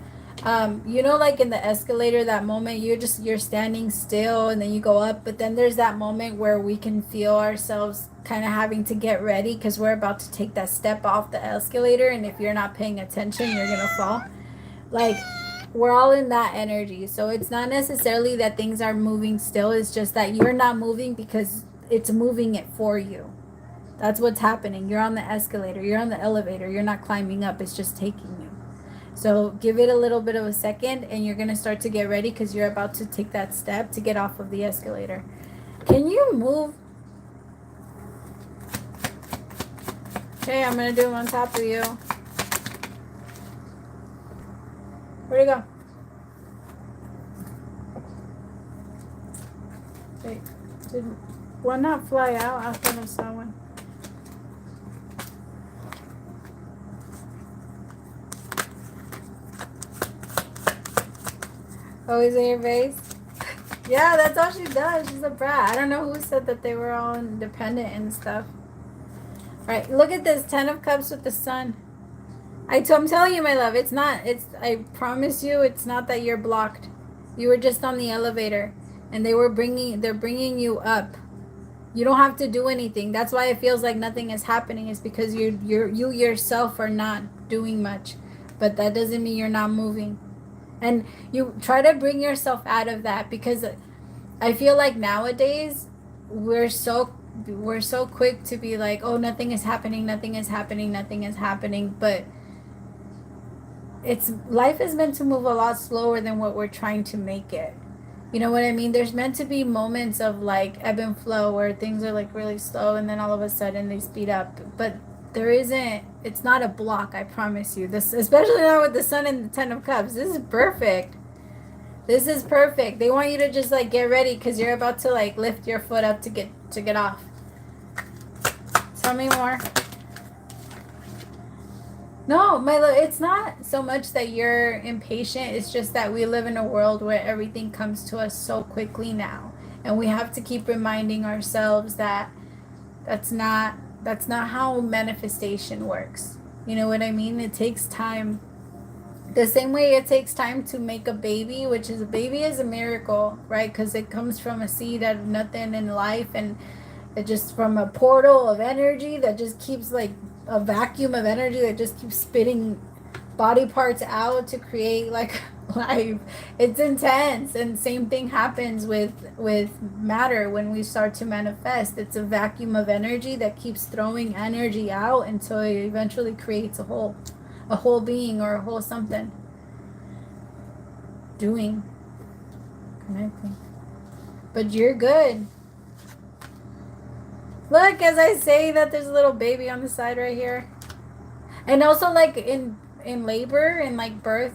Like in the escalator, that moment you're standing still and then you go up, but then there's that moment where we can feel ourselves kind of having to get ready because we're about to take that step off the escalator, and if you're not paying attention, you're gonna fall. Like, we're all in that energy. So it's not necessarily that things are moving still, it's just that you're not moving because it's moving it for you. That's what's happening. You're on the escalator, you're on the elevator, you're not climbing up, it's just taking you. So give it a little bit of a second, and you're going to start to get ready because you're about to take that step to get off of the escalator. Can you move? Okay, I'm going to do them on top of you. Where'd it go? Wait, did one not fly out? I thought I saw one. Oh, is it your vase? Yeah, that's all she does. She's a brat. I don't know who said that they were all independent and stuff. All right, look at this 10 of Cups with the Sun. I'm telling you, my love, I promise you, it's not that you're blocked. You were just on the elevator, and they're bringing you up. You don't have to do anything. That's why it feels like nothing is happening, is because you yourself are not doing much. But that doesn't mean you're not moving. And you try to bring yourself out of that, because I feel like nowadays we're so quick to be like, oh, nothing is happening, but life is meant to move a lot slower than what we're trying to make it. You know what I mean? There's meant to be moments of like ebb and flow where things are like really slow, and then all of a sudden they speed up. But there isn't. It's not a block, I promise you. This, especially now with the Sun and the 10 of Cups. This is perfect. This is perfect. They want you to just like get ready because you're about to like lift your foot up to get off. Tell me more. No, my love, it's not so much that you're impatient. It's just that we live in a world where everything comes to us so quickly now, and we have to keep reminding ourselves that that's not how manifestation works. You know what I mean? It takes time. The same way it takes time to make a baby, which is, a baby is a miracle, right? Because it comes from a seed out of nothing in life, and it just from a portal of energy that just keeps like a vacuum of energy that just keeps spitting body parts out to create like life. It's intense. And same thing happens with matter. When we start to manifest, it's a vacuum of energy that keeps throwing energy out until it eventually creates a whole being, or a whole something doing, connecting. But you're good. Look, as I say that, there's a little baby on the side right here. And also, like in labor and like birth,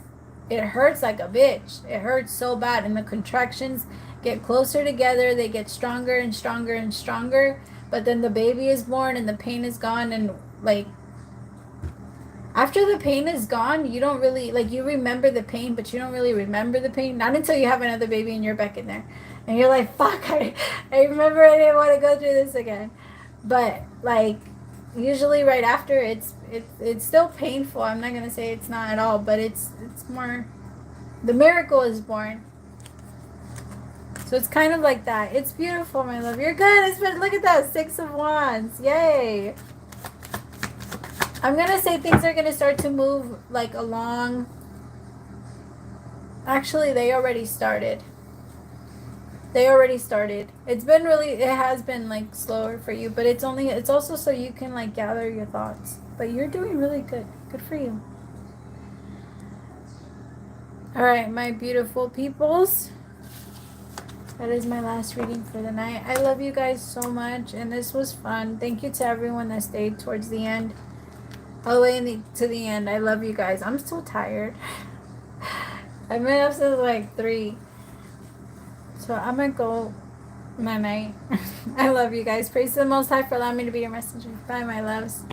it hurts like a bitch. It hurts so bad, and the contractions get closer together. They get stronger and stronger and stronger. but then the baby is born and the pain is gone, and like after the pain is gone, you don't really like, you remember the pain, but you don't really remember the pain. Not until you have another baby and you're back in there. And you're like, fuck, I remember I didn't want to go through this again. But like usually right after it's still painful. I'm not gonna say it's not at all, but it's more, the miracle is born. So it's kind of like that. It's beautiful, my love. You're good. It's been, look at that, 6 of Wands. Yay. I'm going to say things are going to start to move like along. Actually, they already started. They already started. It's been really, it has been like slower for you, but it's also so you can like gather your thoughts. But you're doing really good. Good for you. All right, my beautiful peoples. That is my last reading for the night. I love you guys so much, and this was fun. Thank you to everyone that stayed towards the end. All the way to the end. I love you guys. I'm so tired. I've been up since like 3. So I'm going to go my night. I love you guys. Praise the Most High for allowing me to be your messenger. Bye, my loves.